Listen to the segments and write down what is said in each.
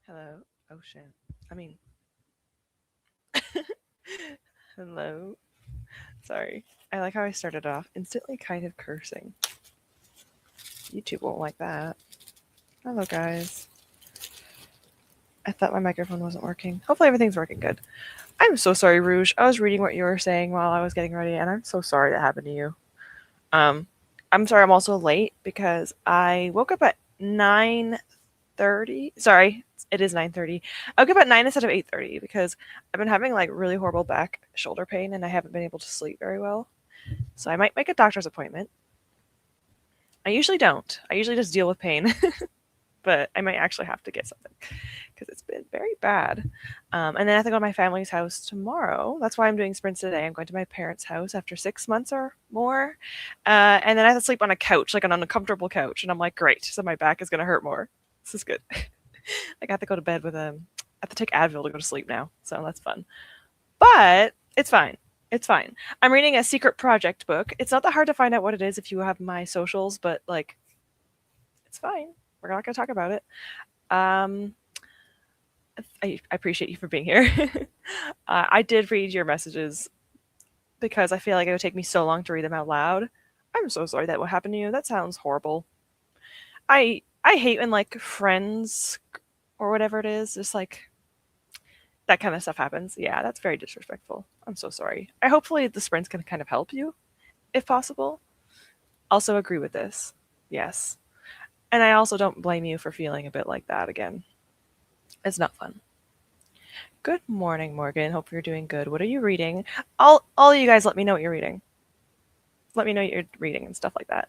Hello. Oh shit. I mean, hello. Sorry. I like how I started off instantly kind of cursing. YouTube won't like that. Hello, guys. I thought my microphone wasn't working. Hopefully, everything's working good. I'm so sorry, Rouge. I was reading what you were saying while I was getting ready, and I'm so sorry that happened to you. Um, I'm sorry I'm also late because I woke up at 9:30. Sorry, it is 9:30. I woke up at 9 instead of 8:30 because I've been having like really horrible back shoulder pain and I haven't been able to sleep very well. So I might make a doctor's appointment. I usually don't. I usually just deal with pain, but I might actually have to get something because it's been very bad. And then I have to go to my family's house tomorrow. That's why I'm doing sprints today. I'm going to my parents' house after 6 months or more. And then I have to sleep on a couch, like on an uncomfortable couch. And I'm like, great. So my back is going to hurt more. This is good. I got to go to bed with I have to take Advil to go to sleep now. So that's fun. But it's fine. It's fine. I'm reading a secret project book. It's not that hard to find out what it is if you have my socials, but like, it's fine. We're not going to talk about it. Um, I appreciate you for being here. I did read your messages because I feel like it would take me so long to read them out loud. I'm so sorry that what happened to you. That sounds horrible. I hate when like friends or whatever it is, just like that kind of stuff happens. Yeah, that's very disrespectful. I'm so sorry. I hopefully the sprints can kind of help you if possible. Also agree with this. Yes. And I also don't blame you for feeling a bit like that again. It's not fun. Good morning, Morgan. Hope you're doing good. What are you reading? All you guys let me know what you're reading. Let me know what you're reading and stuff like that.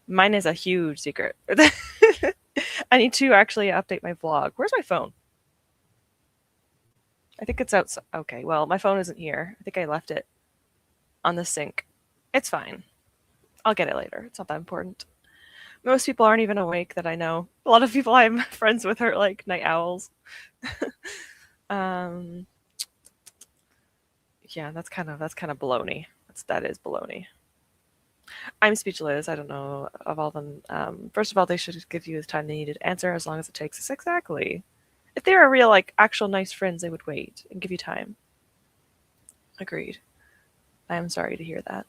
Mine is a huge secret. I need to actually update my vlog. Where's my phone? I think it's outside. Okay, well, my phone isn't here. I think I left it on the sink. It's fine. I'll get it later. It's not that important. Most people aren't even awake that I know. A lot of people I'm friends with are like night owls. um, yeah, that's kind of baloney. That is baloney. I'm speechless. I don't know of all them. First of all, they should give you the time they needed to answer as long as it takes us. Exactly. If they were real, like, actual nice friends, they would wait and give you time. Agreed. I am sorry to hear that.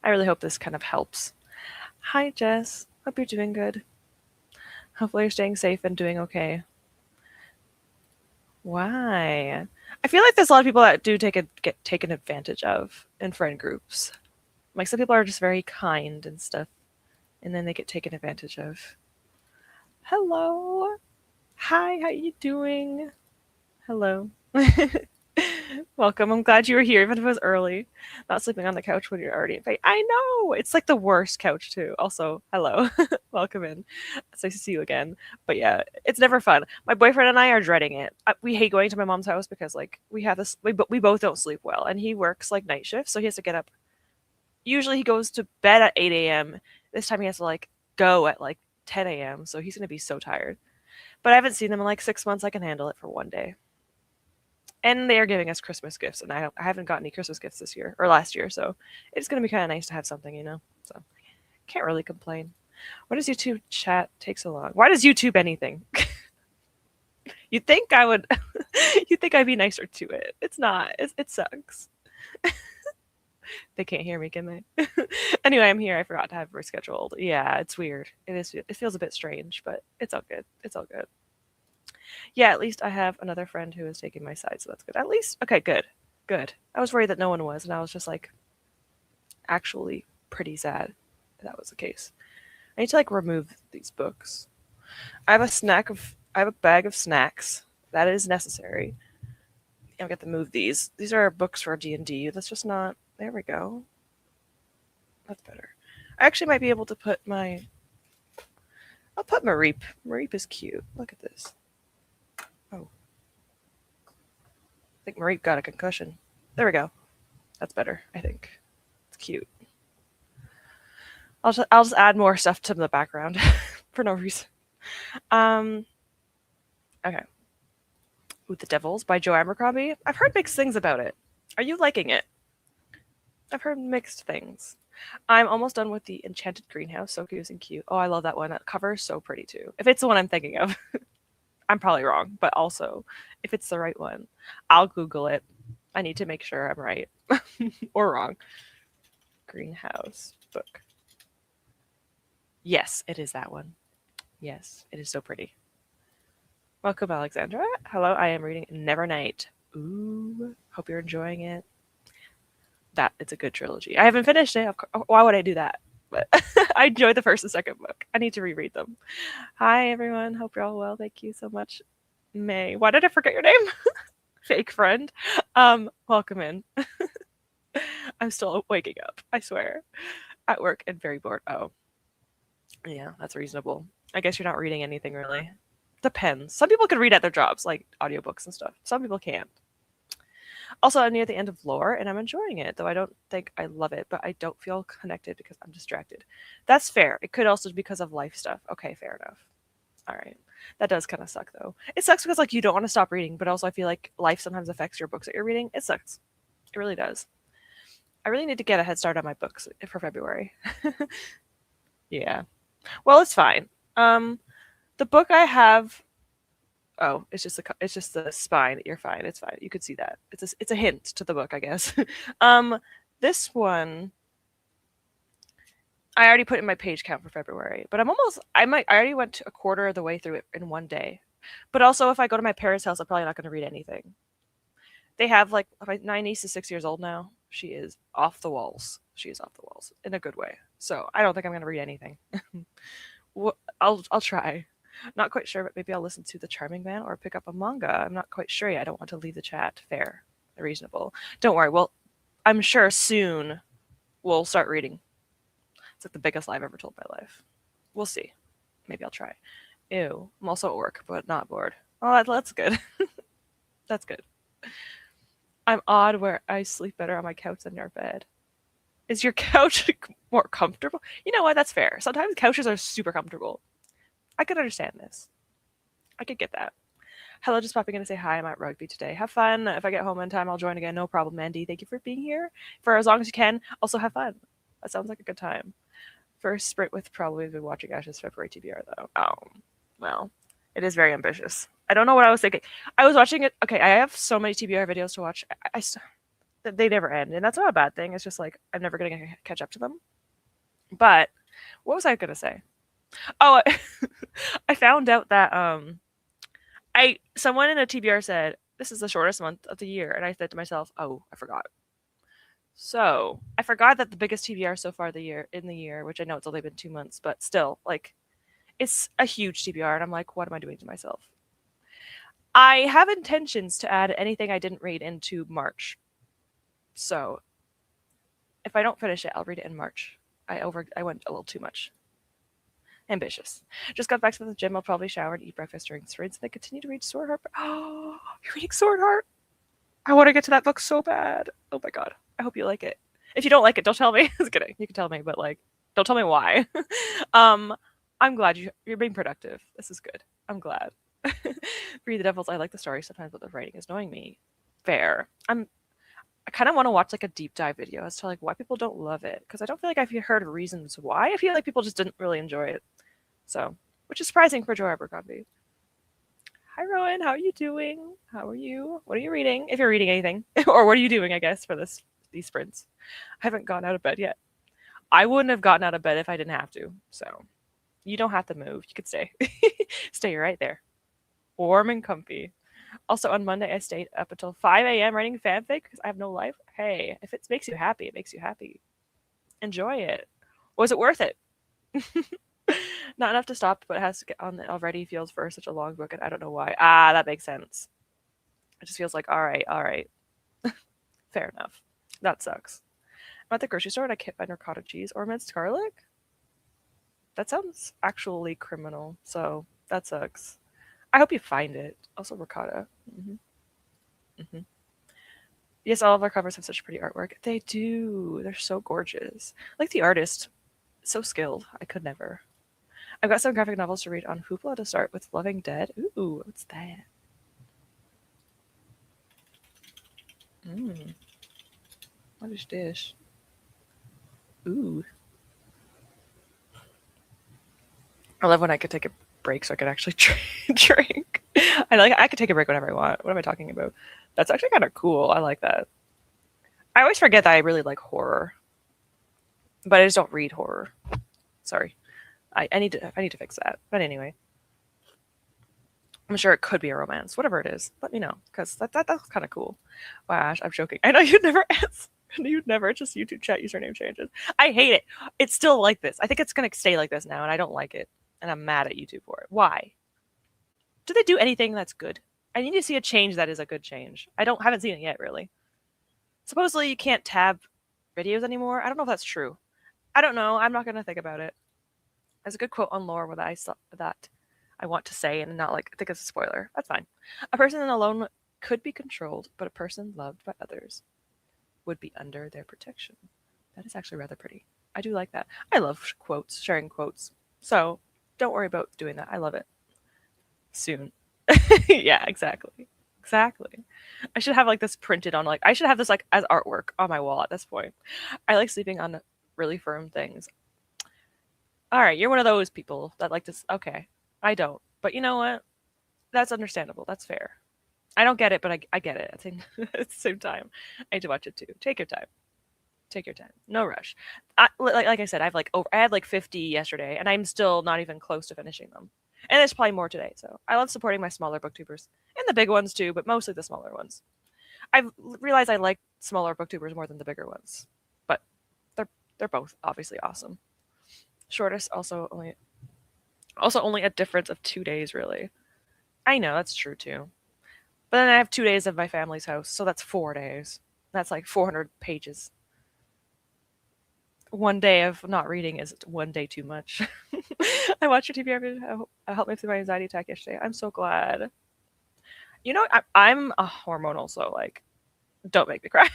I really hope this kind of helps. Hi, Jess. Hope you're doing good. Hopefully you're staying safe and doing okay. Why? I feel like there's a lot of people that do get taken advantage of in friend groups. Like some people are just very kind and stuff, and then they get taken advantage of. Hello. Hi, how you doing? Hello. Welcome. I'm glad you were here, even if it was early. Not sleeping on the couch when you're already in bed. I know! It's like the worst couch, too. Also, hello. Welcome in. It's nice to see you again. But yeah, it's never fun. My boyfriend and I are dreading it. We hate going to my mom's house because, like, we have this. We both don't sleep well, and he works, like, night shifts, so he has to get up. Usually he goes to bed at 8 a.m. This time he has to, like, go at, like, 10 a.m., so he's going to be so tired. But I haven't seen them in, like, 6 months. I can handle it for one day. And they are giving us Christmas gifts, and I haven't got any Christmas gifts this year or last year, so it's gonna be kind of nice to have something, you know. So can't really complain. Why does YouTube chat take so long? Why does YouTube anything? You'd think I would. You'd think I'd be nicer to it. It's not. It sucks. They can't hear me, can they? Anyway, I'm here. I forgot to have rescheduled. Yeah, it's weird. It is. It feels a bit strange, but it's all good. It's all good. Yeah, at least I have another friend who is taking my side, so that's good. At least, okay, good, good. I was worried that no one was, and I was just like, actually, pretty sad if that was the case. I need to like remove these books. I have a bag of snacks that is necessary. I'm gonna have to move these. These are books for D&D. That's just not. There we go. That's better. I actually might be able to put my. I'll put Mareep. Mareep is cute. Look at this. Oh, I think Mareep got a concussion. There we go. That's better, I think. It's cute. I'll just add more stuff to the background for no reason. Um, okay. Ooh, The Devils by Joe Abercrombie. I've heard mixed things about it. Are you liking it? I've heard mixed things. I'm almost done with the Enchanted Greenhouse. So cute and cute. Oh, I love that one. That cover is so pretty too. If it's the one I'm thinking of. I'm probably wrong, but also if it's the right one, I'll Google it. I need to make sure I'm right or wrong. Greenhouse book. Yes, it is that one. Yes, it is so pretty. Welcome, Alexandra. Hello, I am reading Nevernight. Ooh, hope you're enjoying it. That it's a good trilogy. I haven't finished it. Why would I do that? But I enjoyed the first and second book. I need to reread them. Hi, everyone. Hope you're all well. Thank you so much, May. Why did I forget your name? Fake friend. Welcome in. I'm still waking up. I swear. At work and very bored. Oh, yeah, that's reasonable. I guess you're not reading anything really. Depends. Some people can read at their jobs, like audiobooks and stuff. Some people can't. Also, I'm near the end of lore and I'm enjoying it, though I don't think I love it, but I don't feel connected because I'm distracted. That's fair. It could also be because of life stuff. Okay, fair enough. All right. That does kind of suck though. It sucks because like you don't want to stop reading, but also I feel like life sometimes affects your books that you're reading. It sucks. It really does. I really need to get a head start on my books for February. Yeah. Well, it's fine. The book I have. Oh, it's just the spine. You're fine. It's fine. You could see that. It's a hint to the book, I guess. um, this one I already put in my page count for February, but I already went a quarter of the way through it in one day. But also, if I go to my parents' house, I'm probably not going to read anything. They have like my niece is 6 years old now. She is off the walls. She is off the walls in a good way. So I don't think I'm going to read anything. I'll try. Not quite sure, but maybe I'll listen to The Charming Man or pick up a manga. I'm not quite sure yet. I don't want to leave the chat. Fair, reasonable. Don't worry. Well, I'm sure soon we'll start reading. It's like the biggest lie I've ever told in my life. We'll see. Maybe I'll try. Ew. I'm also at work, but not bored. Oh, that's good. That's good. I'm odd where I sleep better on my couch than your bed. Is your couch more comfortable? You know what? That's fair. Sometimes couches are super comfortable. I could understand this. I could get that. Hello, just popping in to say hi. I'm at rugby today. Have fun. If I get home in time, I'll join again. No problem, Mandy. Thank you for being here for as long as you can. Also, have fun. That sounds like a good time. First sprint with probably been watching Ash's February TBR, though. Oh, well, it is very ambitious. I don't know what I was thinking. I was watching it. Okay, I have so many TBR videos to watch. They never end, and that's not a bad thing. It's just like I'm never going to catch up to them. But what was I going to say? Oh, I found out that someone in a TBR said this is the shortest month of the year, and I said to myself, "Oh, I forgot." So I forgot that the biggest TBR so far in the year, which I know it's only been 2 months, but still, like, it's a huge TBR, and I'm like, what am I doing to myself? I have intentions to add anything I didn't read into March. So if I don't finish it, I'll read it in March. I went a little too much. Ambitious. Just got back to the gym. I'll probably shower and eat breakfast during sprints, and then continue to read Sword Heart. Oh, you're reading Sword Heart? I want to get to that book so bad. Oh my god. I hope you like it. If you don't like it, don't tell me. I was kidding. You can tell me, but like, don't tell me why. I'm glad you're being productive. This is good. I'm glad. Read the Devils. I like the story sometimes, but the writing is annoying me. Fair. I kind of want to watch like a deep dive video as to like why people don't love it, because I don't feel like I've heard reasons why. I feel like people just didn't really enjoy it. So, which is surprising for Joe Abercrombie. Hi, Rowan. How are you doing? How are you? What are you reading? If you're reading anything, or what are you doing? I guess for these sprints. I haven't gotten out of bed yet. I wouldn't have gotten out of bed if I didn't have to. So, you don't have to move. You could stay. Stay right there, warm and comfy. Also, on Monday, I stayed up until 5 a.m. writing fanfic because I have no life. Hey, if it makes you happy, it makes you happy. Enjoy it. Was it worth it? Not enough to stop, but it has to get on. It already feels for such a long book, and I don't know why. Ah, that makes sense. It just feels like, all right. Fair enough. That sucks. I'm at the grocery store and I can't find ricotta cheese or minced garlic. That sounds actually criminal, so that sucks. I hope you find it. Also, ricotta. Yes, all of our covers have such pretty artwork. They do. They're so gorgeous. Like the artist, so skilled. I could never. I've got some graphic novels to read on Hoopla to start with Loving Dead. Ooh, what's that? What is this? Ooh. I love when I could take a break so I could actually drink. I could take a break whenever I want. What am I talking about? That's actually kind of cool. I like that. I always forget that I really like horror, but I just don't read horror. Sorry. I need to fix that. But anyway, I'm sure it could be a romance. Whatever it is, let me know because that's kind of cool. Wow, Ash, I'm joking. I know you'd never ask. You'd never. Just YouTube chat username changes. I hate it. It's still like this. I think it's gonna stay like this now, and I don't like it. And I'm mad at YouTube for it. Why? Do they do anything that's good? I need to see a change that is a good change. Haven't seen it yet, really. Supposedly you can't tab videos anymore. I don't know if that's true. I don't know. I'm not gonna think about it. There's a good quote on lore that I saw that I want to say and not like I think it's a spoiler. That's fine. A person alone could be controlled, but a person loved by others would be under their protection. That is actually rather pretty. I do like that. I love quotes, sharing quotes. So don't worry about doing that. I love it. Soon. Yeah, exactly. Exactly. I should have like this printed on I should have this like as artwork on my wall at this point. I like sleeping on really firm things. All right, you're one of those people that like to. Okay, I don't. But you know what? That's understandable. That's fair. I don't get it, but I get it. I think at the same time, I need to watch it too. Take your time. Take your time. No rush. Like I said, I had like 50 yesterday, and I'm still not even close to finishing them. And there's probably more today. So I love supporting my smaller booktubers and the big ones too, but mostly the smaller ones. I've realized I like smaller booktubers more than the bigger ones, but they're both obviously awesome. Shortest also only a difference of 2 days really. I know that's true too. But then I have 2 days of my family's house, so that's 4 days. That's like 400 pages. One day of not reading is one day too much. I watched your TV every helped me through my anxiety attack yesterday. I'm so glad. You know, I'm a hormonal, so like, don't make me cry.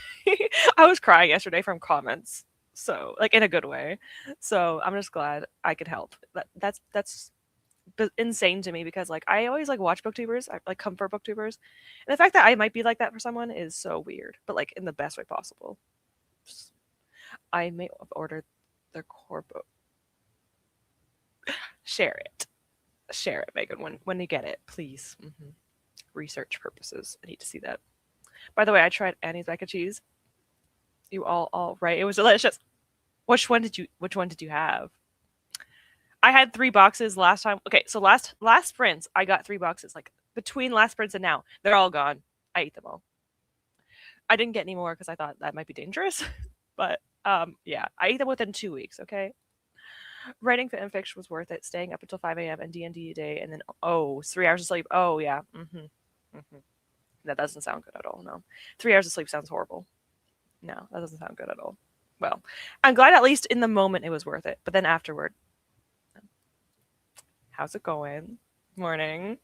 I was crying yesterday from comments, so like in a good way. So I'm just glad I could help. That's insane to me because like I always like watch booktubers, like comfort booktubers, and the fact that I might be like that for someone is so weird, but like in the best way possible. I may have ordered their core book. Share it, Megan. When you get it, please. Research purposes. I need to see that. By the way, I tried Annie's mac and cheese. You all right? It was delicious. Which one did you have? I had 3 boxes last time. Okay, so last sprints I got 3 boxes. Like between last sprints and now, they're all gone. I ate them all. I didn't get any more because I thought that might be dangerous. But yeah, I ate them within 2 weeks. Okay. Writing fanfiction was worth it. Staying up until 5 a.m. and D&D a day, and then 3 hours of sleep. Oh yeah. That doesn't sound good at all. No, 3 hours of sleep sounds horrible. No, that doesn't sound good at all. Well, I'm glad at least in the moment it was worth it, but then afterward, how's it going? Morning.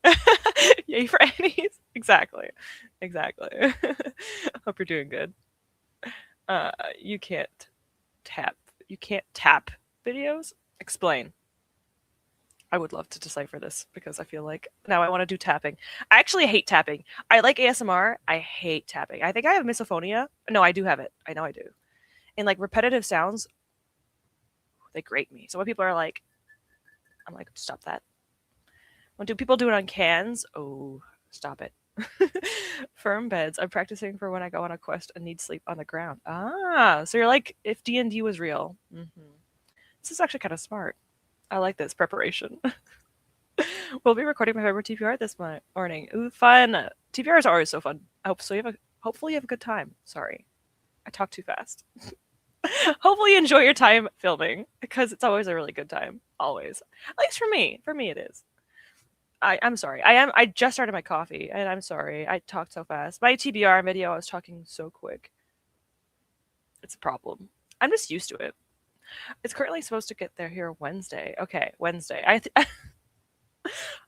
Yay for Annie's. Exactly. Hope you're doing good. You can't tap. You can't tap videos? Explain. I would love to decipher this because I feel like now I want to do tapping. I actually hate tapping. I like ASMR. I hate tapping. I think I have misophonia. No, I do have it. I know I do. And like repetitive sounds, they grate me. So when people are like, I'm like, stop that. When people do it on cans, oh, stop it. Firm beds. I'm practicing for when I go on a quest and need sleep on the ground. Ah, so you're like if D&D was real. This is actually kind of smart. I like this preparation. We'll be recording my favorite TPR this morning. Ooh, fun. TPRs are always so fun. Hopefully you have a good time. Sorry, I talk too fast. Hopefully you enjoy your time filming because it's always a really good time. Always. At least for me. For me it is. I'm sorry. I just started my coffee and I'm sorry. I talked so fast. My TBR video I was talking so quick. It's a problem. I'm just used to it. It's currently supposed to get there here Wednesday. Okay, Wednesday. I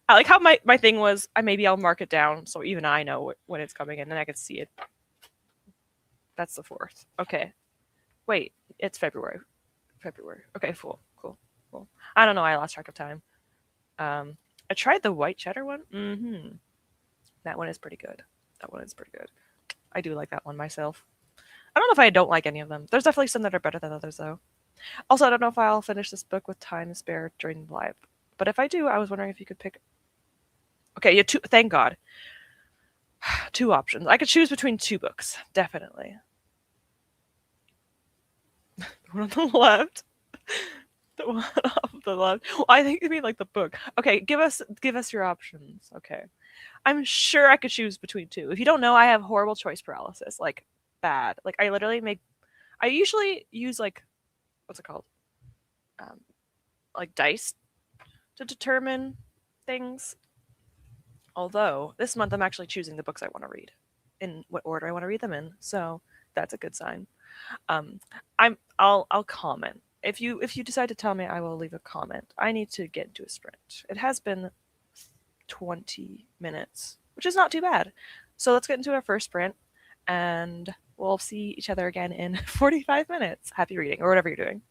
like how my thing was. Maybe I'll mark it down so even I know when it's coming in and I can see it. That's the 4th. Okay. Wait, it's February. Okay, cool. I don't know. I lost track of time. I tried the white cheddar one. That one is pretty good. I do like that one myself. I don't know if I don't like any of them. There's definitely some that are better than others, though. Also, I don't know if I'll finish this book with time to spare during the live. But if I do, I was wondering if you could pick Okay, you two. Thank God. 2 options. I could choose between 2 books, definitely. The one on the left. The one off the left. Well, I think you mean like the book. Okay, give us your options. Okay. I'm sure I could choose between 2. If you don't know, I have horrible choice paralysis. Like bad. Like I usually use like what's it called? Um, like dice to determine things. Although this month I'm actually choosing the books I want to read in what order I want to read them in. So that's a good sign. Um, I'll comment. If you decide to tell me, I will leave a comment. I need to get into a sprint. It has been 20 minutes, which is not too bad. So let's get into our first sprint and we'll see each other again in 45 minutes. Happy reading or whatever you're doing.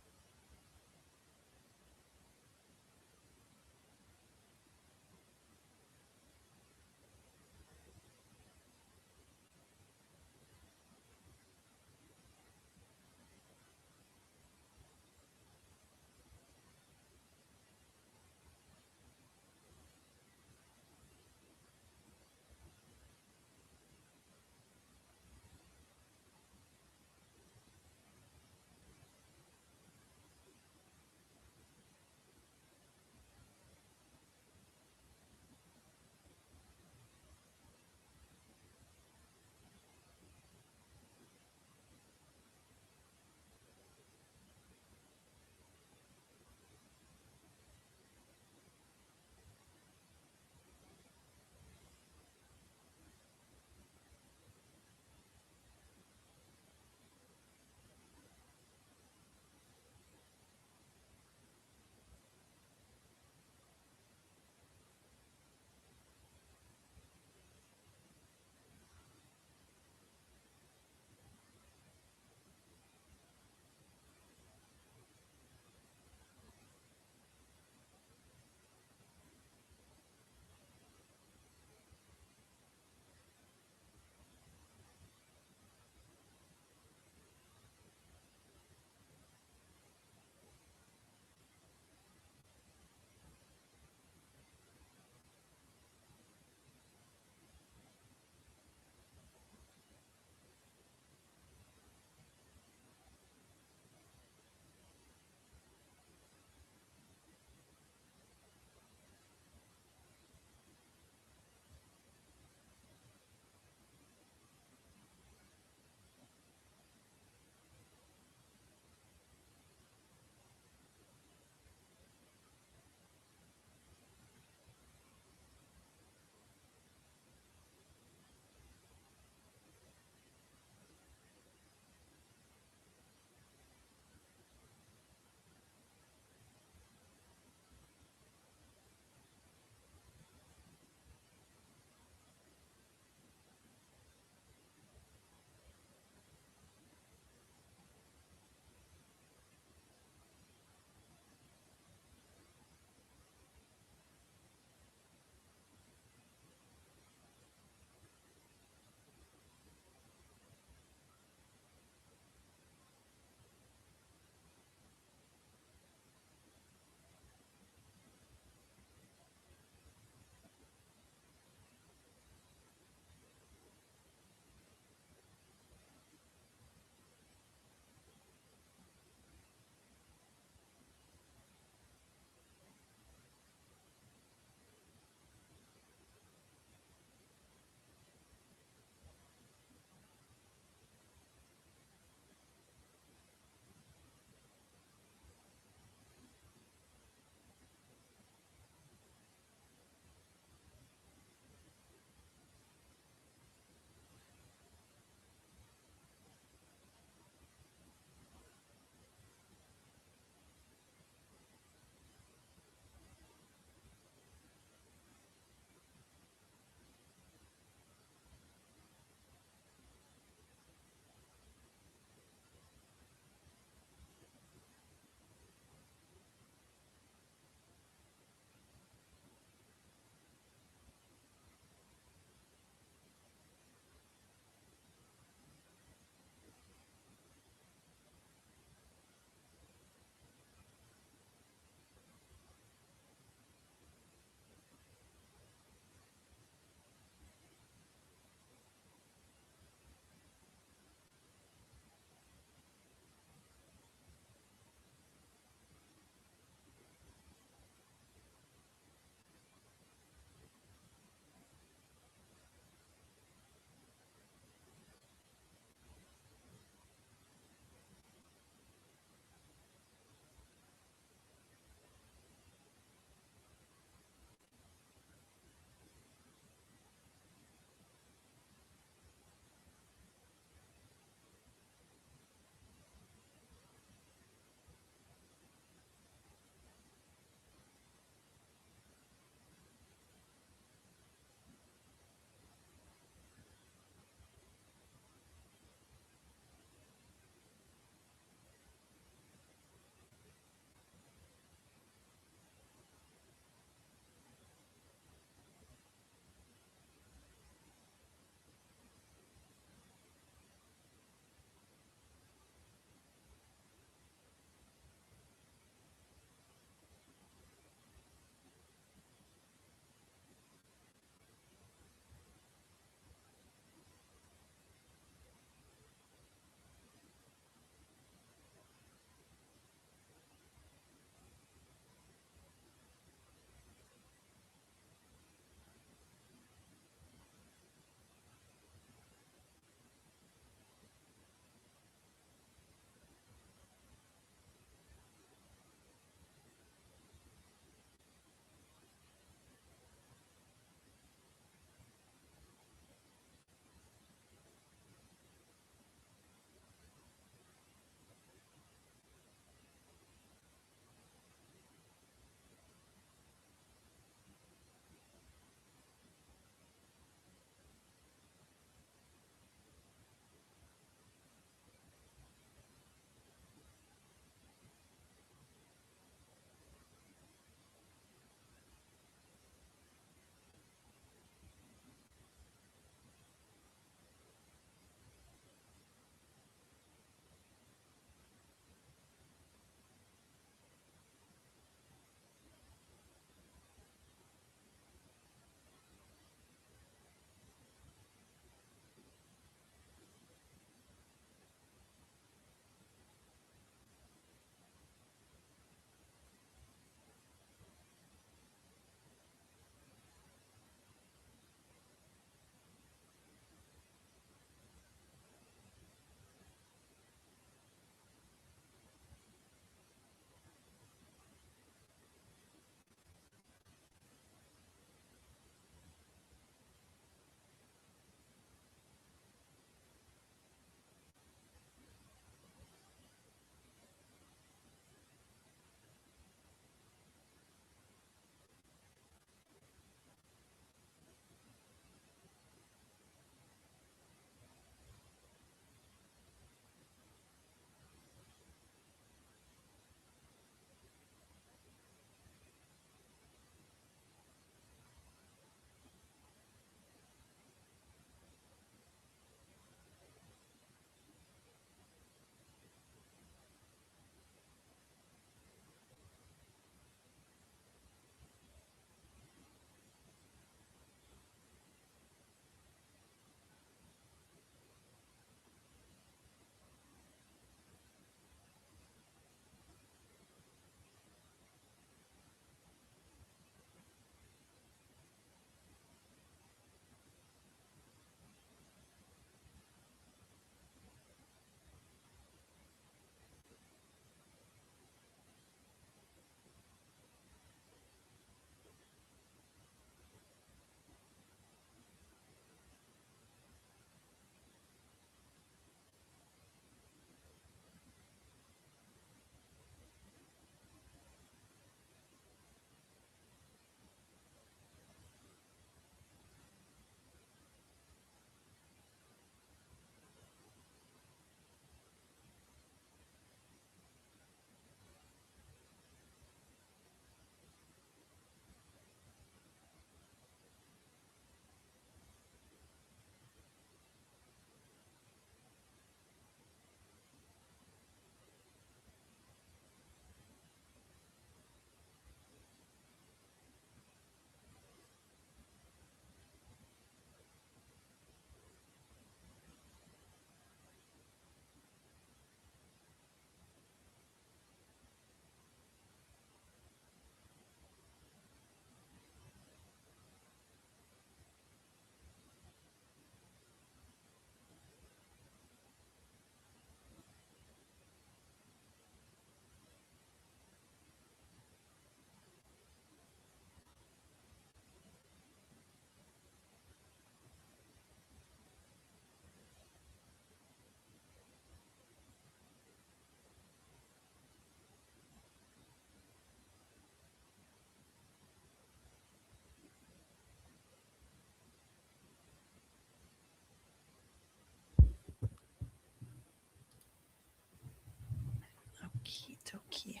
Okie.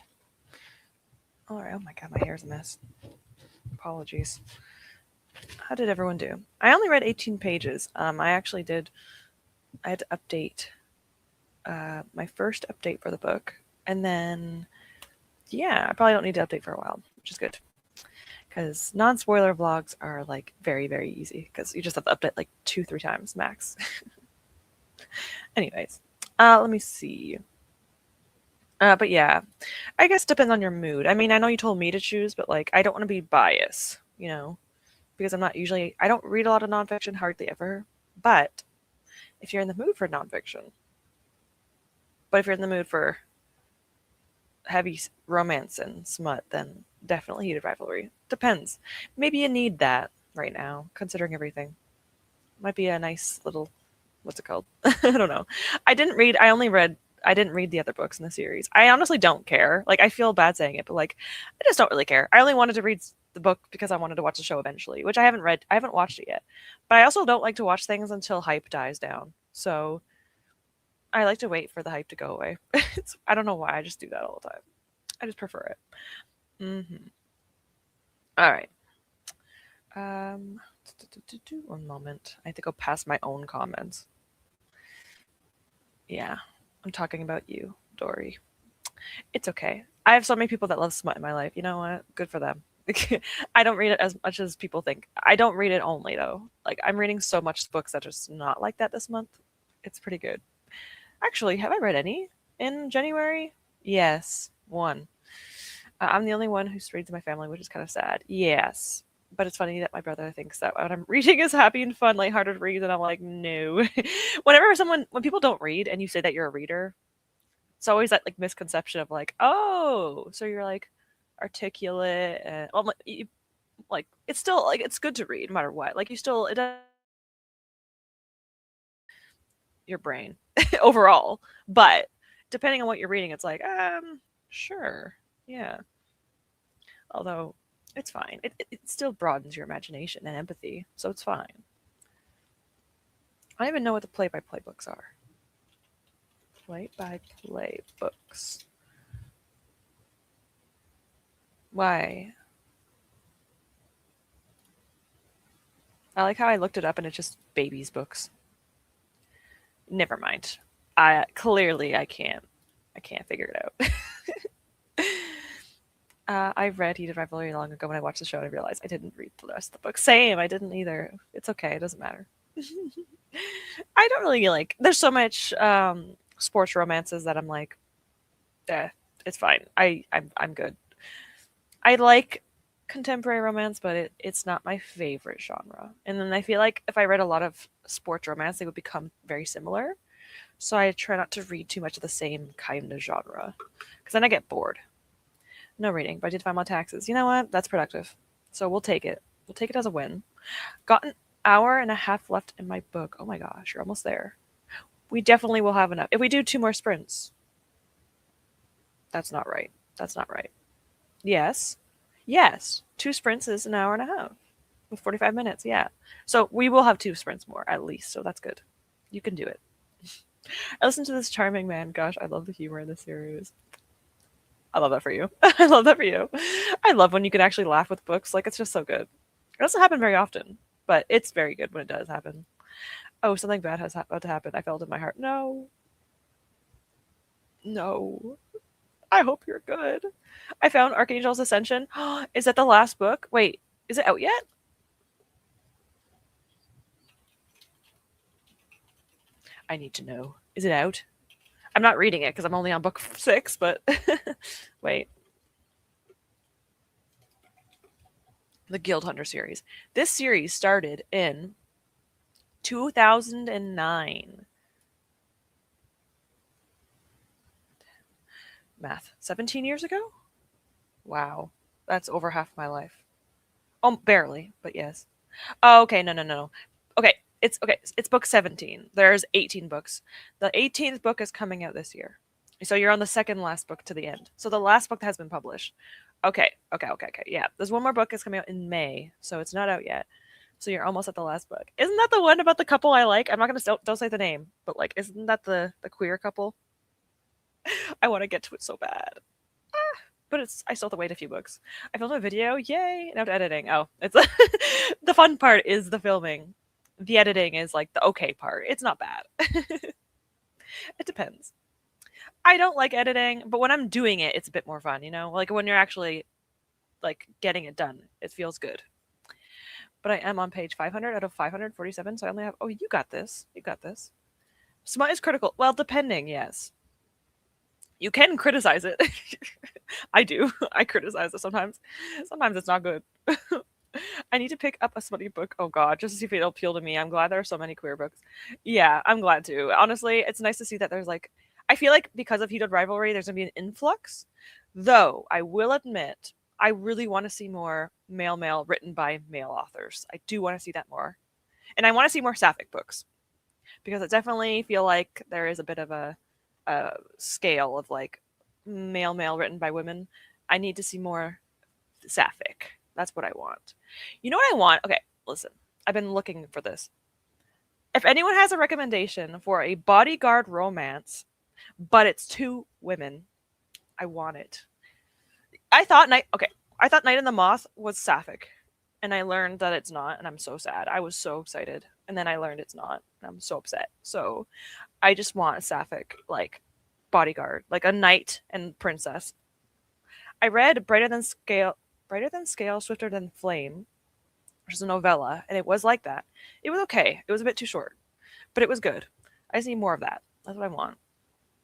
All right. Oh my god, my hair's a mess. Apologies. How did everyone do? I only read 18 pages. I actually did. I had to update my first update for the book, and then yeah, I probably don't need to update for a while, which is good. Because non-spoiler vlogs are like very, very easy because you just have to update like 2-3 times max. Anyways, let me see. But yeah, I guess it depends on your mood. I mean, I know you told me to choose, but like I don't want to be biased, because I don't read a lot of nonfiction, hardly ever. But if you're in the mood for nonfiction, but if you're in the mood for heavy romance and smut, then definitely Heated Rivalry. Depends. Maybe you need that right now, considering everything. Might be a nice little, what's it called? I don't know. I didn't read the other books in the series. I honestly don't care. Like, I feel bad saying it, but like, I just don't really care. I only wanted to read the book because I wanted to watch the show eventually, which I haven't read. I haven't watched it yet. But I also don't like to watch things until hype dies down. So I like to wait for the hype to go away. I don't know why. I just do that all the time. I just prefer it. All right. Um, 1 moment. I have to go past my own comments. Yeah, I'm talking about you, Dory. It's okay. I have so many people that love smut in my life. You know what? Good for them. I don't read it as much as people think. I don't read it only though. Like I'm reading so much books that are just not like that this month. It's pretty good. Actually, have I read any in January? Yes, one. I'm the only one who reads in my family, which is kind of sad. Yes. But it's funny that my brother thinks that what I'm reading is happy and fun, lighthearted reads, and I'm like, no. When people don't read and you say that you're a reader, it's always that like misconception of like, oh, so you're like articulate and well, like it's still like it's good to read no matter what. Like you still it does your brain overall, but depending on what you're reading, it's like, sure, yeah. Although it's fine. It still broadens your imagination and empathy, so it's fine. I don't even know what the play-by-play books are. Play-by-play books. Why? I like how I looked it up and it's just babies' books. Never mind. I can't figure it out. I read Heated Rivalry long ago when I watched the show and I realized I didn't read the rest of the book. Same, I didn't either. It's okay, it doesn't matter. I don't really like. There's so much sports romances that I'm like, it's fine. I'm good. I like contemporary romance, but it's not my favorite genre. And then I feel like if I read a lot of sports romance, they would become very similar. So I try not to read too much of the same kind of genre, because then I get bored. No reading, but I did find my taxes. You know what? That's productive. So we'll take it. We'll take it as a win. Got an hour and a half left in my book. Oh my gosh, you're almost there. We definitely will have enough. If we do 2 more sprints. That's not right. That's not right. Yes. Yes. 2 sprints is an hour and a half with 45 minutes. Yeah. So we will have 2 sprints more at least. So that's good. You can do it. I listen to this charming man. Gosh, I love the humor in this series. I love that for you. I love that for you. I love when you can actually laugh with books. Like, it's just so good. It doesn't happen very often, but it's very good when it does happen. Oh, something bad has about to happen. I felt it in my heart. No. No. I hope you're good. I found Archangel's Ascension. Is that the last book? Wait, is it out yet? I need to know. Is it out? I'm not reading it because I'm only on book 6, but wait. The Guild Hunter series. This series started in 2009. Math. 17 years ago? Wow. That's over half my life. Oh, barely, but yes. Oh, okay. No. Okay. It's book 17. There's 18 books. The 18th book is coming out this year. So you're on the second last book to the end. So the last book has been published. Okay. Yeah. There's one more book that's coming out in May, so it's not out yet. So you're almost at the last book. Isn't that the one about the couple I like? I'm not gonna don't say the name, but like, isn't that the queer couple? I want to get to it so bad. but I still have to wait a few books. I filmed a video, yay! Now to editing. Oh, it's the fun part is the filming. The editing is like the okay part. It's not bad. It depends. I don't like editing, but when I'm doing it, it's a bit more fun, you know? Like when you're actually like getting it done, it feels good. But I am on page 500 out of 547, so I only have. Oh, you got this. You got this. Smut is critical. Well, depending, yes. You can criticize it. I do. I criticize it sometimes. Sometimes it's not good. I need to pick up a smutty book. Oh god, just to see if it'll appeal to me. I'm glad there are so many queer books. Yeah, I'm glad too. Honestly, it's nice to see that there's like I feel like because of Heated Rivalry, there's gonna be an influx. Though I will admit, I really want to see more male written by male authors. I do want to see that more. And I want to see more sapphic books. Because I definitely feel like there is a bit of a scale of like male written by women. I need to see more sapphic. That's what I want. You know what I want? Okay, listen. I've been looking for this. If anyone has a recommendation for a bodyguard romance, but it's two women, I want it. I thought Night in the Moth was sapphic, and I learned that it's not, and I'm so sad. I was so excited, and then I learned it's not, and I'm so upset. So I just want a sapphic like bodyguard, like a knight and princess. I read Brighter Than Scale, Swifter Than Flame, which is a novella, and it was like that. It was okay. It was a bit too short, but it was good. I just need more of that. That's what I want.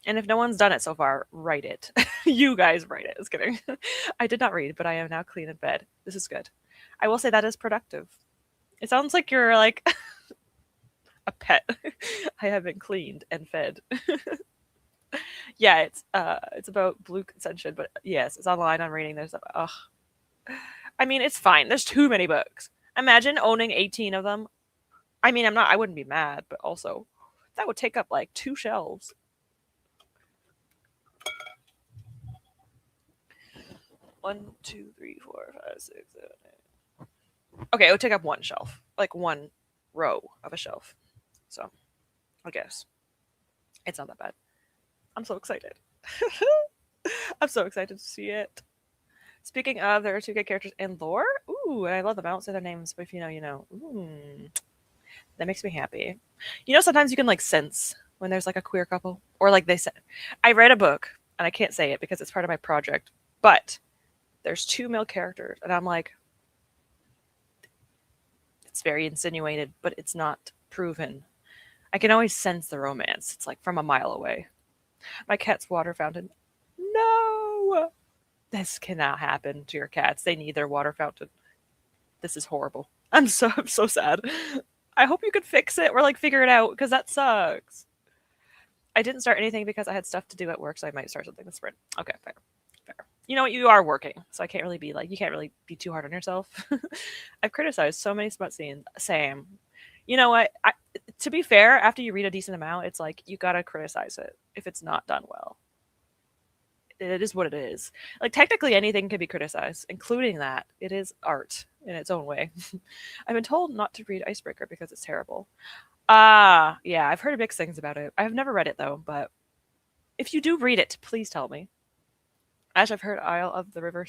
And if no one's done it so far, write it. You guys write it. Just kidding. I did not read, but I am now clean in bed. This is good. I will say that is productive. It sounds like you're like a pet. I have been cleaned and fed. Yeah, it's about blue consension, but yes, it's online. I'm reading. There's ugh. I mean, it's fine. There's too many books. Imagine owning 18 of them. I mean, I wouldn't be mad, but also that would take up like 2 shelves. One, two, three, four, five, six, 7, 8. Okay, it would take up 1 shelf, like 1 row of a shelf. So, I guess it's not that bad. I'm so excited. I'm so excited to see it. Speaking of, there are 2 gay characters in lore. Ooh, and I love them. I won't say their names, but if you know, you know. Ooh, that makes me happy. You know, sometimes you can like sense when there's like a queer couple, or like they said. I read a book, and I can't say it because it's part of my project, but there's 2 male characters, and I'm like, it's very insinuated, but it's not proven. I can always sense the romance. It's like from a mile away. My cat's water fountain. No! This cannot happen to your cats. They need their water fountain. This is horrible. I'm so sad. I hope you could fix it or like figure it out because that sucks. I didn't start anything because I had stuff to do at work, so I might start something this spring. Okay, fair. You know what? You are working, so I can't really be like, you can't really be too hard on yourself. I've criticized so many smut scenes. Same. You know what? To be fair, after you read a decent amount, it's like you gotta criticize it if it's not done well. It is what it is. Like technically anything can be criticized, including that. It is art in its own way. I've been told not to read Icebreaker because it's terrible. Yeah, I've heard mixed things about it. I've never read it though, but if you do read it, please tell me. Ash, I've heard Isle of the River.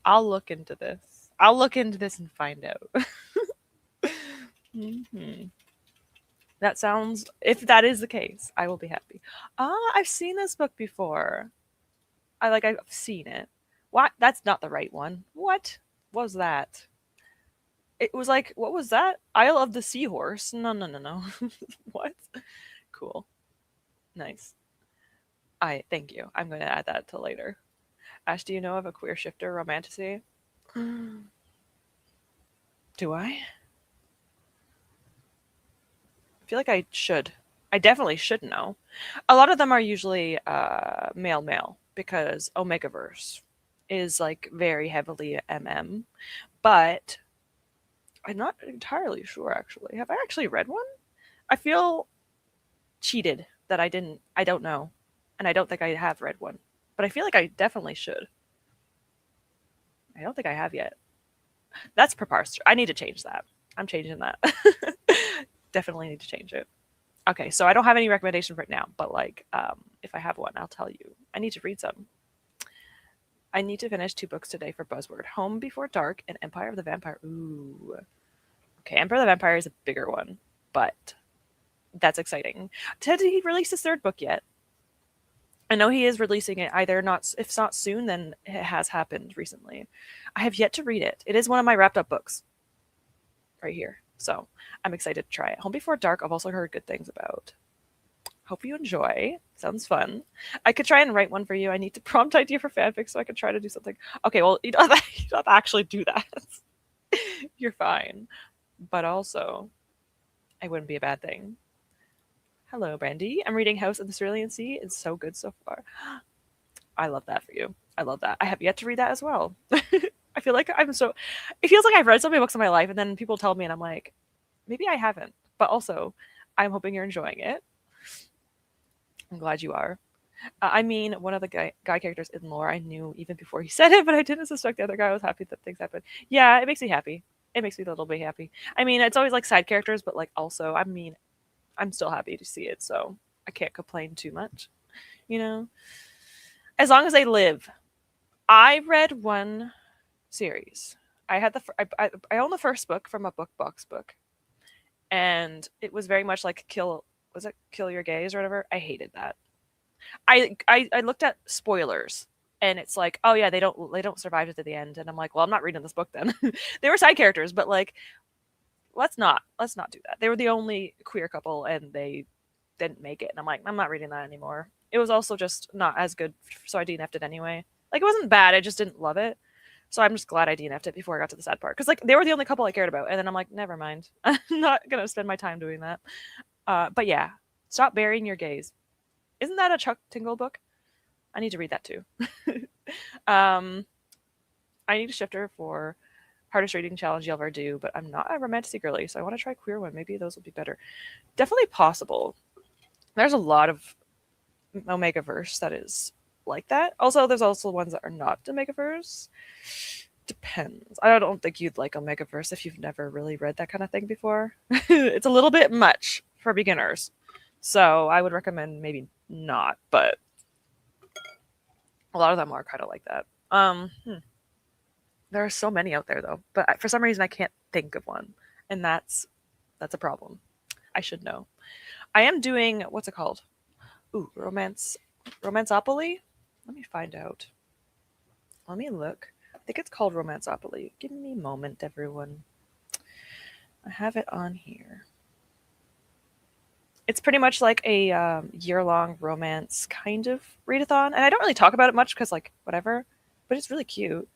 I'll look into this. I'll look into this and find out. That sounds, if that is the case, I will be happy. I've seen this book before. I've seen it. What? That's not the right one. What was that? It was like, what was that? Isle of the Seahorse. No. What? Cool. Nice. Thank you. I'm going to add that to later. Ash, do you know of a queer shifter romantasy? Do I? I feel like I should. I definitely should know. A lot of them are usually male because Omegaverse is like very heavily MM, but I'm not entirely sure actually. Have I actually read one? I feel cheated that I don't know, and I don't think I have read one, but I feel like I definitely should. I don't think I have yet. That's preposterous. I need to change that. I'm changing that. Definitely need to change it. Okay, so I don't have any recommendations right now, but like If I have one, I'll tell you. I need to read some. I need to finish 2 books today for Buzzword: Home Before Dark and Empire of the Vampire. Ooh. Okay, Empire of the Vampire is a bigger one, but that's exciting. Did he release his 3rd book yet? I know he is releasing it either not, if it's not soon, then it has happened recently. I have yet to read it. It is one of my wrapped up books right here. So I'm excited to try it. Home Before Dark, I've also heard good things about. Hope you enjoy. Sounds fun. I could try and write one for you. I need to prompt idea for fanfic so I could try to do something. Okay, well, you don't have to actually do that. You're fine. But also, it wouldn't be a bad thing. Hello, Brandy. I'm reading House of the Cerulean Sea. It's so good so far. I love that for you. I love that. I have yet to read that as well. I feel like it feels like I've read so many books in my life, and then people tell me, and I'm like, maybe I haven't. But also, I'm hoping you're enjoying it. I'm glad you are. I mean, one of the guy characters in lore I knew even before he said it, but I didn't suspect the other guy was happy that things happened. Yeah, it makes me happy. It makes me a little bit happy. I mean, it's always like side characters, but like also, I mean, I'm still happy to see it, so I can't complain too much. You know? As long as they live. I read one series. I had I own the first book from a book box book, and it was very much like Kill Your Gaze or whatever. I hated that. I looked at spoilers, and it's like, oh yeah, they don't survive it to the end, and I'm like, well, I'm not reading this book then. They were side characters, but like, let's not do that. They were the only queer couple, and they didn't make it, and I'm like, I'm not reading that anymore. It was also just not as good, so I DNF'd it anyway. Like, it wasn't bad, I just didn't love it. So I'm just glad I DNF'd it before I got to the sad part. Because, like, they were the only couple I cared about. And then I'm like, never mind. I'm not going to spend my time doing that. But yeah, Stop Burying Your Gaze. Isn't that a Chuck Tingle book? I need to read that too. I need a shifter for hardest reading challenge you'll ever do, but I'm not a romantic girly, so I want to try queer one. Maybe those will be better. Definitely possible. There's a lot of Omegaverse that is like that. Also, there's also ones that are not Omegaverse. Depends. I don't think you'd like Omegaverse if you've never really read that kind of thing before. It's a little bit much for beginners. So I would recommend maybe not, but a lot of them are kind of like that. There are so many out there though, but for some reason I can't think of one, and that's a problem. I should know. I am doing, what's it called? Ooh, Romanceopoly? Let me find out. Let me look. I think it's called Romanceopoly. Give me a moment, everyone. I have it on here. It's pretty much like a year-long romance kind of readathon, and I don't really talk about it much because, like, whatever. But it's really cute.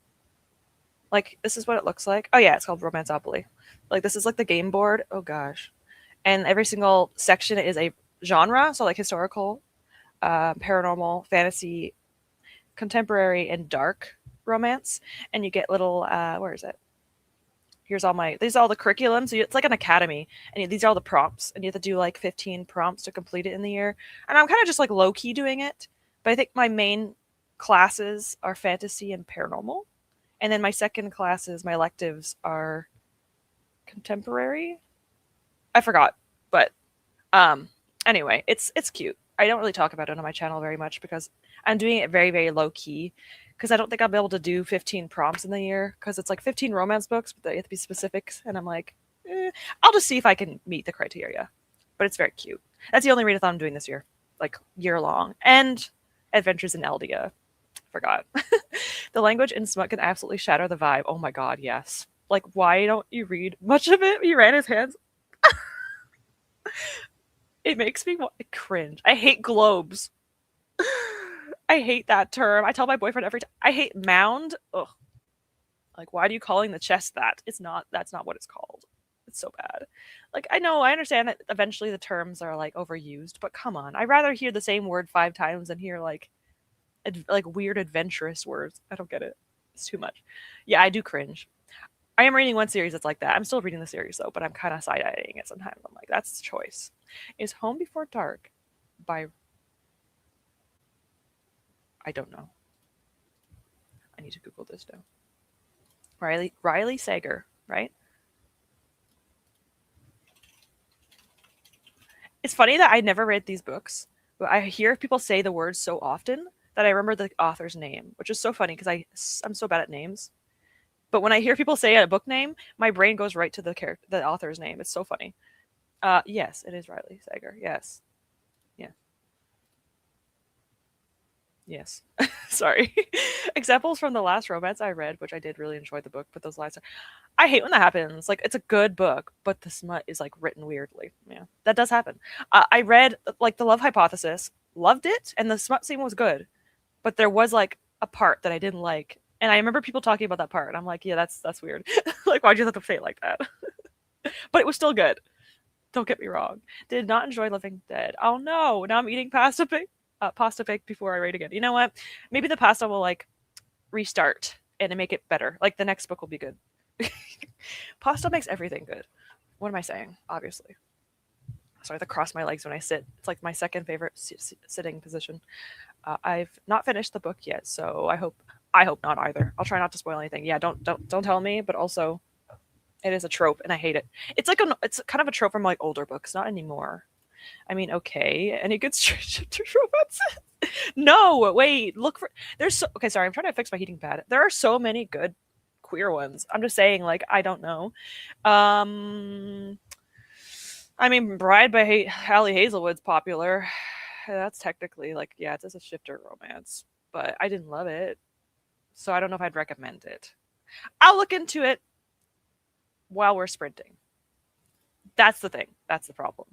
Like, this is what it looks like. Oh yeah, it's called Romanceopoly. Like, this is like the game board. Oh gosh, and every single section is a genre. So like historical, paranormal, fantasy, contemporary, and dark romance. And you get little where is it? These are all the curriculum. So it's like an academy, and these are all the prompts, and you have to do like 15 prompts to complete it in the year. And I'm kind of just like low key doing it, but I think my main classes are fantasy and paranormal, and then my second classes, my electives are contemporary. I forgot, but anyway, it's cute. I don't really talk about it on my channel very much because I'm doing it very, very low key, because I don't think I'll be able to do 15 prompts in the year, because it's like 15 romance books, but they have to be specifics, and I'm like, I'll just see if I can meet the criteria. But it's very cute. That's the only readathon I'm doing this year, like year long. And Adventures in Eldia. Forgot. The language in Smut can absolutely shatter the vibe. Oh my god, yes. Like, why don't you read much of it? He ran his hands. It makes me cringe. I hate globes. I hate that term. I tell my boyfriend every time. I hate mound. Ugh. Like, why are you calling the chest that? That's not what it's called. It's so bad. Like, I know, I understand that eventually the terms are like overused, but come on. I'd rather hear the same word 5 times than hear like weird adventurous words. I don't get it. It's too much. Yeah, I do cringe. I am reading one series that's like that. I'm still reading the series though, but I'm kind of side-eyeing it sometimes. I'm like, that's the choice. Is Home Before Dark by... I don't know. I need to Google this now. Riley Sager, right? It's funny that I never read these books, I hear people say the word so often that I remember the author's name, which is so funny because I'm so bad at names. But when I hear people say a book name, my brain goes right to the author's name. It's so funny. Yes, it is Riley Sager. Yes, yeah, yes. Sorry. Examples from the last romance I read, which I did really enjoy the book, but those lines, I hate when that happens. Like, it's a good book, but the smut is like written weirdly. Yeah, that does happen. I read like the Love Hypothesis, loved it, and the smut scene was good, but there was like a part that I didn't like, and I remember people talking about that part. And I'm like, yeah, that's weird. Like, why'd you have to say it like that? But it was still good. Don't get me wrong. Did not enjoy Living Dead. Oh no! Now I'm eating pasta bake before I read again. You know what? Maybe the pasta will like restart and make it better. Like the next book will be good. Pasta makes everything good. What am I saying? Obviously. So I have to cross my legs when I sit. It's like my second favorite sitting position. I've not finished the book yet, so I hope not either. I'll try not to spoil anything. Yeah, don't tell me. But also, it is a trope, and I hate it. It's kind of a trope from like older books, not anymore. I mean, okay, any good robots? No, wait, look for there's so, okay. Sorry, I'm trying to fix my heating pad. There are so many good queer ones. I'm just saying, like, I don't know. Um, I mean, Bride by Hallie Hazelwood's popular. That's technically like, yeah, it's just a shifter romance, but I didn't love it, so I don't know if I'd recommend it. I'll look into it while we're sprinting. That's the thing. That's the problem.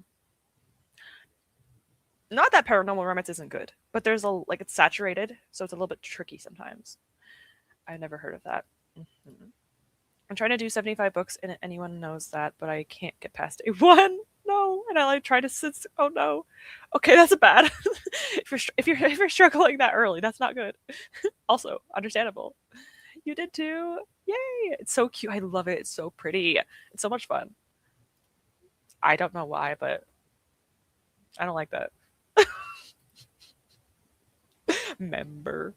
Not that paranormal romance isn't good, but there's a like it's saturated, so it's a little bit tricky sometimes. I never heard of that. Mhm. I'm trying to do 75 books, and anyone knows that, but I can't get past A1. No, and I like try to sit. Oh no. Okay, that's bad. If you're struggling that early, that's not good. Also, understandable. You did too. Yay! It's so cute. I love it. It's so pretty. It's so much fun. I don't know why, but I don't like that. Member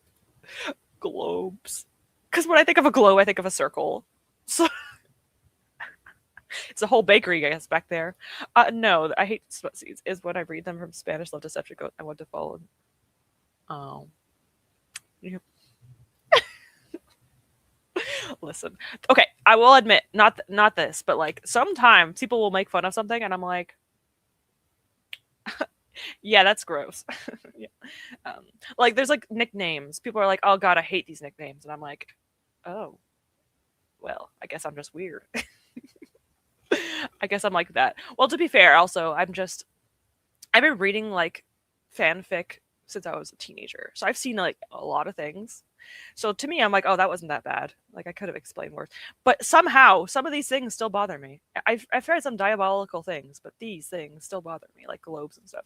globes. Because when I think of a globe, I think of a circle. So it's a whole bakery, I guess, back there. No, I hate smut seeds. Is when I read them from Spanish Love Deception. I want to follow. Oh, yeah. Listen. Okay, I will admit, not this, but like sometimes people will make fun of something, and I'm like, yeah, that's gross. Yeah. Like there's like nicknames. People are like, oh god, I hate these nicknames, and I'm like, oh, well, I guess I'm just weird. I guess I'm like that. Well, to be fair, also I've been reading like fanfic since I was a teenager, so I've seen like a lot of things. So to me, I'm like, oh, that wasn't that bad. Like I could have explained worse, but somehow some of these things still bother me. I've read some diabolical things, but these things still bother me, like globes and stuff.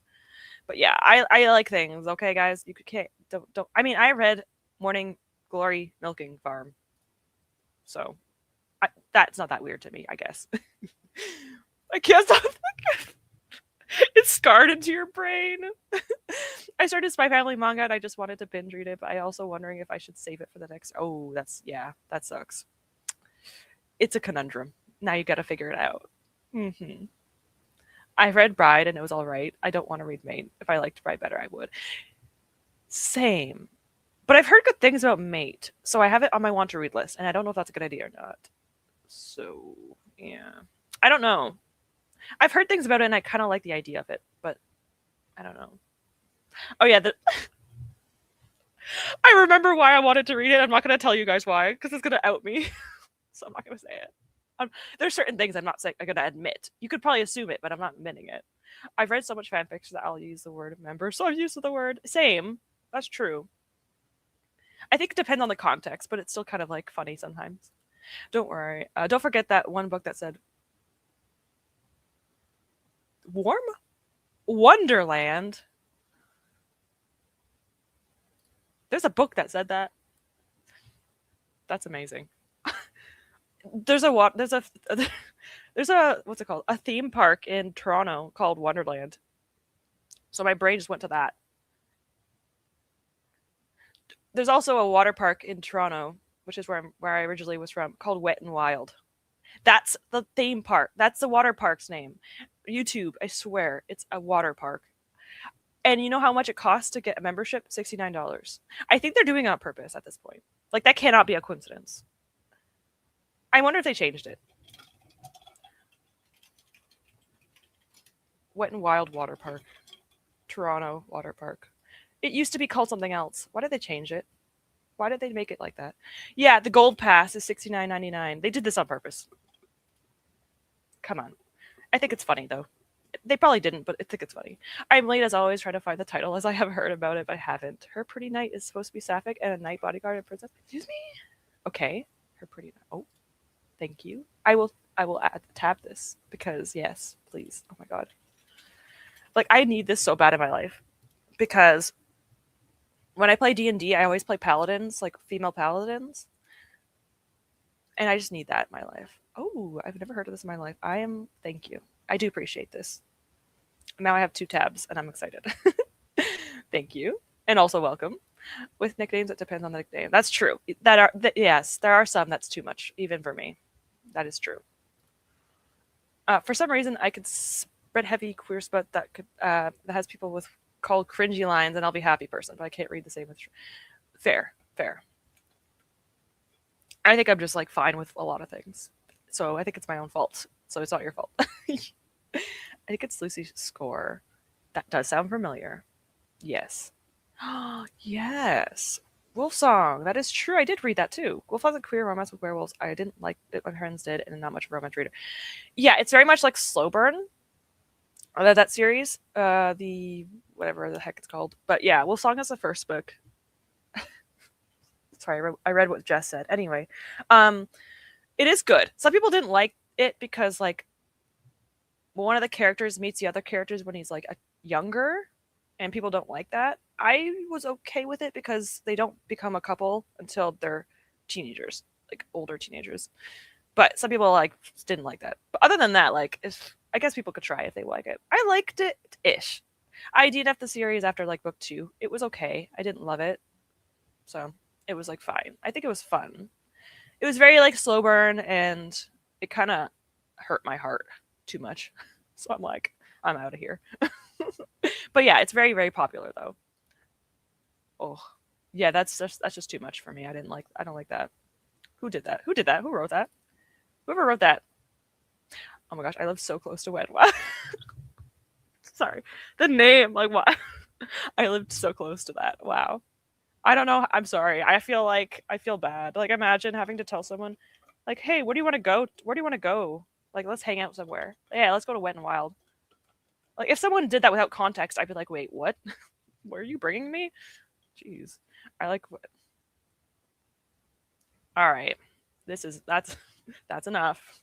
But yeah, I like things. Okay, guys, you can't don't. I mean, I read Morning Glory Milking Farm, so that's not that weird to me, I guess. I can't stop. It's scarred into your brain. I started Spy Family manga and I just wanted to binge read it, but I also wondering if I should save it for the next. Oh, that's yeah, that sucks. It's a conundrum. Now you got to figure it out. Hmm. I read Bride and it was all right. I don't want to read Mate. If I liked Bride better, I would. Same. But I've heard good things about Mate, so I have it on my want to read list, and I don't know if that's a good idea or not. So yeah, I don't know. I've heard things about it, and I kind of like the idea of it, but I don't know. Oh yeah, I remember why I wanted to read it. I'm not going to tell you guys why because it's going to out me, so I'm not going to say it. There's certain things I'm not going to admit. You could probably assume it, but I'm not admitting it. I've read so much fanfiction that I'll use the word member, so I'm used to the word same. That's true. I think it depends on the context, but it's still kind of like funny sometimes. Don't worry. Don't forget that one book that said warm Wonderland. There's a book that said that. That's amazing. There's a what's it called? A theme park in Toronto called Wonderland. So my brain just went to that. There's also a water park in Toronto, which is where I originally was from, called Wet and Wild. That's the theme park. That's the water park's name. YouTube, I swear, it's a water park. And you know how much it costs to get a membership? $69. I think they're doing it on purpose at this point. Like, that cannot be a coincidence. I wonder if they changed it. Wet and Wild Water Park. Toronto Water Park. It used to be called something else. Why did they change it? Why did they make it like that? Yeah, the gold pass is $69.99. They did this on purpose. Come on. I think it's funny, though. They probably didn't, but I think it's funny. I'm late as always trying to find the title as I have heard about it, but I haven't. Her Pretty Knight is supposed to be sapphic and a knight bodyguard and princess. Excuse me? Okay. Her Pretty Knight. Oh, thank you. I will tab this because yes, please. Oh my god. Like, I need this so bad in my life because when I play D&D, I always play paladins, like female paladins. And I just need that in my life. Oh, I've never heard of this in my life. Thank you. I do appreciate this. Now I have 2 tabs and I'm excited. Thank you. And also welcome. With nicknames, it depends on the nickname. That's true. Yes, there are some that's too much, even for me. That is true. For some reason, I could spread heavy queer spot that has people with called cringy lines, and I'll be happy person, but I can't read the same with fair. I think I'm just like fine with a lot of things, so I think it's my own fault. So it's not your fault. I think it's Lucy's score. That does sound familiar. Yes. Yes. Wolf Song. That is true. I did read that too. Wolf has a queer romance with werewolves. I didn't like it when friends did, and not much of a romance reader. Yeah, it's very much like Slow Burn. That series. The whatever the heck it's called. But yeah, Wolf Song is the first book. Sorry, I read what Jess said. Anyway, it is good. Some people didn't like it because like one of the characters meets the other characters when he's like younger, and people don't like that. I was okay with it because they don't become a couple until they're teenagers, like older teenagers. But some people like didn't like that. But other than that, like if I guess people could try if they like it. I liked it ish. I DNF'd the series after like book 2. It was okay. I didn't love it, so it was like fine. I think it was fun. It was very like slow burn, and it kind of hurt my heart too much. So I'm like, I'm out of here. But yeah, it's very, very popular though. Oh, yeah, that's just too much for me. I don't like that. Who did that? Who did that? Who wrote that? Whoever wrote that. Oh my gosh, I live so close to Wedwa. Sorry, the name, like what? I lived so close to that. Wow. I don't know. I'm sorry. I feel bad. Like, imagine having to tell someone, like, hey, where do you want to go? Where do you want to go? Like, let's hang out somewhere. Yeah, let's go to Wet and Wild. Like, if someone did that without context, I'd be like, wait, what? Where are you bringing me? Jeez. I like what? All right. That's enough.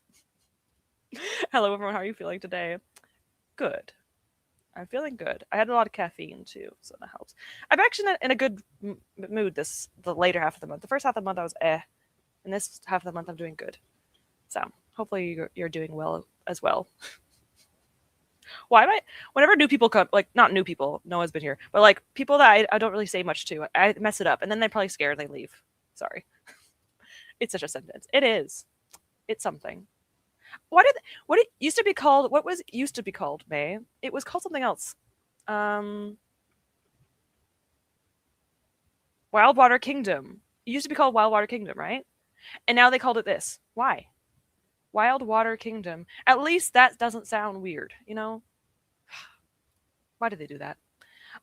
Hello, everyone. How are you feeling today? Good. I'm feeling good. I had a lot of caffeine too, so that helps. I'm actually in a good mood the later half of the month. The first half of the month I was and this half of the month I'm doing good. So hopefully you're doing well as well. Why am I? Whenever new people come, like not new people, Noah's been here, but like people that I don't really say much to, I mess it up, and then they're probably scared and they leave. Sorry. It's such a sentence. It is. It's something. What it used to be called? What was used to be called? May it was called something else. Wildwater Kingdom. It used to be called Wildwater Kingdom, right? And now they called it this. Why? Wildwater Kingdom. At least that doesn't sound weird, you know? Why did they do that?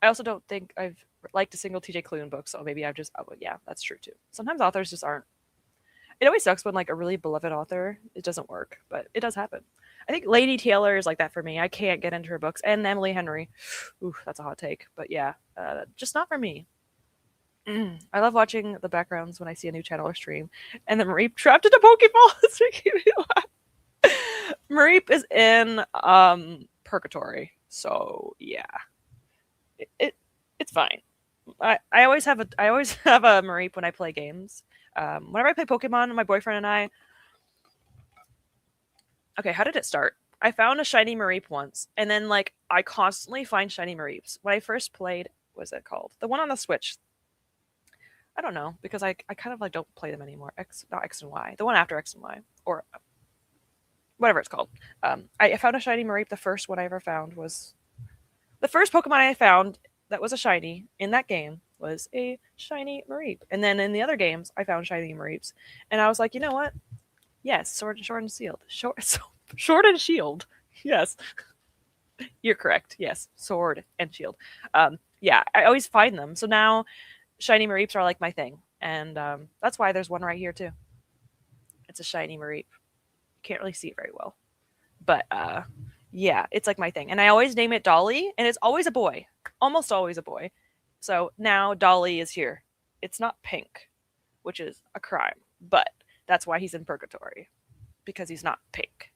I also don't think I've liked a single TJ Klune book, so maybe I've just, oh, yeah, that's true too. Sometimes authors just aren't. It always sucks when like a really beloved author, it doesn't work, but it does happen. I think Lady Taylor is like that for me. I can't get into her books. And Emily Henry. Ooh, that's a hot take. But yeah, just not for me. I love watching the backgrounds when I see a new channel or stream. And then Mareep trapped in a Pokeball. It's making me laugh. Mareep is in purgatory. So yeah. It's fine. I always have a Mareep when I play games. Whenever I play Pokemon, my boyfriend and I. Okay, how did it start? I found a shiny Mareep once, and then like I constantly find shiny Mareeps. When I first played, what's it called? The one on the Switch. I don't know because I kind of like don't play them anymore. Not X and Y. The one after X and Y or whatever it's called. I found a shiny Mareep. The first one I ever found was The first Pokemon I found that was a shiny in that game was a shiny Mareep. And then in the other games, I found shiny Mareeps. And I was like, you know what? Yes, sword and shield. Sword and shield. Yes, you're correct. Yes, sword and shield. Yeah, I always find them. So now shiny Mareeps are like my thing. And that's why there's one right here too. It's a shiny Mareep. Can't really see it very well. But yeah, it's like my thing. And I always name it Dolly, and it's always a boy. Almost always a boy. So now Dolly is here. It's not pink, which is a crime, but that's why he's in purgatory. Because he's not pink.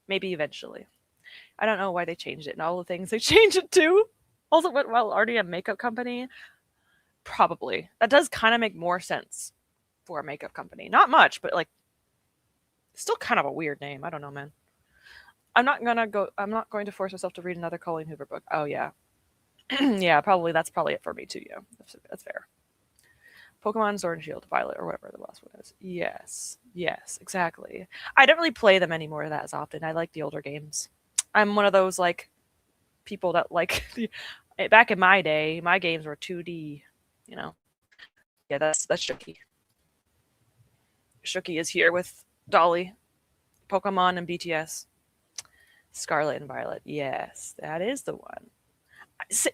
Maybe eventually. I don't know why they changed it and all the things they changed it to. Also went well already a makeup company. Probably. That does kind of make more sense for a makeup company. Not much, but like still kind of a weird name. I don't know, man. I'm not going to force myself to read another Colleen Hoover book. Oh yeah. Yeah, probably that's probably it for me too, yeah. That's fair. Pokemon Sword and Shield, Violet, or whatever the last one is. Yes. Yes, exactly. I don't really play them anymore that as often. I like the older games. I'm one of those like people that like back in my day, my games were 2D, you know. Yeah, that's Shooky. Shooky is here with Dolly, Pokemon, and BTS. Scarlet and Violet. Yes, that is the one.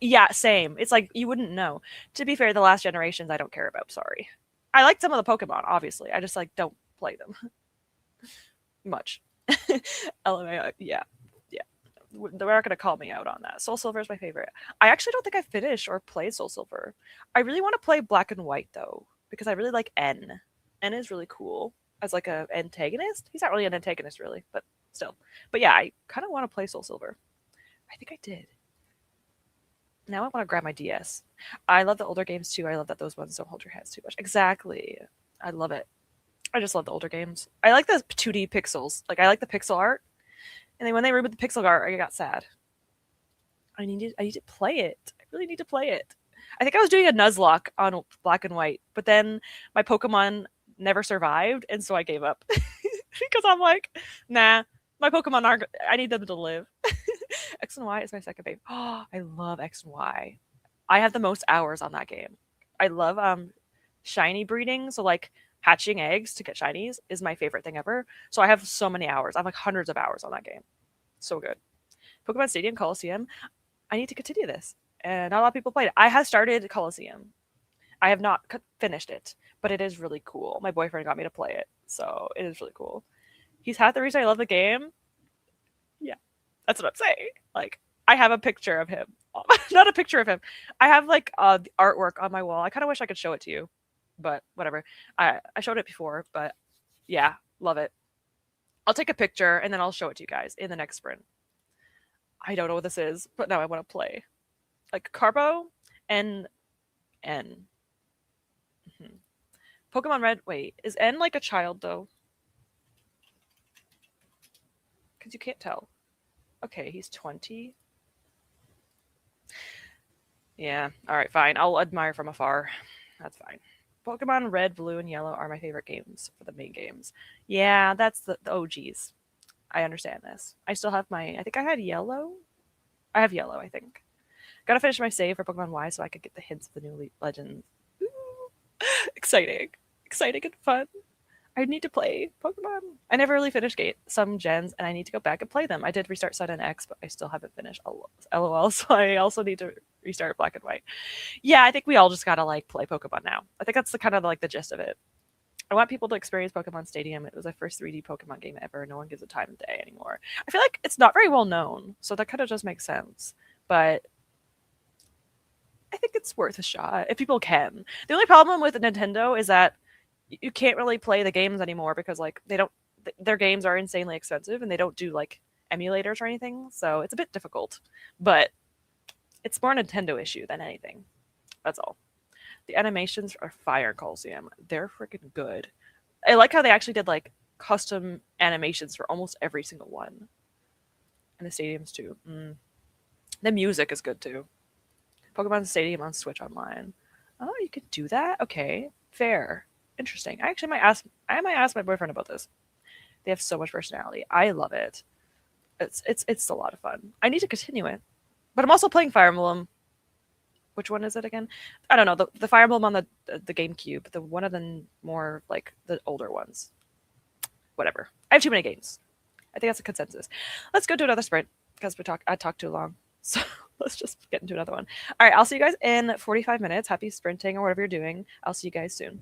Yeah, same. It's like you wouldn't know. To be fair, the last generations I don't care about. Sorry. I like some of the Pokemon, obviously. I just like don't play them much. LMAO, yeah, yeah. They're not gonna call me out on that. Soul Silver is my favorite. I actually don't think I finished or played Soul Silver. I really want to play Black and White though because I really like N. N is really cool as like a antagonist. He's not really an antagonist really, but still. But yeah, I kind of want to play Soul Silver. I think I did. Now I want to grab my DS. I love the older games too. I love that those ones don't hold your hands too much. Exactly. I love it. I just love the older games. I like the 2D pixels. Like I like the pixel art. And then when they removed the pixel art, I got sad. I need to play it. I really need to play it. I think I was doing a Nuzlocke on Black and White, but then my Pokemon never survived, and so I gave up. Because I'm like, nah, my Pokemon aren't. I need them to live. X and Y is my second favorite. Oh, I love X and Y. I have the most hours on that game. I love shiny breeding. So like hatching eggs to get shinies is my favorite thing ever. So I have so many hours. I have like hundreds of hours on that game. So good. Pokemon Stadium Coliseum. I need to continue this. And not a lot of people played it. I have started Coliseum. I have not finished it, but it is really cool. My boyfriend got me to play it, so it is really cool. He's half the reason I love the game. Yeah, that's what I'm saying. Like, I have a picture of him. Not a picture of him. I have like the artwork on my wall. I kind of wish I could show it to you, but whatever. I showed it before, but yeah, love it. I'll take a picture and then I'll show it to you guys in the next sprint. I don't know what this is, but now I want to play. Like Carbo and N. Mm-hmm. Pokemon Red. Wait, is N like a child though? Because you can't tell. Okay, he's 20. Yeah, alright, fine. I'll admire from afar. That's fine. Pokemon Red, Blue, and Yellow are my favorite games for the main games. Yeah, that's the OGs. I understand this. I still have my. I think I had Yellow. I have Yellow, I think. Gotta finish my save for Pokemon Y so I could get the hints of the new legends. Ooh, exciting. Exciting and fun. I need to play Pokemon. I never really finished some gens, and I need to go back and play them. I did restart Sun and X, but I still haven't finished LOL, so I also need to restart Black and White. Yeah, I think we all just gotta like play Pokemon now. I think that's the kind of like the gist of it. I want people to experience Pokemon Stadium. It was my first 3D Pokemon game ever. No one gives it time of day anymore. I feel like it's not very well known, so that kind of just makes sense. But I think it's worth a shot if people can. The only problem with Nintendo is that you can't really play the games anymore because like they don't their games are insanely expensive and they don't do like emulators or anything, so it's a bit difficult. But it's more a Nintendo issue than anything. That's all. The animations are fire Coliseum. They're freaking good. I like how they actually did like custom animations for almost every single one. And the stadiums too. The music is good too. Pokemon Stadium on Switch Online. Oh, you could do that? Okay. Fair. Interesting. I might ask my boyfriend about this. They have so much personality. I love it. It's a lot of fun. I need to continue it. But I'm also playing Fire Emblem. Which one is it again? I don't know. The Fire Emblem on the GameCube, the one of the more like the older ones. Whatever. I have too many games. I think that's a consensus. Let's go to another sprint because I talked too long. So let's just get into another one. All right, I'll see you guys in 45 minutes. Happy sprinting or whatever you're doing. I'll see you guys soon.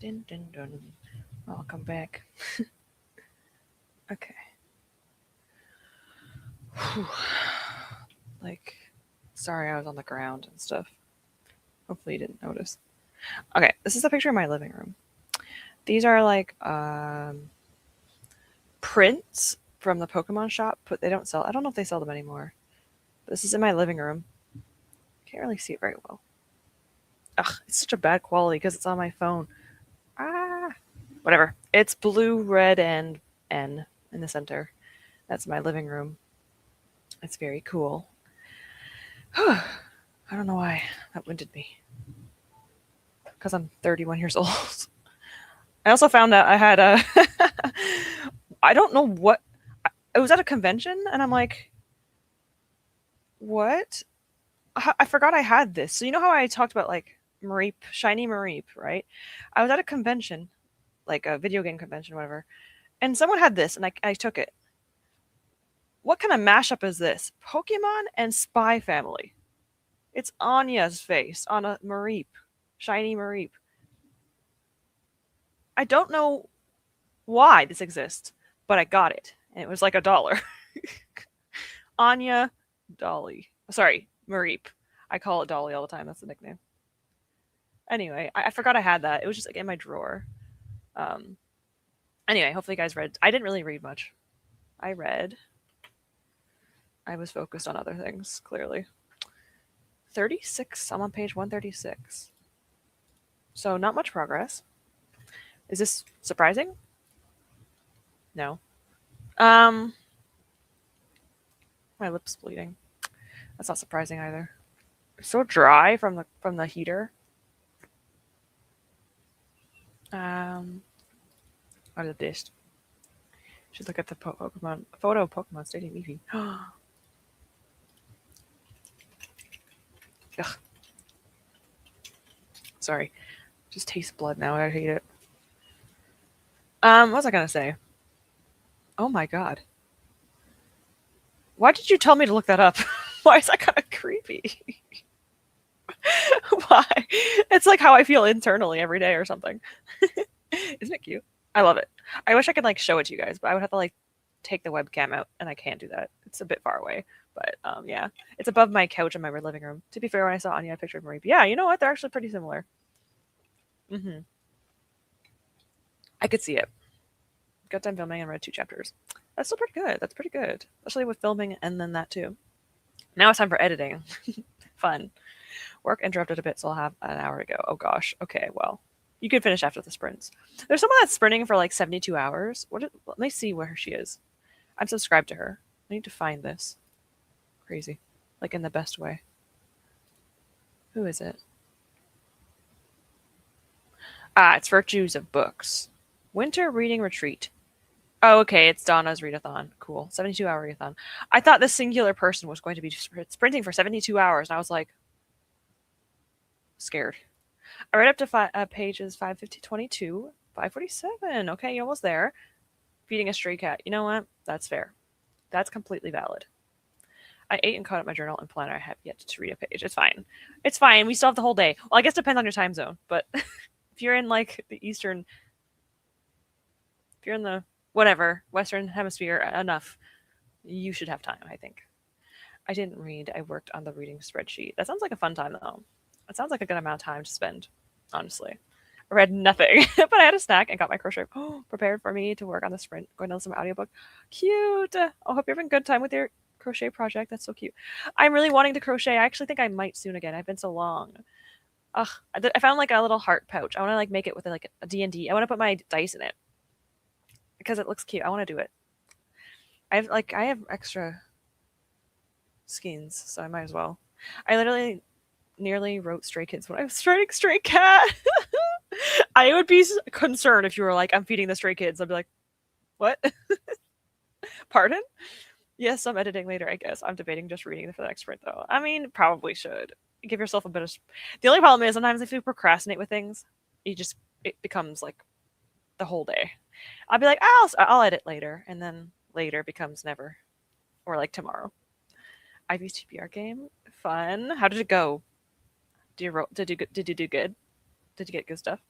Dun, dun, dun. I'll come back. Okay. Whew. Like, sorry I was on the ground and stuff. Hopefully you didn't notice. Okay, this is a picture of my living room. These are like prints from the Pokemon shop, but they don't sell. I don't know if they sell them anymore. But this is in my living room. Can't really see it very well. Ugh, it's such a bad quality because it's on my phone. Ah, whatever. It's blue, red, and N in the center. That's my living room. It's very cool. I don't know why that winded me. Because I'm 31 years old. I also found out I had a. I don't know what. It was at a convention, and I'm like, what? I forgot I had this. So you know how I talked about like Mareep, shiny Mareep, right? I was at a convention, like a video game convention, whatever, and someone had this, and I took it. What kind of mashup is this? Pokemon and Spy Family. It's Anya's face on a Mareep, shiny Mareep. I don't know why this exists, but I got it, and it was like $1. Anya Dolly. Sorry, Mareep. I call it Dolly all the time. That's the nickname. Anyway, I forgot I had that. It was just like in my drawer. Um, anyway, hopefully you guys read. I didn't really read much. I read. I was focused on other things, clearly. 36. I'm on page 136. So not much progress. Is this surprising? No. My lip's bleeding. That's not surprising either. It's so dry from the heater. Out of the dish. Should look at the Pokemon photo of Pokemon Stadium Eevee. Ugh. Sorry. Just taste blood now. I hate it. What was I gonna say? Oh my god. Why did you tell me to look that up? Why is that kind of creepy? Why? It's like how I feel internally every day or something. Isn't it cute? I love it. I wish I could like show it to you guys, but I would have to like take the webcam out, and I can't do that. It's a bit far away. But yeah, it's above my couch in my living room. To be fair, when I saw Anya, I pictured Marie. But yeah, you know what? They're actually pretty similar. Mm-hmm. I could see it. Got done filming and read 2 chapters. That's still pretty good. That's pretty good, especially with filming and then that too. Now it's time for editing. Fun. Work interrupted a bit, so I'll have an hour to go. Oh gosh. Okay, well, you can finish after the sprints. There's someone that's sprinting for like 72 hours. Let me see where she is. I'm subscribed to her. I need to find this. Crazy. Like in the best way. Who is it? It's Virtues of Books. Winter Reading Retreat. Oh, okay, it's Donna's readathon. Cool. 72-hour readathon. I thought this singular person was going to be sprinting for 72 hours, and I was like, scared. I read up to pages 550, 22, 547. Okay, you're almost there. Feeding a stray cat. You know what? That's fair. That's completely valid. I ate and caught up my journal and planner. I have yet to read a page. It's fine. It's fine. We still have the whole day. Well, I guess it depends on your time zone, but if you're in like the Eastern, if you're in the whatever, Western Hemisphere enough, you should have time, I think. I didn't read. I worked on the reading spreadsheet. That sounds like a fun time, though. It sounds like a good amount of time to spend, honestly. I read nothing, but I had a snack and got my crochet prepared for me to work on the sprint, going on some audiobook. Cute! I hope you're having a good time with your crochet project. That's so cute. I'm really wanting to crochet. I actually think I might soon again. I've been so long. Ugh, I found like a little heart pouch. I want to like make it with like a D&D. I want to put my dice in it because it looks cute. I want to do it. I have extra skeins, so I might as well. I literally nearly wrote Stray Kids when I was writing Stray Cat. I would be concerned if you were like, I'm feeding the stray kids. I'd be like, what? Pardon? Yes, I'm editing later, I guess. I'm debating just reading for the next sprint, though. I mean, probably should. Give yourself a bit of... The only problem is sometimes if you procrastinate with things, it becomes like the whole day. I'll be like, I'll edit later, and then later becomes never. Or like tomorrow. Ivy's TBR game. Fun. How did it go? Did you do good? Did you get good stuff?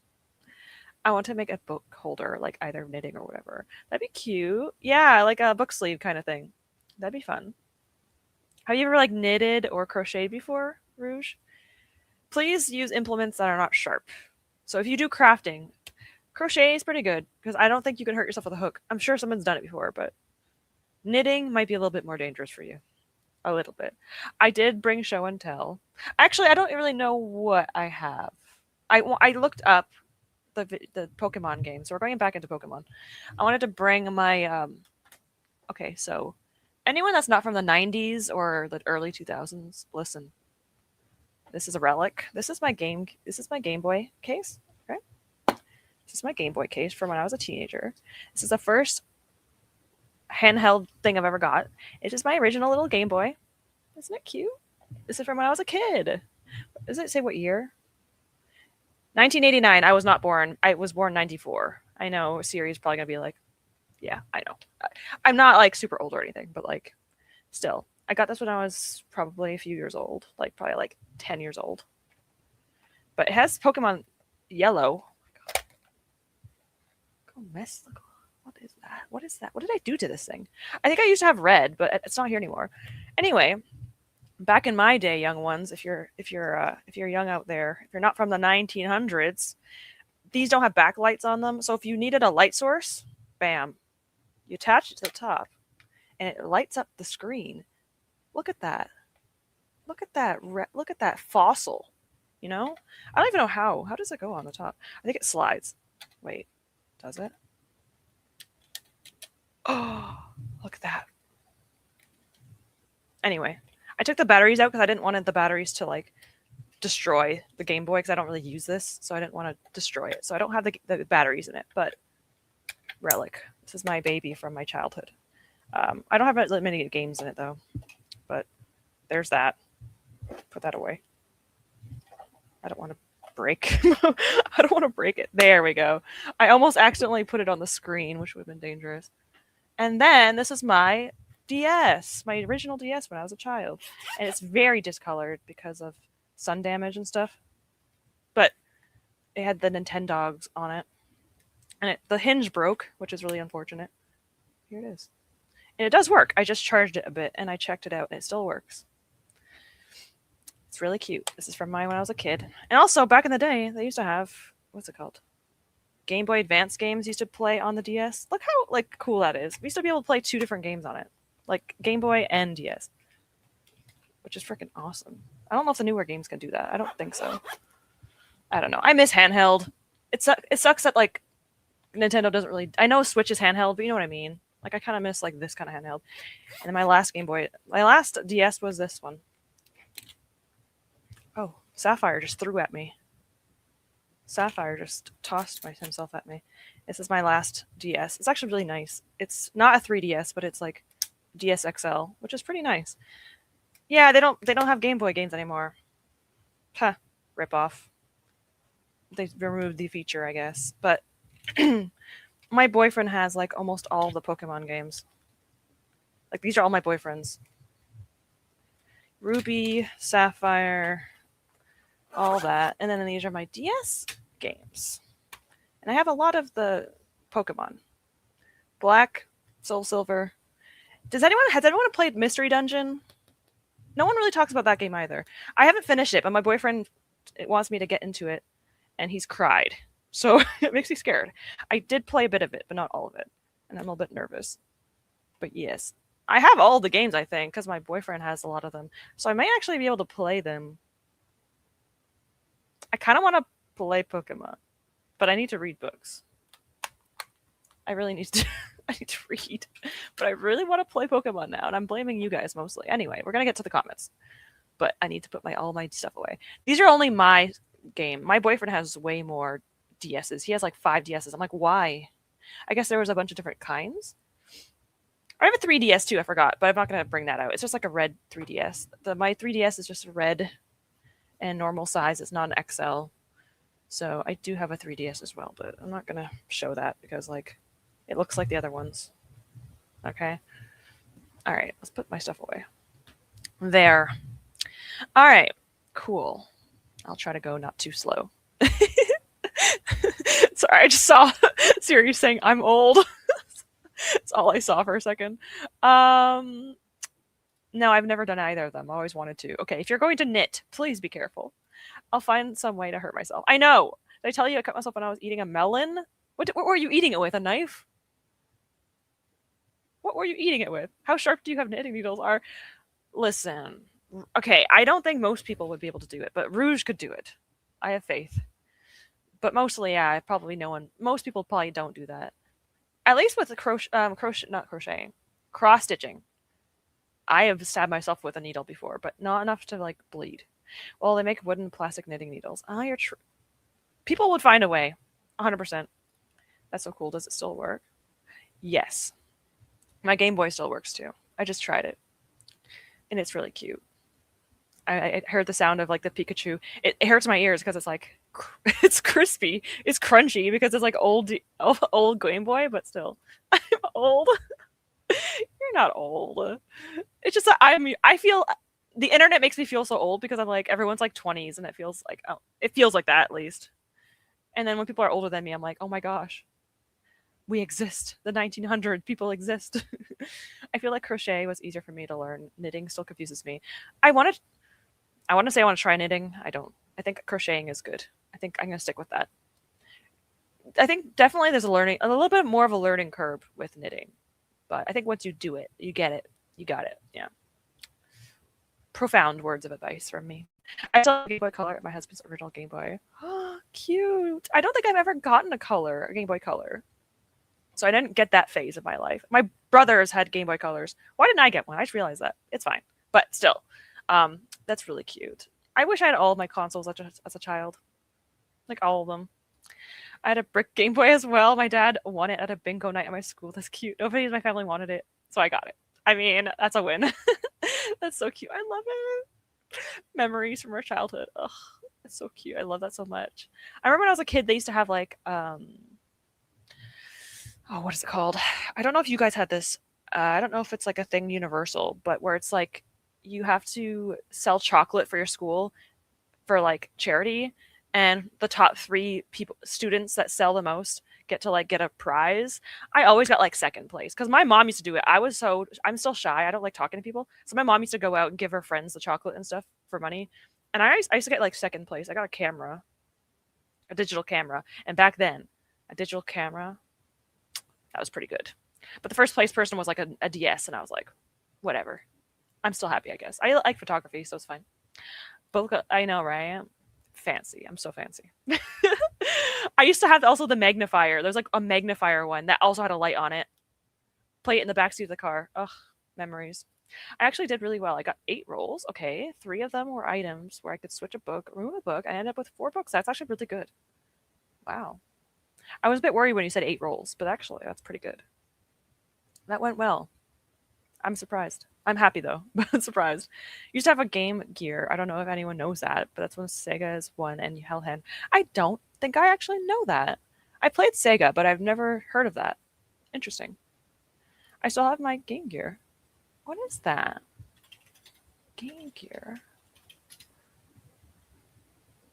I want to make a book holder, like either knitting or whatever. That'd be cute. Yeah, like a book sleeve kind of thing. That'd be fun. Have you ever like knitted or crocheted before, Rouge? Please use implements that are not sharp. So if you do crafting, crochet is pretty good because I don't think you can hurt yourself with a hook. I'm sure someone's done it before, but knitting might be a little bit more dangerous for you. A little bit. I did bring show and tell. Actually, I don't really know what I have. I looked up the Pokemon game, so we're going back into Pokemon. I wanted to bring my okay, so anyone that's not from the 90s or the early 2000s, listen. This is a relic. This is my Game Boy case, okay? This is my Game Boy case from when I was a teenager. This is the first handheld thing I've ever got. It is my original little Game Boy. Isn't it cute? This is from when I was a kid. Does it say what year? 1989. I was not born. I was born 94. I know Siri's probably gonna be like, yeah, I know. I'm not like super old or anything, but like, still, I got this when I was probably a few years old, like probably like 10 years old. But it has Pokemon Yellow. Go mess. What is that? What is that? What did I do to this thing? I think I used to have red, but it's not here anymore. Anyway, back in my day, young ones, if you're young out there, if you're not from the 1900s, these don't have backlights on them. So if you needed a light source, bam, you attach it to the top, and it lights up the screen. Look at that. Look at that. Look at that fossil. You know, I don't even know how. How does it go on the top? I think it slides. Wait, does it? Oh, look at that. Anyway, I took the batteries out because I didn't want the batteries to like destroy the Game Boy because I don't really use this, so I didn't want to destroy it. So I don't have the batteries in it, but relic. This is my baby from my childhood. I don't have many games in it though, but there's that. Put that away. I don't want to break. I don't want to break it. There we go. I almost accidentally put it on the screen, which would have been dangerous. And then this is my DS, my original DS when I was a child. And it's very discolored because of sun damage and stuff. But it had the Nintendogs on it. And the hinge broke, which is really unfortunate. Here it is. And it does work. I just charged it a bit and I checked it out and it still works. It's really cute. This is from mine when I was a kid. And also, back in the day, they used to have, what's it called? Game Boy Advance games used to play on the DS. Look how like cool that is. We used to be able to play 2 different games on it. Like Game Boy and DS. Which is freaking awesome. I don't know if the newer games can do that. I don't think so. I don't know. I miss handheld. It sucks that like Nintendo doesn't really... I know Switch is handheld, but you know what I mean. Like I kind of miss like this kind of handheld. And then my last DS was this one. Oh, Sapphire just threw at me. Sapphire just tossed himself at me. This is my last DS. It's actually really nice. It's not a 3DS, but it's like DS XL, which is pretty nice. Yeah, they don't have Game Boy games anymore. Huh. Rip off. They removed the feature, I guess. But my boyfriend has like almost all the Pokemon games. Like these are all my boyfriends. Ruby, Sapphire, all that. And then these are my DS games. And I have a lot of the Pokemon. Black, Soul Silver. Has anyone played Mystery Dungeon? No one really talks about that game either. I haven't finished it, but my boyfriend wants me to get into it, and he's cried. So it makes me scared. I did play a bit of it, but not all of it. And I'm a little bit nervous. But yes. I have all the games, I think, because my boyfriend has a lot of them. So I might actually be able to play them. I kind of want to play Pokemon, but I need to read books. I really need to... I need to read. But I really want to play Pokemon now, and I'm blaming you guys mostly. Anyway, we're going to get to the comments. But I need to put all my stuff away. These are only my game. My boyfriend has way more DSs. He has like 5 DSs. I'm like, why? I guess there was a bunch of different kinds. I have a 3DS too, I forgot, but I'm not going to bring that out. It's just like a red 3DS. My 3DS is just red and normal size. It's not an XL. So I do have a 3DS as well, but I'm not going to show that because like it looks like the other ones. Okay. All right, let's put my stuff away. There. All right, cool. I'll try to go not too slow. So Sorry, I just saw Siri saying I'm old. That's all I saw for a second. Um, no, I've never done either of them. I always wanted to. Okay, if you're going to knit, please be careful. I'll find some way to hurt myself. I know. Did I tell you I cut myself when I was eating a melon? What were you eating it with? A knife? What were you eating it with? How sharp do you have knitting needles? Are listen. Okay, I don't think most people would be able to do it, but Rouge could do it. I have faith. But mostly, yeah, probably no one. Most people probably don't do that. At least with the not crocheting, cross stitching. I have stabbed myself with a needle before, but not enough to like bleed. Well, they make wooden plastic knitting needles. Oh, you're true. People would find a way. 100%. That's so cool. Does it still work? Yes. My Game Boy still works too. I just tried it. And it's really cute. I heard the sound of like the Pikachu. It hurts my ears because it's like it's crispy. It's crunchy because it's like old Game Boy, but still, I'm old. You're not old. It's just I mean I feel the internet makes me feel so old because I'm like everyone's like 20s and it feels like that at least. And then when people are older than me, I'm like, oh my gosh, we exist. The 1900 people exist. I feel like crochet was easier for me to learn. Knitting still confuses me. I want to say I want to try knitting. I don't. I think crocheting is good. I think I'm going to stick with that. I think definitely there's a little bit more of a learning curve with knitting. But I think once you do it, you get it. You got it. Yeah. Profound words of advice from me. I still have a Game Boy Color, my husband's original Game Boy. Cute. I don't think I've ever gotten a Game Boy Color. So I didn't get that phase of my life. My brothers had Game Boy Colors. Why didn't I get one? I just realized that. It's fine. But still, that's really cute. I wish I had all of my consoles as a child. Like all of them. I had a brick Game Boy as well. My dad won it at a bingo night at my school. That's cute. Nobody in my family wanted it, so I got it. I mean, that's a win. That's so cute. I love it. Memories from our childhood. Ugh, that's so cute. I love that so much. I remember when I was a kid, they used to have like, oh, what is it called? I don't know if you guys had this. I don't know if it's like a thing universal, but where it's like you have to sell chocolate for your school for like charity, and the top 3 students that sell the most get to like get a prize. I always got like second place because my mom used to do it. I'm still shy. I don't like talking to people. So my mom used to go out and give her friends the chocolate and stuff for money. And I used to get like second place. I got a digital camera. And back then, a digital camera, that was pretty good. But the first place person was like a DS, and I was like, whatever. I'm still happy, I guess. I like photography, so it's fine. But I know, right? Fancy. I'm so fancy. I used to have also the magnifier. There's like a magnifier one that also had a light on it. Play it in the backseat of the car. Ugh, memories. I actually did really well. I got 8 rolls. Okay, 3 of them were items where I could switch a book, remove a book. I ended up with 4 books. That's actually really good. Wow. I was a bit worried when you said 8 rolls, but actually that's pretty good. That went well. I'm surprised. I'm happy though, but I'm surprised. Used to have a Game Gear. I don't know if anyone knows that, but that's when Sega's one and Hellhand. I don't think I actually know that. I played Sega, but I've never heard of that. Interesting. I still have my Game Gear. What is that? Game Gear.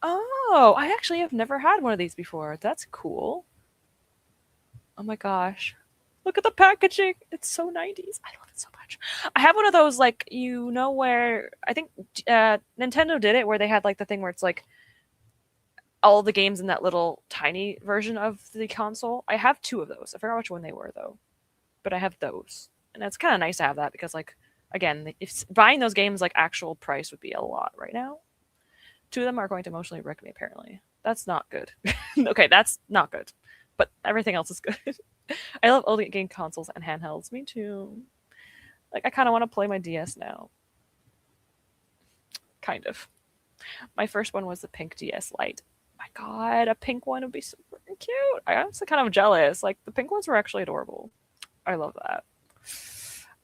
Oh, I actually have never had one of these before. That's cool. Oh my gosh. Look at the packaging. It's so 90s. I love it so much. I have one of those, like, where I think Nintendo did it, where they had like the thing where it's like all the games in that little tiny version of the console. I have 2 of those. I forgot which one they were though, but I have those, and it's kind of nice to have that because, like, again, if buying those games like actual price would be a lot right now. 2 of them are going to emotionally wreck me. Apparently, that's not good. Okay, that's not good, but everything else is good. I love old game consoles and handhelds. Me too. Like, I kind of want to play my DS now. Kind of. My first one was the pink DS Lite. My God, a pink one would be super cute. I am kind of jealous. Like, the pink ones were actually adorable. I love that.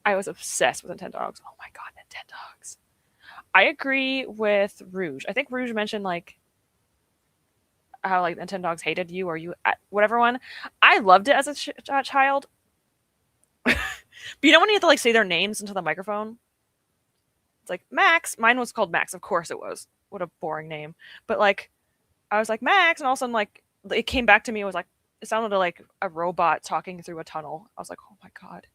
I was obsessed with Nintendogs. Oh my God, Nintendogs. I agree with Rouge. I think Rouge mentioned like how like Nintendogs hated you or you whatever one. I loved it as a child. But you know when you have to like say their names into the microphone? It's like Max. Mine was called Max. Of course it was. What a boring name. But like I was like Max, and all of a sudden like it came back to me. It was like It sounded like a robot talking through a tunnel. I was like, oh my God.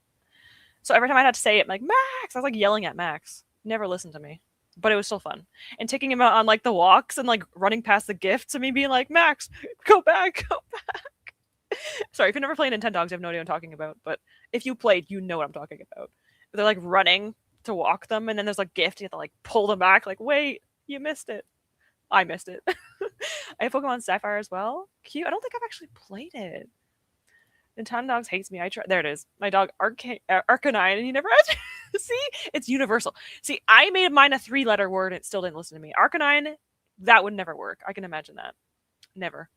So every time I had to say it, I'm like, Max, I was like yelling at Max. Never listened to me. But it was still fun. And taking him out on like the walks and like running past the gifts and me being like, Max, go back, go back. Sorry, if you've never played Nintendogs, you have no idea what I'm talking about. But if you played, you know what I'm talking about. They're like running to walk them, and then there's like gift, you have to like pull them back, like, wait, you missed it. I missed it. I have Pokemon Sapphire as well. Cute. I don't think I've actually played it. Nintendogs hates me. I try. There it is. My dog Arcanine, and he never answered. See, it's universal. See, I made mine a 3-letter word, and it still didn't listen to me. Arcanine, that would never work. I can imagine that. Never.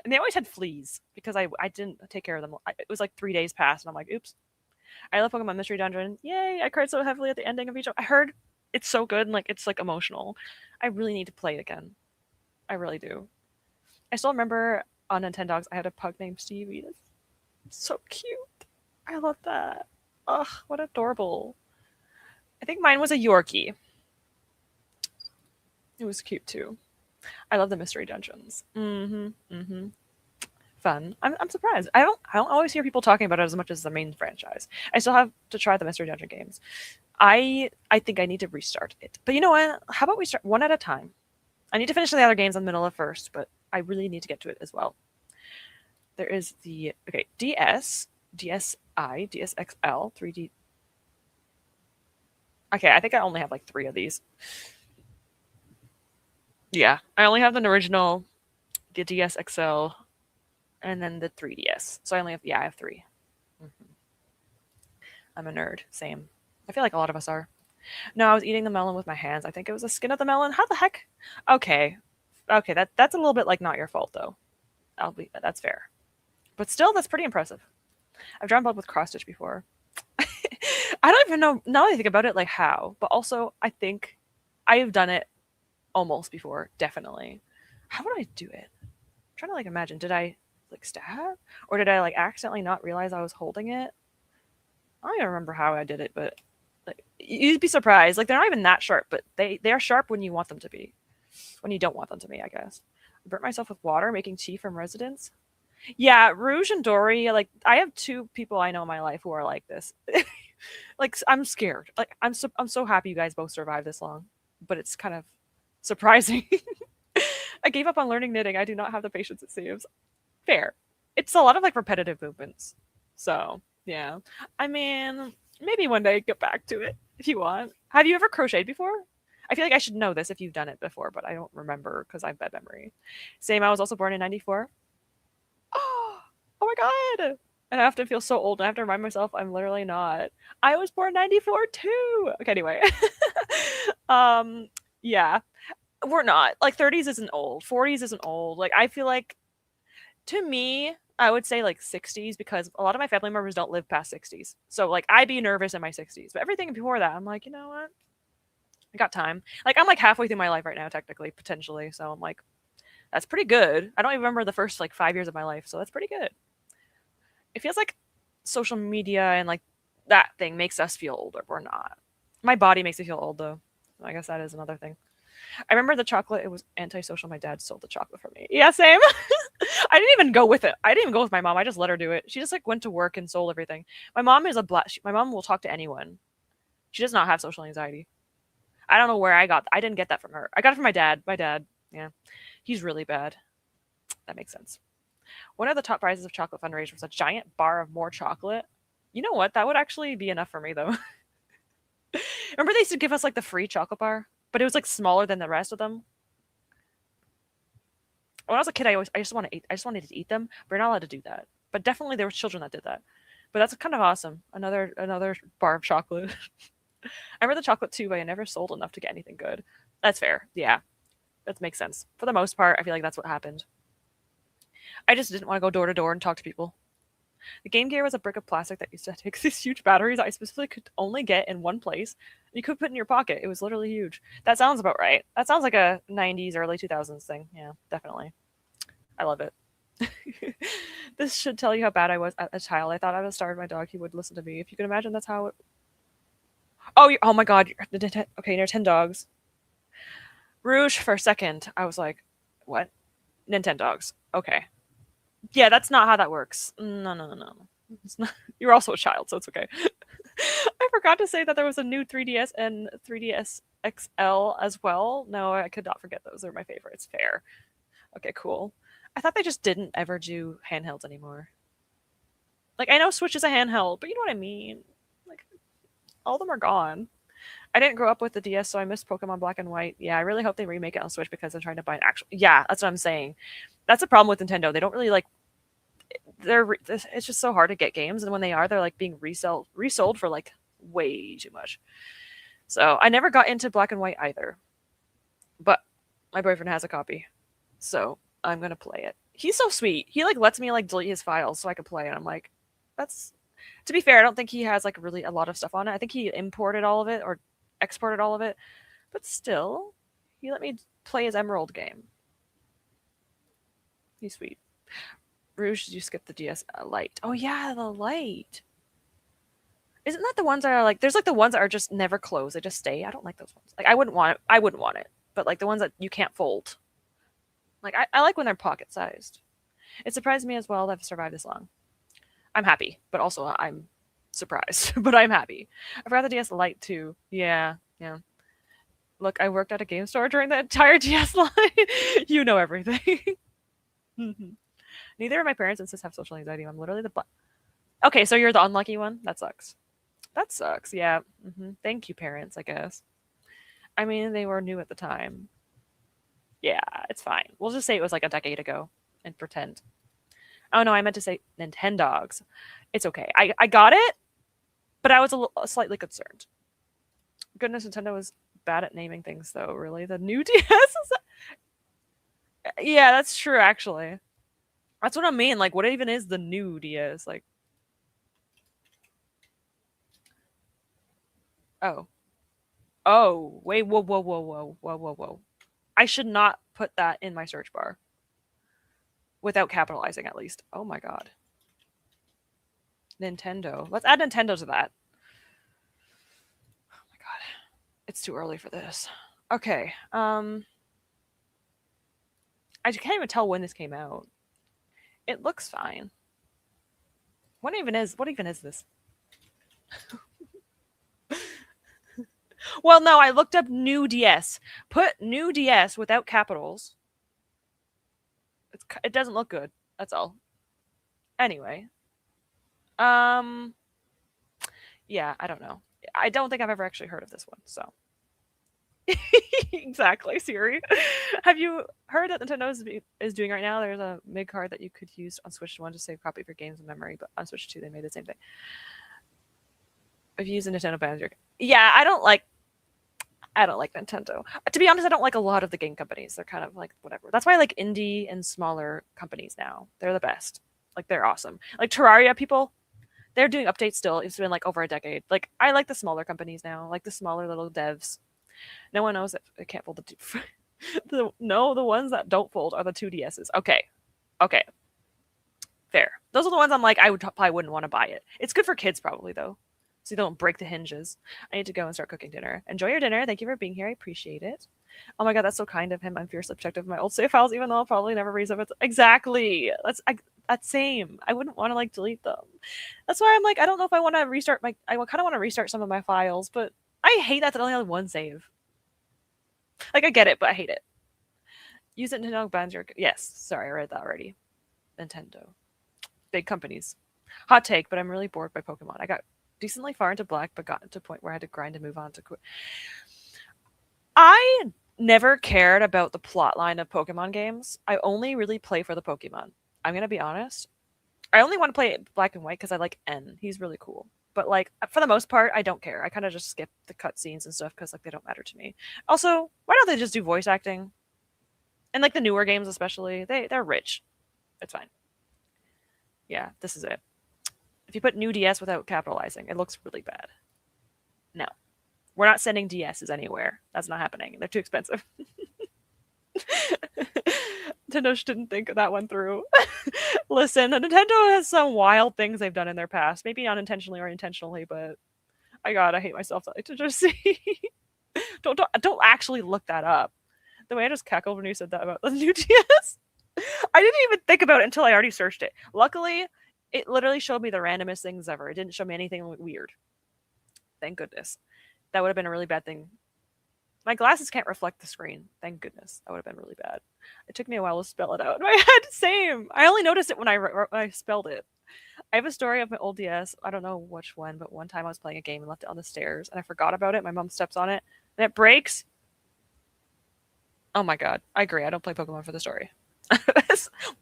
And they always had fleas because I didn't take care of them. It was like 3 days past, and I'm like, oops. I love Pokemon Mystery Dungeon. Yay! I cried so heavily at the ending of each. I heard it's so good, and like it's like emotional. I really need to play it again. I really do. I still remember on Nintendogs I had a pug named Stevie. That's so cute. I love that. Ugh, what adorable. I think mine was a Yorkie. It was cute too. I love the mystery dungeons. Fun. I'm surprised. I don't always hear people talking about it as much as the main franchise. I still have to try the mystery dungeon games. I think I need to restart it. But you know what? How about we start one at a time? I need to finish the other games in the middle of first, but I really need to get to it as well. There is the DS, DSi, DSXL, 3D. Okay, I think I only have like 3 of these. Yeah, I only have an original, the DSXL, and then the 3DS. So I only have, I have 3. Mm-hmm. I'm a nerd. Same. I feel like a lot of us are. No, I was eating the melon with my hands. I think it was the skin of the melon. How the heck? Okay, that's a little bit like not your fault though. That's fair. But still, that's pretty impressive. I've drawn blood with cross stitch before. I don't even know now that I think about it, like how. But also, I think I have done it almost before. Definitely. How would I do it? I'm trying to like imagine. Did I like stab, or did I like accidentally not realize I was holding it? I don't even remember how I did it, but like, you'd be surprised. Like they're not even that sharp, but they are sharp when you want them to be. When you don't want them to be, I guess. I burnt myself with water making tea from residence. Yeah, Rouge and Dory, like I have 2 people I know in my life who are like this. Like I'm scared. Like I'm so happy you guys both survived this long, but it's kind of surprising. I gave up on learning knitting. I do not have the patience it seems. Fair. It's a lot of like repetitive movements. So, yeah. I mean, maybe one day get back to it if you want. Have you ever crocheted before? I feel like I should know this if you've done it before, but I don't remember because I have bad memory. Same, I was also born in 94. Oh my God. And I often feel so old. And I have to remind myself I'm literally not. I was born 94 too. Okay, anyway. Yeah. We're not. Like 30s isn't old. 40s isn't old. Like I feel like to me, I would say like 60s because a lot of my family members don't live past 60s. So like I'd be nervous in my 60s. But everything before that, I'm like, you know what? I got time. Like I'm like halfway through my life right now, technically, potentially. So I'm like, that's pretty good. I don't even remember the first like 5 years of my life, so that's pretty good. It feels like social media and like that thing makes us feel older. We're not. My body makes me feel old though. I guess that is another thing. I remember the chocolate. It was antisocial. My dad sold the chocolate for me. Yeah, same. I didn't even go with it. I didn't even go with my mom. I just let her do it. She just like went to work and sold everything. My mom is my mom will talk to anyone. She does not have social anxiety. I don't know where I didn't get that from her. I got it from my dad. My dad, yeah, he's really bad. That makes sense. One of the top prizes of chocolate fundraiser was a giant bar of more chocolate. You know what? That would actually be enough for me though. Remember they used to give us like the free chocolate bar, but it was like smaller than the rest of them. When I was a kid, I just wanted to eat them, but you're not allowed to do that. But definitely there were children that did that. But that's kind of awesome. Another bar of chocolate. I remember the chocolate too, but I never sold enough to get anything good. That's fair. Yeah, that makes sense. For the most part, I feel like that's what happened. I just didn't want to go door to door and talk to people. The Game Gear was a brick of plastic that used to take these huge batteries I specifically could only get in one place. You could put in your pocket. It was literally huge. That sounds about right. That sounds like a 90s, early 2000s thing. Yeah, definitely. I love it. This should tell you how bad I was as a child. I thought I was starving my dog. He would listen to me. If you can imagine, that's how it. Oh my God. Okay, Nintendogs. Rouge for a second. I was like, what? Nintendogs. Okay. Yeah, that's not how that works. No, no, no, no. It's not. You're also a child, so it's okay. I forgot to say that there was a new 3DS and 3DS XL as well. No, I could not forget those. They're my favorites. Fair. Okay, cool. I thought they just didn't ever do handhelds anymore. Like, I know Switch is a handheld, but you know what I mean? Like, all of them are gone. I didn't grow up with the DS, so I missed Pokemon Black and White. Yeah, I really hope they remake it on Switch because I'm trying to buy an actual. Yeah, that's what I'm saying. That's a problem with Nintendo. They don't really like. It's just so hard to get games, and when they are, they're like being resold for like way too much. So I never got into Black and White either, but my boyfriend has a copy, so I'm gonna play it. He's so sweet. He like lets me like delete his files so I can play, and I'm like, that's. To be fair, I don't think he has like really a lot of stuff on it. I think he imported all of it or exported all of it, but still, he let me play his Emerald game. He's sweet. Rouge, you skipped the DS Lite. Oh yeah, the Lite. Isn't that the ones that are like? There's like the ones that are just never close; they just stay. I don't like those ones. Like I wouldn't want it. I wouldn't want it. But like the ones that you can't fold. Like I like when they're pocket sized. It surprised me as well that I've survived this long. I'm happy, but also I'm surprised. But I'm happy. I forgot the DS Lite too. Yeah, yeah. Look, I worked at a game store during the entire DS line. You know everything. Neither of my parents and sis have social anxiety. I'm literally the. Okay, so you're the unlucky one. That sucks. That sucks. Yeah. Thank you, parents. I guess. I mean, they were new at the time. Yeah, it's fine. We'll just say it was like a decade ago and pretend. Oh no, I meant to say Nintendogs. It's okay. I got it, but I was slightly concerned. Goodness, Nintendo is bad at naming things, though. Really, the new DS is. Yeah, that's true. Actually, that's what I mean. Like, what even is the new DS? Like, oh, oh, wait, whoa, whoa, whoa, whoa, whoa, whoa, whoa. I should not put that in my search bar without capitalizing, at least. Oh my god. Nintendo. Let's add Nintendo to that. Oh my god. It's too early for this. Okay. I can't even tell when this came out. It looks fine. What even is this? Well, no, I looked up new DS. Put new DS without capitals. It doesn't look good. That's all. Anyway. Um yeah, I don't know. I don't think I've ever actually heard of this one, so. Exactly, Siri. Have you heard that Nintendo is doing right now? There's a mid card that you could use on Switch 1 to save copy of your games in memory, but on Switch 2 they made the same thing. If you use a Nintendo Banjo, yeah, I don't like Nintendo. To be honest, I don't like a lot of the game companies. They're kind of like whatever. That's why I like indie and smaller companies now. They're the best. Like they're awesome. Like Terraria people, they're doing updates still. It's been like over a decade. Like I like the smaller companies now, like the smaller little devs. No one knows that it can't fold the the ones that don't fold are the 2DSs. Okay. Okay. Fair. Those are the ones I'm like, probably wouldn't want to buy it. It's good for kids probably though. So you don't break the hinges. I need to go and start cooking dinner. Enjoy your dinner. Thank you for being here. I appreciate it. Oh my god, that's so kind of him. I'm fiercely protective of my old save files, even though I'll probably never reset it. Exactly. That's same. I wouldn't want to like delete them. That's why I'm like, I don't know if I want to restart my. I kind of want to restart some of my files, but I hate that I only have one save. Like I get it, but I hate it. Use it Nintendo bans your. Yes, sorry, I read that already. Nintendo, big companies. Hot take, but I'm really bored by Pokemon. I got decently far into Black, but got to a point where I had to grind and move on to quit. I never cared about the plot line of Pokemon games. I only really play for the Pokemon. I'm gonna be honest. I only want to play Black and White because I like N. He's really cool. But like for the most part, I don't care. I kind of just skip the cutscenes and stuff because like they don't matter to me. Also, why don't they just do voice acting? And like the newer games, especially, they're rich. It's fine. Yeah, this is it. If you put new DS without capitalizing, it looks really bad. No, we're not sending DSs anywhere. That's not happening. They're too expensive. Nintendo didn't think that one through. Listen, Nintendo has some wild things they've done in their past, maybe unintentionally or intentionally, but I hate myself to just see. don't actually look that up. The way I just cackled when you said that about the new DS. I didn't even think about it until I already searched it. Luckily, it literally showed me the randomest things ever. It didn't show me anything weird. Thank goodness. That would have been a really bad thing. My glasses can't reflect the screen. Thank goodness. That would have been really bad. It took me a while to spell it out in my head. Same. I only noticed it when I spelled it. I have a story of my old DS. I don't know which one, but one time I was playing a game and left it on the stairs, and I forgot about it. My mom steps on it, and it breaks. Oh my god. I agree. I don't play Pokemon for the story.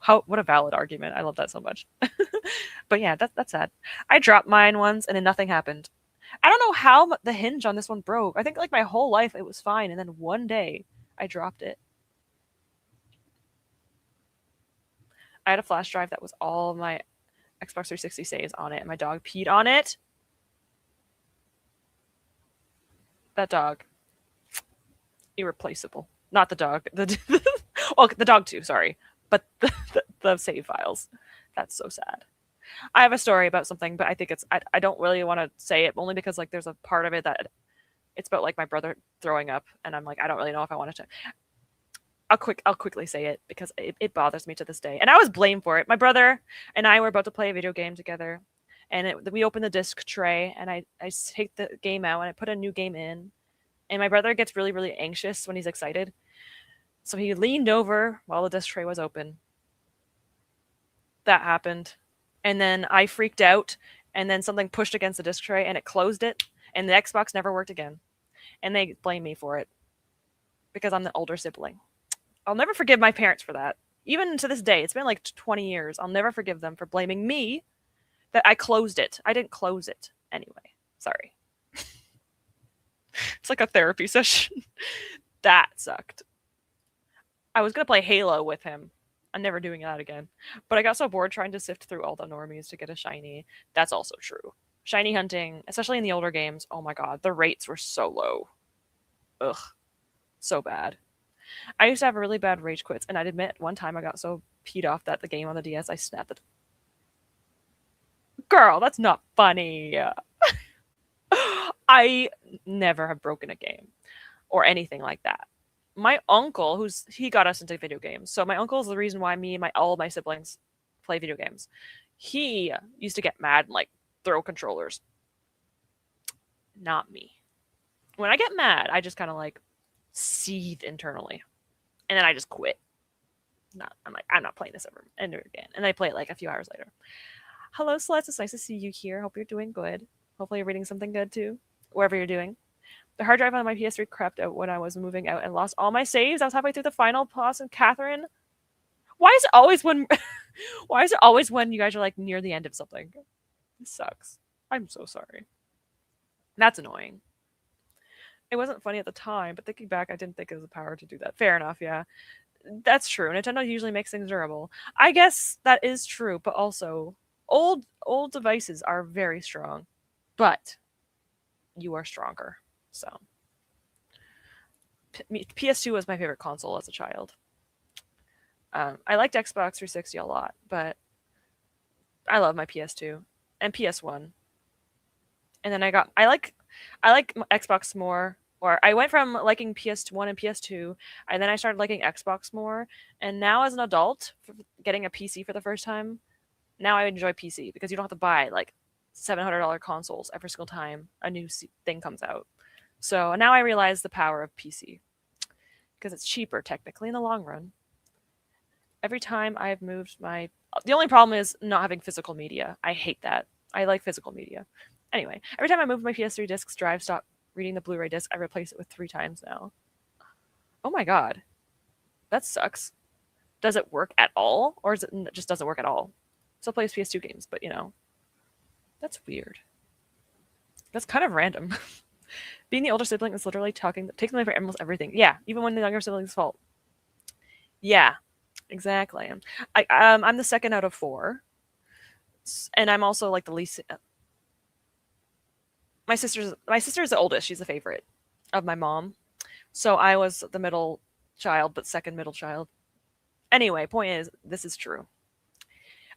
What a valid argument. I love that so much. But yeah, that's sad. I dropped mine once, and then nothing happened. I don't know how the hinge on this one broke. I think like my whole life it was fine, and then one day I dropped it. I had a flash drive that was all my Xbox 360 saves on it, and my dog peed on it. That dog, irreplaceable. Not the dog. Well, the dog too. Sorry, but the save files. That's so sad. I have a story about something, but I think I don't really want to say it only because like there's a part of it that it's about like my brother throwing up, and I'm like I don't really know if I wanted to. I'll quickly say it because it bothers me to this day, and I was blamed for it. My brother and I were about to play a video game together, and we open the disc tray, and I take the game out and I put a new game in, and my brother gets really anxious when he's excited, so he leaned over while the disc tray was open. That happened, and then I freaked out, and then something pushed against the disc tray and it closed it, and the Xbox never worked again, and they blame me for it because I'm the older sibling. I'll never forgive my parents for that. Even to this day, it's been like 20 years. I'll never forgive them for blaming me that I closed it. I didn't close it anyway. Sorry. It's like a therapy session. That sucked. I was going to play Halo with him. I'm never doing that again. But I got so bored trying to sift through all the normies to get a shiny. That's also true. Shiny hunting, especially in the older games, oh my god, the rates were so low. Ugh. So bad. I used to have really bad rage quits, and I'd admit one time I got so peed off that the game on the DS, I snapped it. Girl, that's not funny. I never have broken a game or anything like that. My uncle, he got us into video games, so my uncle is the reason why me and all my siblings play video games. He used to get mad and like throw controllers. Not me. When I get mad, I just kind of like seethe internally, and then I just quit. I'm not playing this ever again, and I play it like a few hours later. Hello, sluts. It's nice to see you here. Hope you're doing good. Hopefully, you're reading something good too, wherever you're doing. The hard drive on my PS3 crept out when I was moving out and lost all my saves. I was halfway through the final boss, and Catherine. Why is it always when? Why is it always when you guys are like near the end of something? It sucks. I'm so sorry. That's annoying. It wasn't funny at the time, but thinking back, I didn't think it was the power to do that. Fair enough, yeah. That's true. Nintendo usually makes things durable. I guess that is true, but also old devices are very strong, but you are stronger. So PS2 was my favorite console as a child. I liked Xbox 360 a lot, but I love my PS2 and PS1. And then I like Xbox more. Or I went from liking PS1 and PS2, and then I started liking Xbox more. And now, as an adult, getting a PC for the first time, now I enjoy PC because you don't have to buy like $700 consoles every single time a new thing comes out. So now I realize the power of PC because it's cheaper technically in the long run. Every time I've moved the only problem is not having physical media. I hate that. I like physical media. Anyway, every time I move my PS3 disc's drive stop reading the Blu-ray disc, I replace it with 3 times now. Oh my god. That sucks. Does it work at all? Or is it just doesn't work at all? Still plays PS2 games, but that's weird. That's kind of random. Being the older sibling is literally taking away for almost everything. Yeah, even when the younger sibling's fault. Yeah, exactly. I'm the second out of 4. And I'm also like the least... My sister is the oldest. She's the favorite of my mom. So I was the middle child, but second middle child. Anyway, point is, this is true.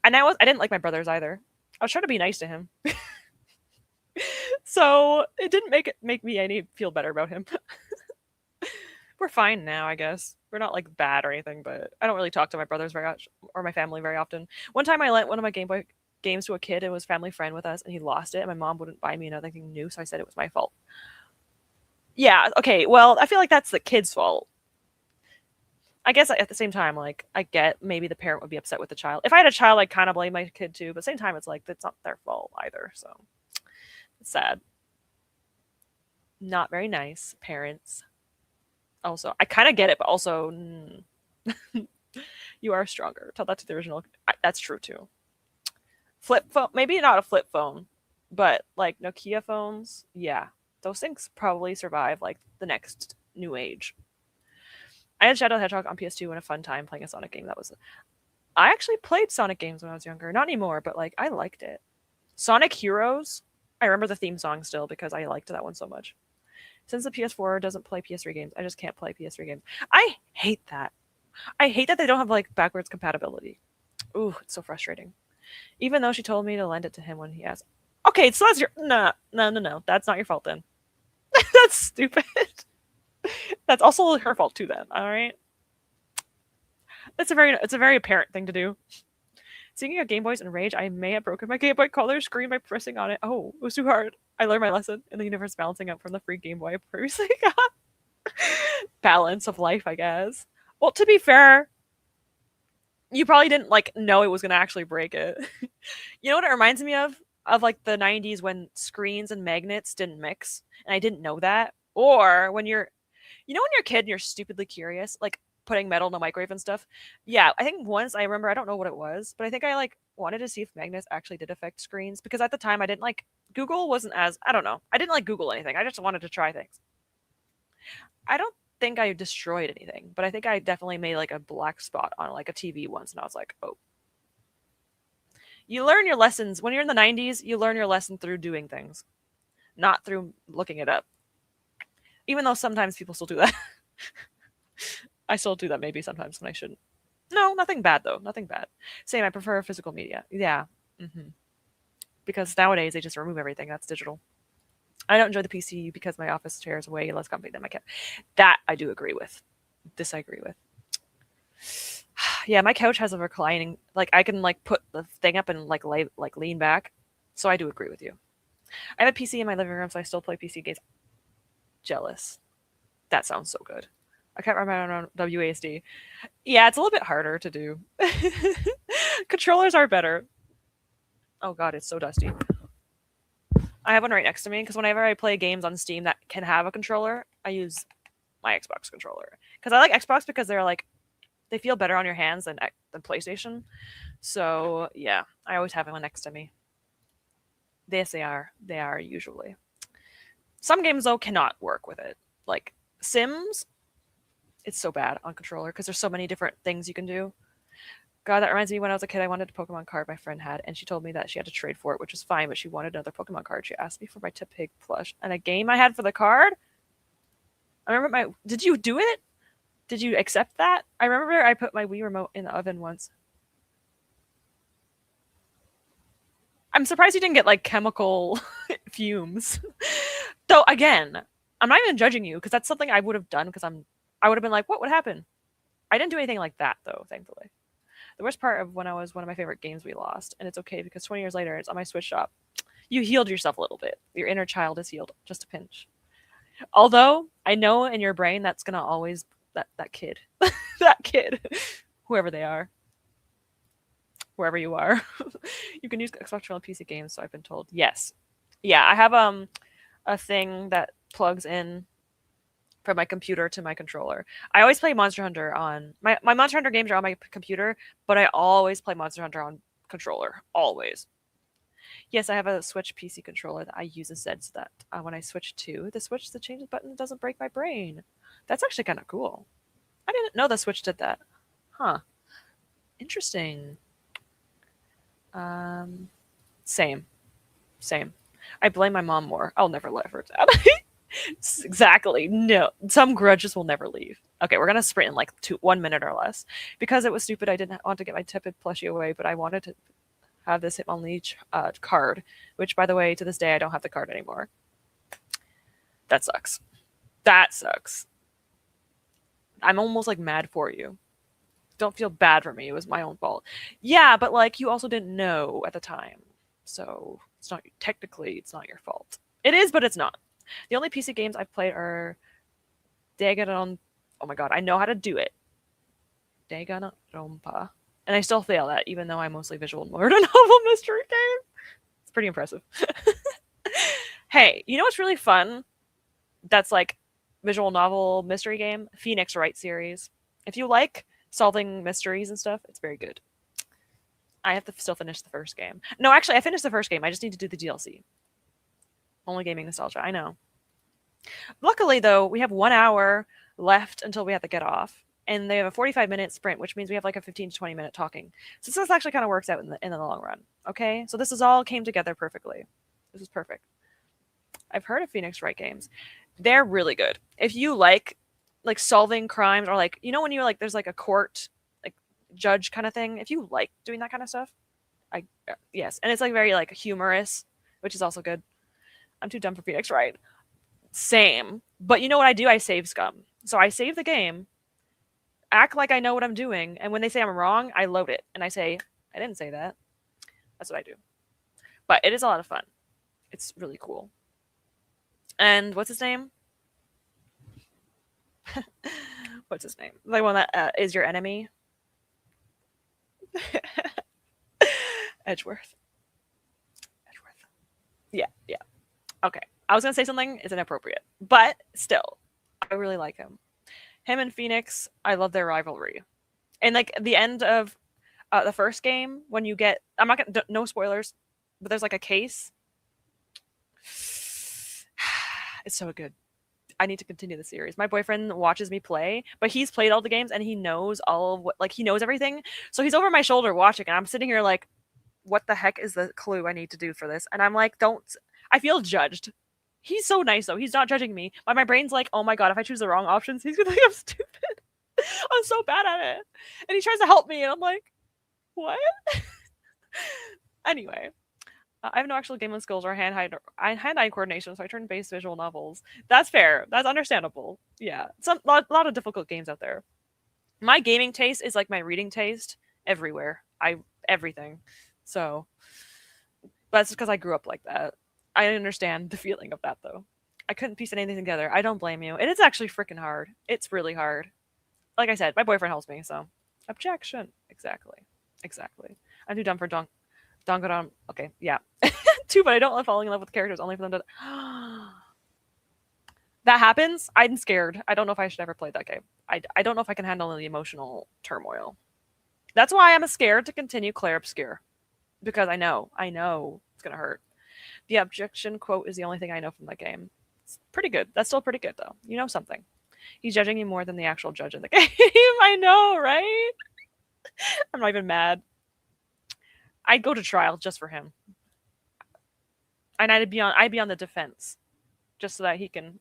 And I didn't like my brothers either. I was trying to be nice to him. So it didn't make me feel better about him. We're fine now, I guess. We're not like bad or anything, but I don't really talk to my brothers very much or my family very often. One time I lent one of my Game Boy games to a kid. It was a family friend with us, and he lost it. And my mom wouldn't buy me another thing new, so I said it was my fault. Yeah, okay. Well, I feel like that's the kid's fault. I guess at the same time, like I get maybe the parent would be upset with the child. If I had a child, I'd kind of blame my kid too. But at the same time, it's like that's not their fault either. So it's sad. Not very nice parents. Also, I kind of get it, but also you are stronger. Tell that to the original. That's true too. Flip phone, maybe not a flip phone, but like Nokia phones, yeah, those things probably survive like the next new age. I had Shadow the Hedgehog on PS2 and a fun time playing a Sonic game. That was. I actually played Sonic games when I was younger. Not anymore, but like I liked it. Sonic Heroes. I remember the theme song still because I liked that one so much. Since the PS4 doesn't play PS3 games, I just can't play PS3 games. I hate that. I hate that they don't have like backwards compatibility. Ooh, it's so frustrating. Even though she told me to lend it to him when he asked. Okay, so that's your no. That's not your fault then. That's stupid. That's also her fault too then. All right. It's a very apparent thing to do. Speaking of Game Boys and rage, I may have broken my Game Boy Color screen by pressing on it. Oh, it was too hard. I learned my lesson in the universe balancing out from the free Game Boy I previously got. Balance of life, I guess. Well, to be fair, you probably didn't like know it was gonna actually break it. You know what it reminds me of? Of like the 90s when screens and magnets didn't mix, and I didn't know that. Or when you're when you're a kid and you're stupidly curious, like putting metal in a microwave and stuff. Yeah, I think once I remember, I don't know what it was, but I think I like wanted to see if magnets actually did affect screens because at the time I didn't like Google wasn't as I don't know. I didn't like Google anything. I just wanted to try things. I don't think I destroyed anything, but I think I definitely made like a black spot on like a TV once, and I was like, oh. You learn your lessons when you're in the 90s. You learn your lesson through doing things, not through looking it up. Even though sometimes people still do that. I still do that maybe sometimes when I shouldn't. No, nothing bad though. Nothing bad. Same. I prefer physical media. Yeah. Because nowadays they just remove everything that's digital. I don't enjoy the PC because my office chair is way less comfy than my cat. That I do agree with. This I agree with. Yeah, my couch has a reclining. Like I can like put the thing up and like lean back. So I do agree with you. I have a PC in my living room, so I still play PC games. Jealous. That sounds so good. I can't remember on WASD. Yeah, it's a little bit harder to do. Controllers are better. Oh god, it's so dusty. I have one right next to me because whenever I play games on Steam that can have a controller, I use my Xbox controller. Because I like Xbox because they're like they feel better on your hands than PlayStation. So yeah, I always have one next to me. Yes, they are. They are usually. Some games though cannot work with it. Like Sims, it's so bad on controller because there's so many different things you can do. God, that reminds me when I was a kid, I wanted a Pokemon card my friend had, and she told me that she had to trade for it, which was fine, but she wanted another Pokemon card. She asked me for my Pig plush and a game I had for the card. I remember did you do it? Did you accept that? I remember I put my Wii remote in the oven once. I'm surprised you didn't get like chemical fumes. Though again, I'm not even judging you because that's something I would have done because I would have been like, what would happen? I didn't do anything like that though, thankfully. The worst part of when I was one of my favorite games we lost, and it's okay because 20 years later it's on my Switch shop. You healed yourself a little bit. Your inner child is healed, just a pinch. Although I know in your brain that's gonna always that kid, that kid, whoever they are, wherever you are, you can use Xbox Controller PC games. So I've been told. Yes, yeah, I have a thing that plugs in from my computer to my controller. I always play Monster Hunter on my Monster Hunter games are on my computer, but I always play Monster Hunter on controller. Always. Yes, I have a Switch PC controller that I use instead so that when I switch to the Switch, the changes button doesn't break my brain. That's actually kind of cool. I didn't know the Switch did that. Huh. Interesting. Same. Same. I blame my mom more. I'll never let her down. Exactly. No. Some grudges will never leave. Okay, we're gonna sprint in like 1 minute or less. Because it was stupid, I didn't want to get my Tepid plushie away, but I wanted to have this Hitmonlee card, which, by the way, to this day, I don't have the card anymore. That sucks. That sucks. I'm almost like mad for you. Don't feel bad for me. It was my own fault. Yeah, but like you also didn't know at the time. So it's not technically it's not your fault. It is, but it's not. The only PC games I've played are Danganronpa. Oh my god, I know how to do it. Danganronpa. And I still fail that, even though I mostly visual murder novel mystery game. It's pretty impressive. Hey, you know what's really fun? That's like visual novel mystery game? Phoenix Wright series. If you like solving mysteries and stuff, it's very good. I have to still finish the first game. No, actually, I finished the first game. I just need to do the DLC. Only gaming nostalgia. I know. Luckily, though, we have 1 hour left until we have to get off, and they have a 45-minute sprint, which means we have like a 15 to 20-minute talking. So this actually kind of works out in the long run. Okay, so this is all came together perfectly. This is perfect. I've heard of Phoenix Wright games. They're really good. If you like solving crimes, or like, you know, when you're like there's like a court like judge kind of thing. If you like doing that kind of stuff, I yes, and it's like very like humorous, which is also good. I'm too dumb for Phoenix Wright. Same. But you know what I do? I save scum. So I save the game, act like I know what I'm doing, and when they say I'm wrong, I load it and I say, I didn't say that. That's what I do. But it is a lot of fun. It's really cool. And what's his name? What's his name? The one that is your enemy? Edgeworth. Edgeworth. Yeah, yeah. Okay. I was going to say something. It's inappropriate. But still, I really like him. Him and Phoenix, I love their rivalry. And like the end of the first game, when you get, I'm not gonna, no spoilers, but there's like a case. It's so good. I need to continue the series. My boyfriend watches me play, but he's played all the games and he knows all of what, like he knows everything. So he's over my shoulder watching, and I'm sitting here like, what the heck is the clue I need to do for this? And I'm like, don't. I feel judged. He's so nice though. He's not judging me. But my brain's like, oh my god, if I choose the wrong options, he's gonna think I'm stupid. I'm so bad at it. And he tries to help me, and I'm like, what? Anyway, I have no actual gameplay skills or hand-eye coordination, so I turn base visual novels. That's fair. That's understandable. Yeah, some lot of difficult games out there. My gaming taste is like my reading taste everywhere. Everything. So that's because I grew up like that. I understand the feeling of that though. I couldn't piece anything together. I don't blame you. It is actually freaking hard. It's really hard. Like I said, my boyfriend helps me, so objection. Exactly. Exactly. I'm too dumb for Danganronpa. Okay, yeah. Too, but I don't love falling in love with characters only for them to. That happens. I'm scared. I don't know if I should ever play that game. I don't know if I can handle the emotional turmoil. That's why I'm scared to continue Claire Obscure. Because I know it's gonna hurt. The objection quote is the only thing I know from that game. It's pretty good. That's still pretty good though. You know something. He's judging you more than the actual judge in the game. I know, right? I'm not even mad. I'd go to trial just for him. And I'd be on the defense. Just so that he can.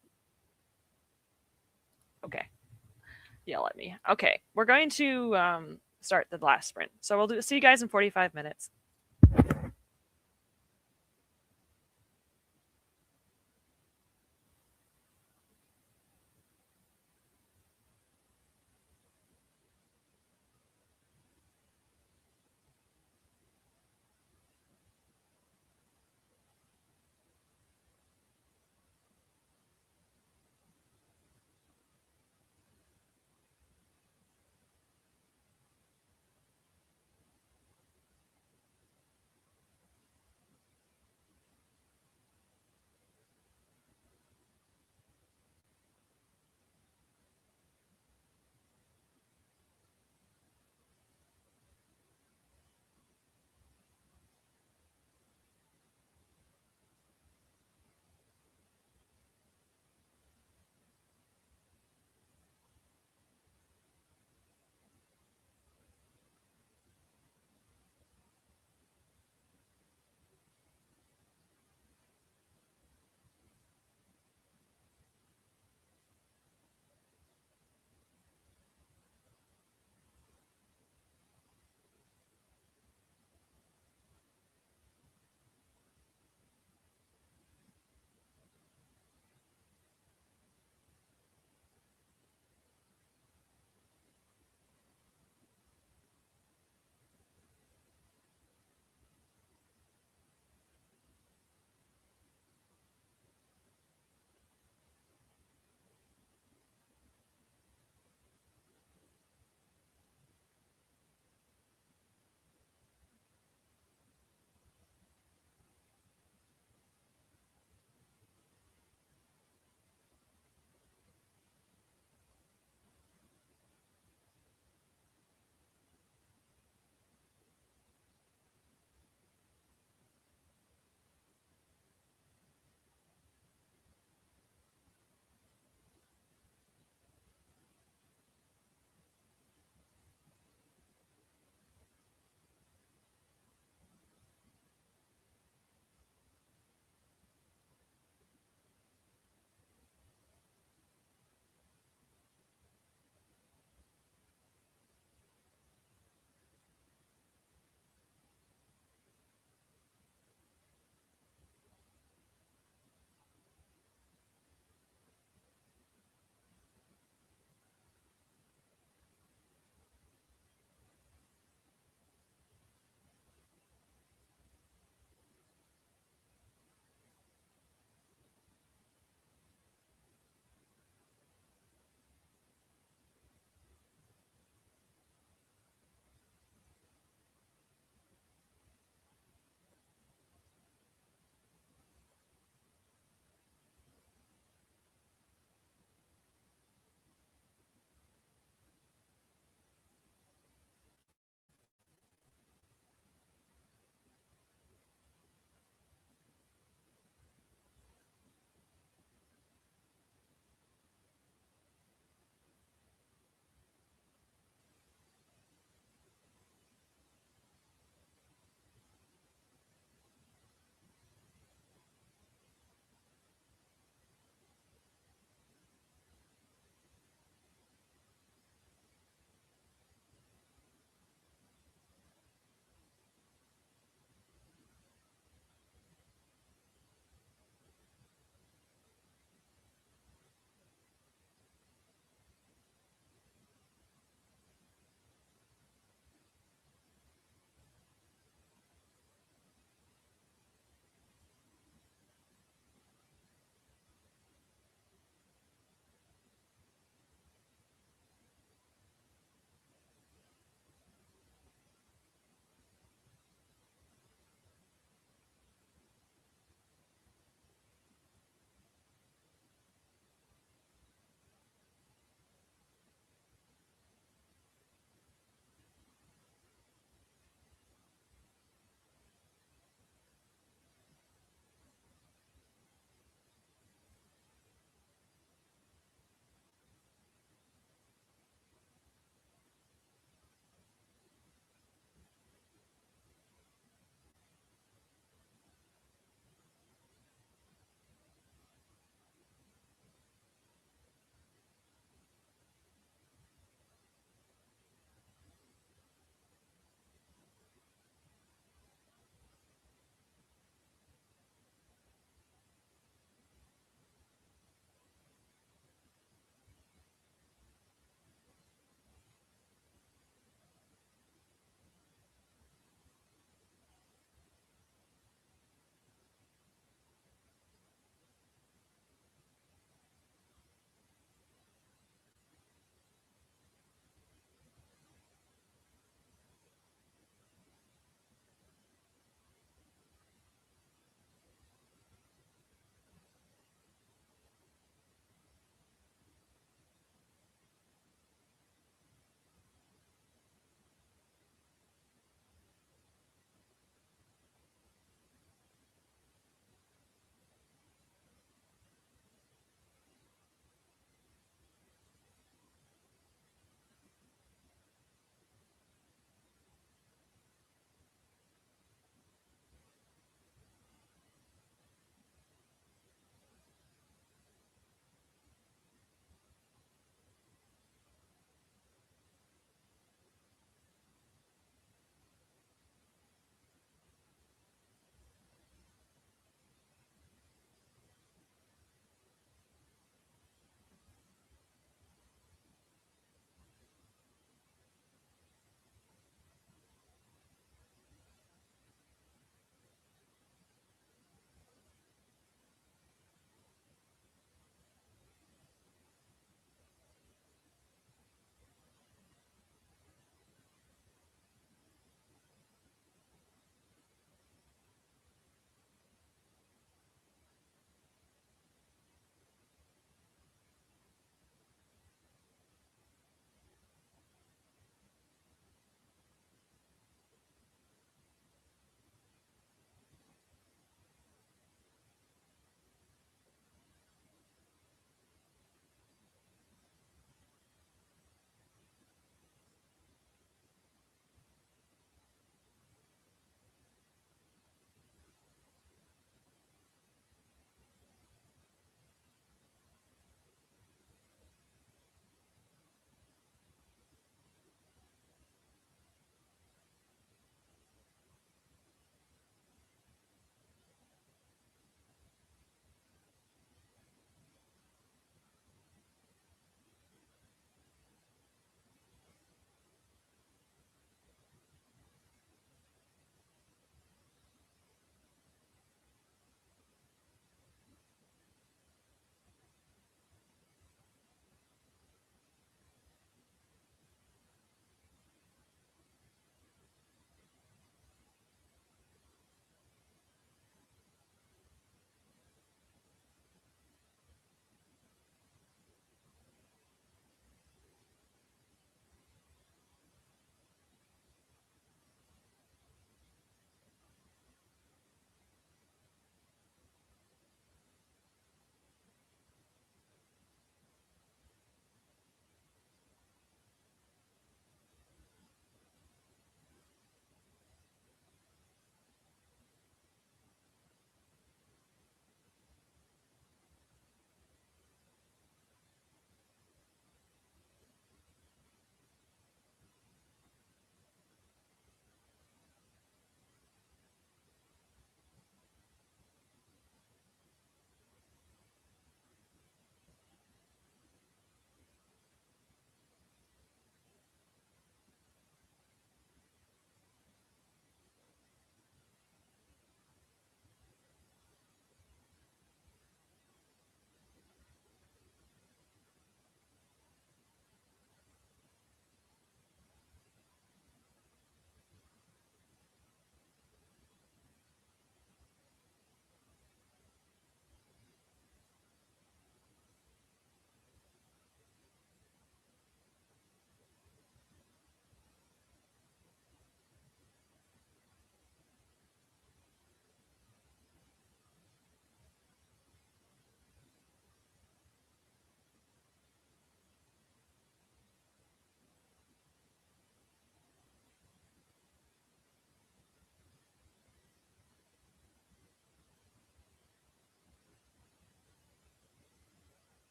Okay. Yell at me. Okay. We're going to start the last sprint. So see you guys in 45 minutes.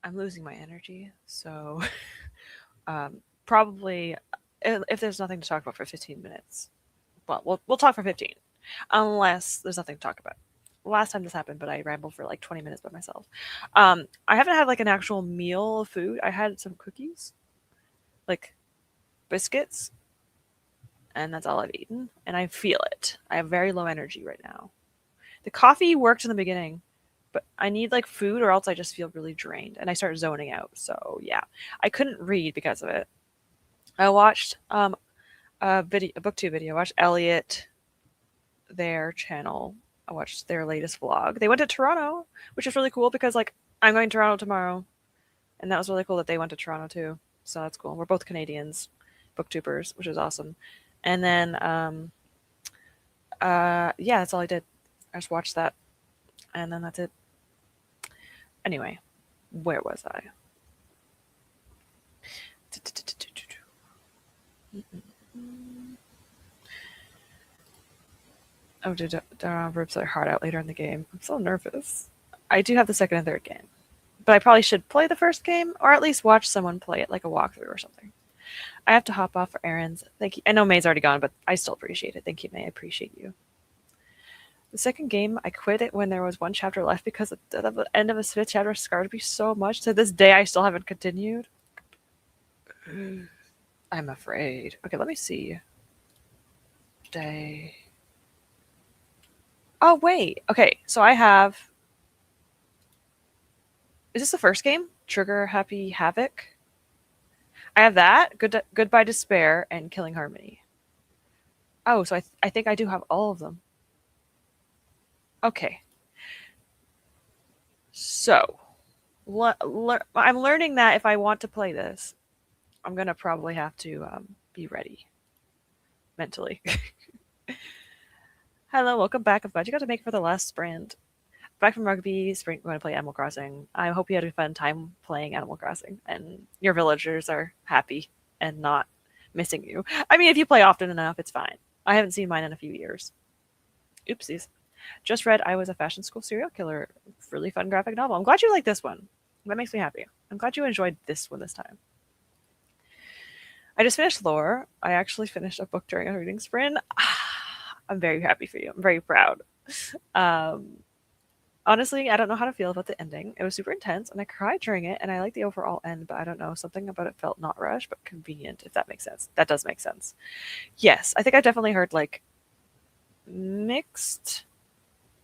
I'm losing my energy, so probably if there's nothing to talk about for 15 minutes, well, we'll talk for 15, unless there's nothing to talk about. Last time this happened, but I rambled for like 20 minutes by myself. I haven't had like an actual meal of food. I had some cookies, like biscuits, and that's all I've eaten. And I feel it. I have very low energy right now. The coffee worked in the beginning, but I need like food or else I just feel really drained and I start zoning out. So yeah, I couldn't read because of it. I watched a booktube video. I watched Elliot, their channel. I watched their latest vlog. They went to Toronto, which is really cool because like I'm going to Toronto tomorrow, and that was really cool that they went to Toronto too. So that's cool. We're both Canadians, booktubers, which is awesome. And then yeah, that's all I did. I just watched that, and then that's it. Anyway, where was I? Oh, did rip their heart out later in the game. I'm so nervous. I do have the second and third game, but I probably should play the first game, or at least watch someone play it, like a walkthrough or something. I have to hop off for errands. Thank you. I know May's already gone, but I still appreciate it. Thank you, May. I appreciate you. The second game, I quit it when there was one chapter left because the end of the fifth chapter scarred me so much. To this day, I still haven't continued. I'm afraid. Okay, let me see. Day. Oh, wait. Okay, so I have... Is this the first game? Trigger Happy Havoc? I have that, Goodbye Despair, and Killing Harmony. Oh, so I think I do have all of them. Okay. So, I'm learning that if I want to play this, I'm going to probably have to be ready mentally. Hello, welcome back. I'm glad you got to make it for the last sprint. Back from rugby, sprint, going to play Animal Crossing. I hope you had a fun time playing Animal Crossing and your villagers are happy and not missing you. I mean, if you play often enough, it's fine. I haven't seen mine in a few years. Oopsies. Just read I Was a Fashion School Serial Killer. Really fun graphic novel. I'm glad you like this one. That makes me happy. I'm glad you enjoyed this one this time. I just finished Lore. I actually finished a book during a reading sprint. I'm very happy for you. I'm very proud. Honestly, I don't know how to feel about the ending. It was super intense, and I cried during it, and I like the overall end, but I don't know. Something about it felt not rushed, but convenient, if that makes sense. That does make sense. Yes, I think I definitely heard, like, mixed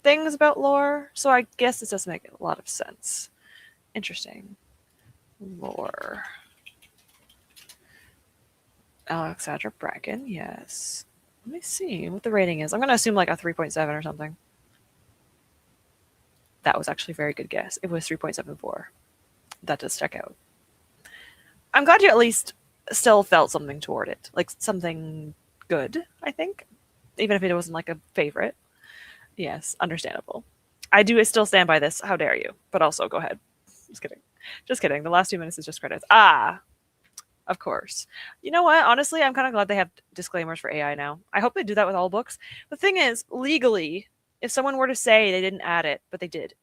things about Lore, so I guess this does make a lot of sense. Interesting. Lore. Alexandra Bracken, yes. Let me see what the rating is. I'm going to assume like a 3.7 or something. That was actually a very good guess. It was 3.74. That does check out. I'm glad you at least still felt something toward it. Like something good, I think. Even if it wasn't like a favorite. Yes, understandable. I do still stand by this. How dare you? But also, go ahead. Just kidding. Just kidding. The last 2 minutes is just credits. Of course. You know what? Honestly, I'm kind of glad they have disclaimers for AI now. I hope they do that with all books. The thing is, legally, if someone were to say they didn't add it, but they did,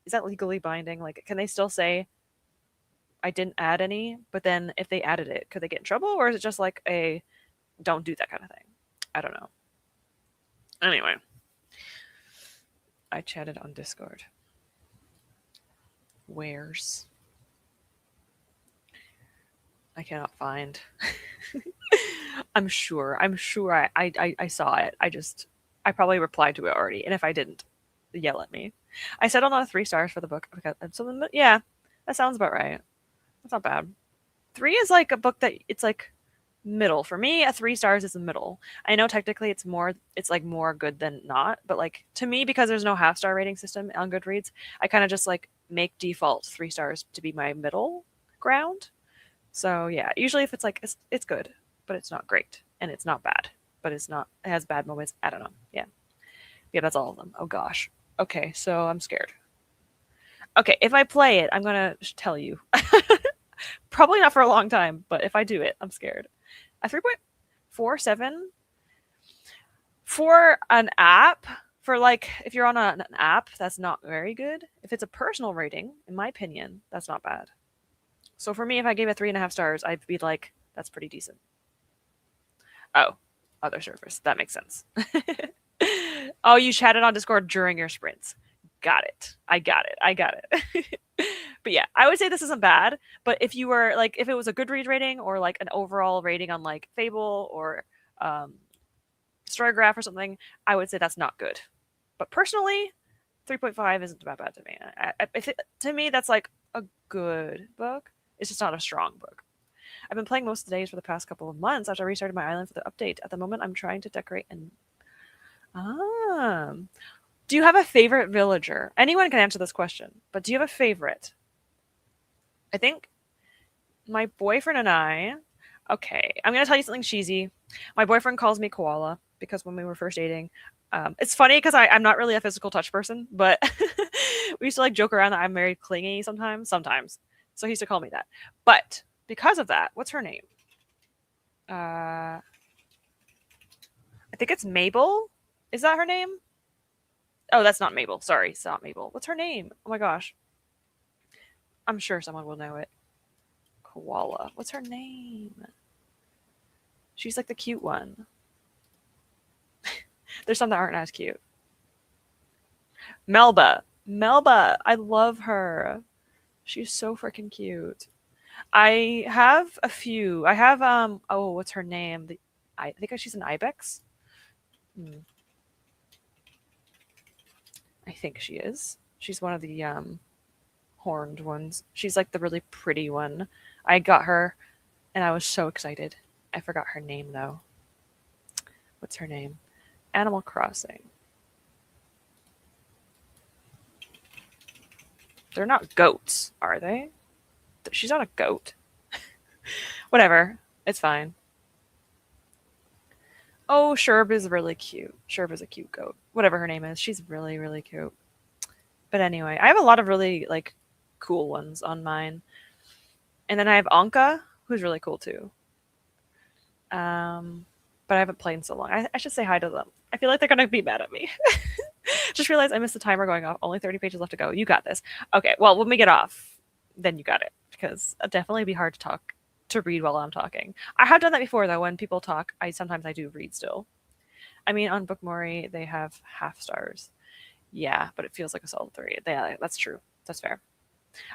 is that legally binding? Like, can they still say, I didn't add any, but then if they added it, could they get in trouble? Or is it just like a don't do that kind of thing? I don't know. Anyway. I chatted on Discord. Where's... I cannot find. I'm sure I saw it. I probably replied to it already. And if I didn't, yell at me. I settled on 3 stars for the book. Yeah, that sounds about right. That's not bad. 3 is like a book that it's like middle. For me, a 3 stars is the middle. I know technically it's like more good than not, but like to me, because there's no half star rating system on Goodreads, I kind of just like make default 3 stars to be my middle ground. So yeah, usually if it's like it's good, but it's not great, and it's not bad, but it has bad moments. I don't know. Yeah, that's all of them. Oh gosh. Okay, so I'm scared. Okay, if I play it, I'm gonna tell you. Probably not for a long time, but if I do it, I'm scared. A 3.47 for an app. For like, if you're on an app, that's not very good. If it's a personal rating, in my opinion, that's not bad. So for me, if I gave it 3.5 stars, I'd be like, that's pretty decent. Oh, other service. That makes sense. Oh, you chatted on Discord during your sprints. Got it. I got it. But yeah, I would say this isn't bad. But if you were like, if it was a Goodreads rating or like an overall rating on like Fable or Storygraph or something, I would say that's not good. But personally, 3.5 isn't that bad to me. To me, that's like a good book. It's just not a strong book. I've been playing most of the days for the past couple of months after I restarted my island for the update. At the moment, I'm trying to decorate and. Do you have a favorite villager? Anyone can answer this question, but do you have a favorite? I think my boyfriend and I. Okay, I'm gonna tell you something cheesy. My boyfriend calls me Koala because when we were first dating, it's funny because I'm not really a physical touch person, but we used to like joke around that I'm very clingy sometimes. So he used to call me that. But because of that, what's her name? I think it's Mabel. Is that her name? Oh, that's not Mabel. Sorry, it's not Mabel. What's her name? Oh my gosh. I'm sure someone will know it. Koala. What's her name? She's like the cute one. There's some that aren't as cute. Melba. Melba. I love her. She's so freaking cute. I have a few. I have oh, what's her name? I think she's an ibex. I think she is. She's one of the horned ones. She's like the really pretty one. I got her and I was so excited. I forgot her name though. What's her name? Animal Crossing. They're not goats, are they? She's not a goat. Whatever. It's fine. Oh, Sherb is really cute. Sherb is a cute goat. Whatever her name is, she's really, really cute. But anyway, I have a lot of really like cool ones on mine. And then I have Anka, who's really cool too. But I haven't played in so long. I should say hi to them. I feel like they're gonna be mad at me. Just realized I missed the timer going off. Only 30 pages left to go. You got this. Okay, well, when we get off, then you got it. Because it'll definitely be hard to read while I'm talking. I have done that before though. When people talk, sometimes I do read still. I mean, on Bookmori, they have half stars. Yeah, but it feels like a solid 3. Yeah, that's true. That's fair.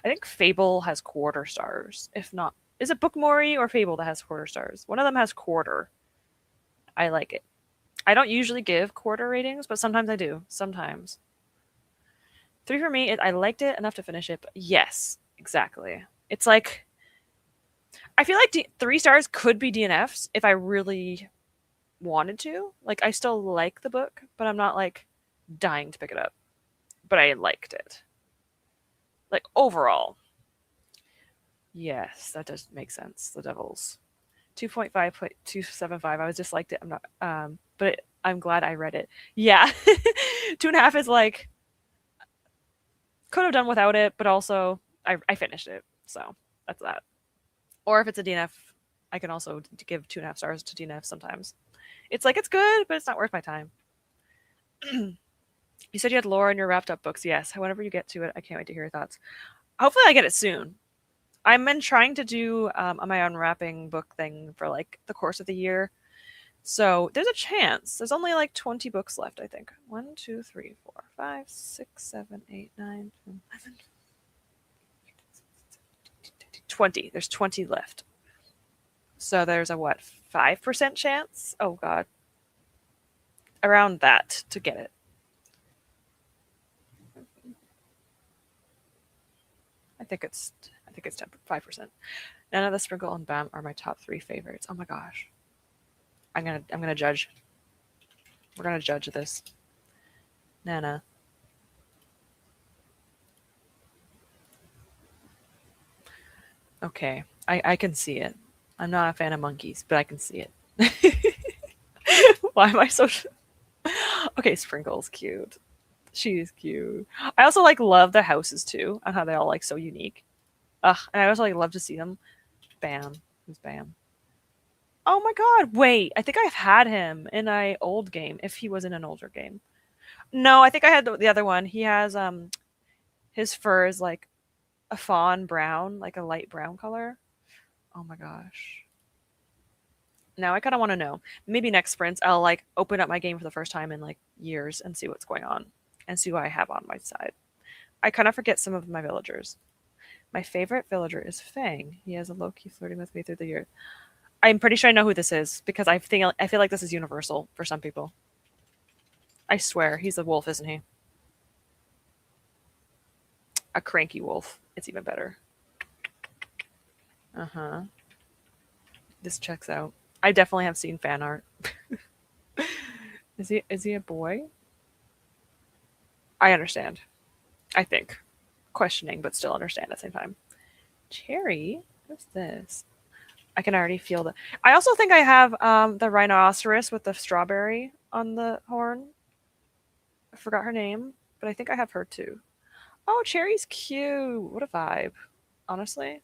I think Fable has quarter stars. If not, is it Bookmori or Fable that has quarter stars? One of them has quarter. I like it. I don't usually give quarter ratings, but sometimes I do. Sometimes. 3 for me. I liked it enough to finish it. But yes, exactly. It's like I feel like 3 stars could be DNFs if I really wanted to. Like I still like the book, but I'm not like dying to pick it up. But I liked it. Like overall. Yes, that does make sense. The Devils. 2.5.275. I was just liked it. I'm not but I'm glad I read it. Yeah. 2.5 is like could have done without it, but also I finished it. So that's that. Or if it's a DNF, I can also give 2.5 stars to DNF sometimes. It's like it's good, but it's not worth my time. You said you had lore in your wrapped up books. Yes. Whenever you get to it, I can't wait to hear your thoughts. Hopefully I get it soon. I've been trying to do my unwrapping book thing for like the course of the year. So there's a chance. There's only like 20 books left, I think. 1, 2, 3, 4, 5, 6, 7, 8, 9, 10, 11, 20. There's 20 left. So there's a what, 5% chance? Oh god. Around that to get it. I think it's 5%. Nana, the Sprinkle, and Bam are my top 3 favorites. Oh my gosh. I'm gonna judge. We're gonna judge this. Nana. Okay. I can see it. I'm not a fan of monkeys, but I can see it. Why am I so Okay, Sprinkle's cute. She's cute. I also like love the houses too, and how they're all like so unique. Ugh, and I also like love to see them. Bam. Who's Bam? Oh my god, wait. I think I've had him in an old game, if he was in an older game. No, I think I had the other one. He has his fur is like a fawn brown, like a light brown color. Oh my gosh. Now I kind of want to know. Maybe next sprints I'll like open up my game for the first time in like years and see what's going on and see what I have on my side. I kind of forget some of my villagers. My favorite villager is Fang. He has a low key flirting with me through the years. I'm pretty sure I know who this is because I feel like this is universal for some people. I swear he's a wolf, isn't he? A cranky wolf. It's even better. Uh huh. This checks out. I definitely have seen fan art. Is he a boy? I understand. I think. Questioning, but still understand at the same time. Cherry? What's this? I can already feel the. I also think I have the rhinoceros with the strawberry on the horn. I forgot her name, but I think I have her too. Oh, Cherry's cute. What a vibe. Honestly.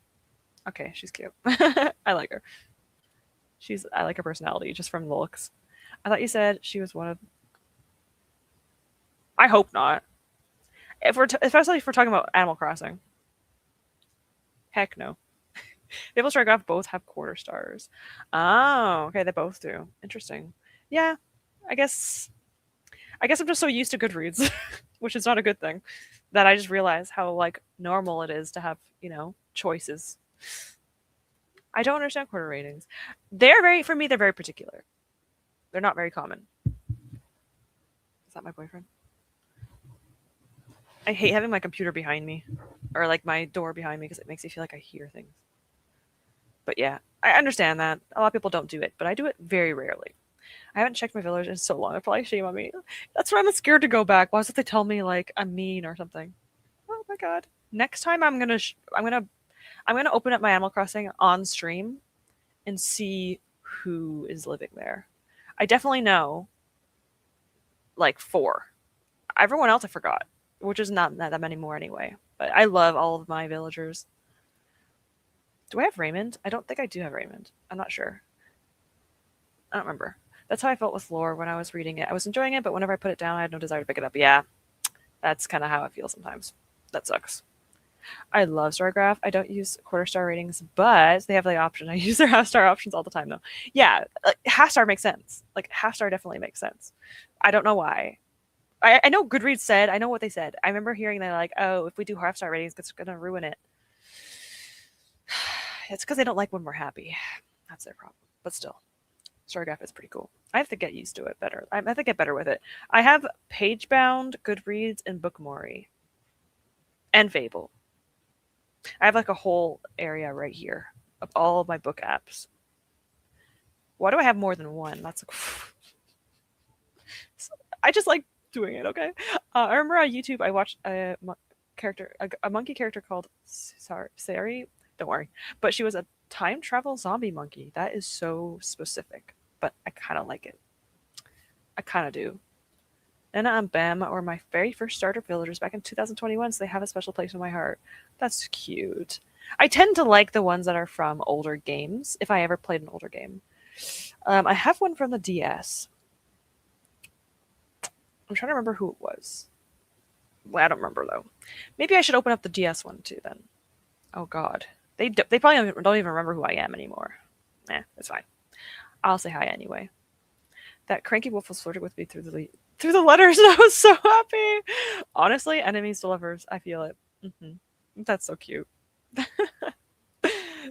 Okay, she's cute. I like her. I like her personality just from the looks. I thought you said she was one of. I hope not. Especially if we're talking about Animal Crossing. Heck no. Fable Strike Off both have quarter stars. Oh, okay, they both do. Interesting. Yeah, I guess. I guess I'm just so used to Goodreads, which is not a good thing, that I just realize how like normal it is to have choices. I don't understand quarter ratings. For me, they're very particular. They're not very common. Is that my boyfriend? I hate having my computer behind me or like my door behind me because it makes me feel like I hear things. But yeah, I understand that. A lot of people don't do it, but I do it very rarely. I haven't checked my village in so long. I probably shame on me. That's why I'm scared to go back. Why don't they tell me like I'm mean or something? Oh my god. Next time I'm gonna open up my Animal Crossing on stream and see who is living there. I definitely know like 4. Everyone else I forgot, which is not that many more anyway. But I love all of my villagers. Do I have Raymond? I don't think I do have Raymond. I'm not sure. I don't remember. That's how I felt with lore when I was reading it. I was enjoying it, but whenever I put it down, I had no desire to pick it up. Yeah, that's kind of how I feel sometimes. That sucks. I love Stargraph. I don't use quarter star ratings, but they have the option. I use their half star options all the time, though. Yeah, like, half star makes sense. Like half star definitely makes sense. I don't know why. I know Goodreads said. I know what they said. I remember hearing that like, oh, if we do half star ratings, it's gonna ruin it. It's because they don't like when we're happy. That's their problem. But still, Stargraph is pretty cool. I have to get used to it better. I have to get better with it. I have Pagebound, Goodreads, and Bookmori, and Fable. I have like a whole area right here of all of my book apps. Why do I have more than one? That's I just like doing it. Okay. I remember on YouTube I watched a monkey character called Sari. Don't worry, but she was a time travel zombie monkey. That is so specific, but I kind of like it. I kind of do. Nana and Bam were my very first starter villagers back in 2021, so they have a special place in my heart. That's cute. I tend to like the ones that are from older games, if I ever played an older game. I have one from the DS. I'm trying to remember who it was. Well, I don't remember, though. Maybe I should open up the DS one, too, then. Oh, God. They probably don't even remember who I am anymore. It's fine. I'll say hi anyway. That cranky wolf was flirting with me through the letters, and I was so happy. Honestly, enemies to lovers. I feel it. That's so cute.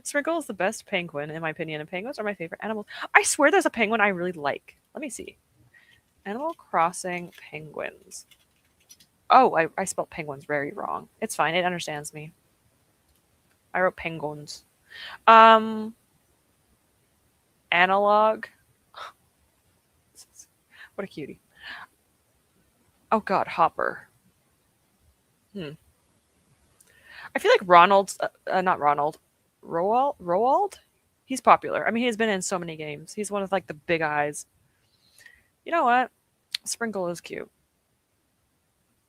Sprinkle is the best penguin, in my opinion, and penguins are my favorite animals. I swear there's a penguin I really like. Let me see. Animal Crossing penguins. Oh, I spelled penguins very wrong. It's fine. It understands me. I wrote penguins. Analog. What a cutie. Oh god, Hopper. I feel like Ronald's not Ronald. Roald? He's popular. I mean, he's been in so many games. He's one of like the big eyes. You know what? Sprinkle is cute.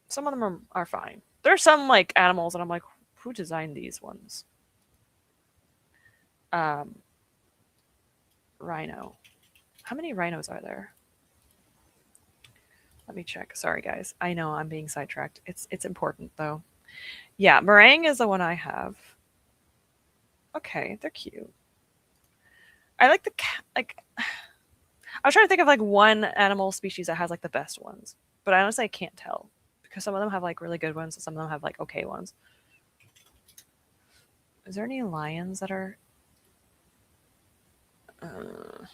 Some of them are fine. There are some like animals, and I'm like, who designed these ones? Rhino. How many rhinos are there? Let me check. Sorry, guys. I know I'm being sidetracked. It's important though. Yeah, meringue is the one I have. Okay, they're cute. I like the cat. Like, I was trying to think of like one animal species that has like the best ones, but I honestly I can't tell because some of them have like really good ones, and some of them have like okay ones. Is there any lions that are? Uh,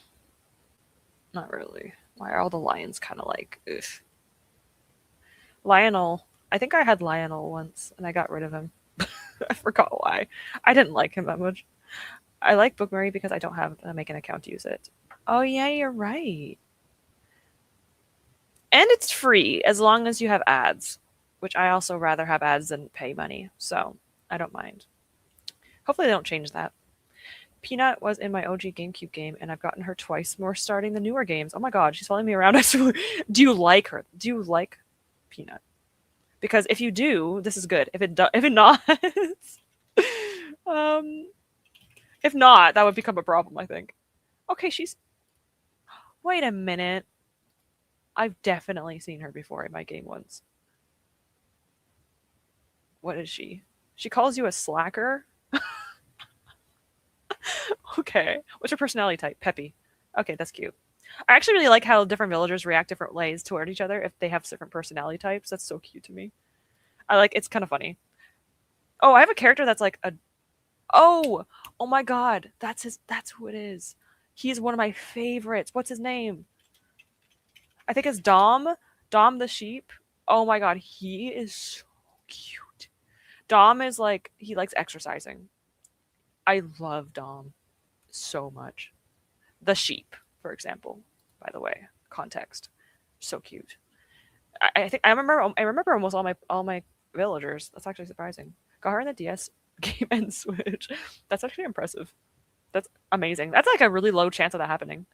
Not really. Why are all the lions kind of like? Ugh. Lionel. I think I had Lionel once, and I got rid of him. I forgot why. I didn't like him that much. I like Book Murray because I don't have to make an account to use it. Oh yeah, you're right. And it's free as long as you have ads, which I also rather have ads than pay money. So I don't mind. Hopefully they don't change that. Peanut was in my OG GameCube game, and I've gotten her twice more starting the newer games. Oh my god, she's following me around. I swear. Do you like her? Do you like Peanut? Because if you do, this is good. If it not, um, if not, that would become a problem. I think. Okay, she's. Wait a minute. I've definitely seen her before in my game once. What is she? She calls you a slacker? Okay. What's your personality type? Peppy. Okay, that's cute. I actually really like how different villagers react different ways toward each other if they have different personality types. That's so cute to me. I like it's kind of funny. Oh, I have a character that's like a oh, oh my god, that's who it is. He's one of my favorites. What's his name? I think it's Dom. Dom the sheep. Oh my god, he is so cute. Dom is like he likes exercising. I love Dom so much. The sheep, for example, by the way, context. So cute. I think I remember almost all my villagers. That's actually surprising. Got her in the DS game and Switch. That's actually impressive. That's amazing. That's like a really low chance of that happening.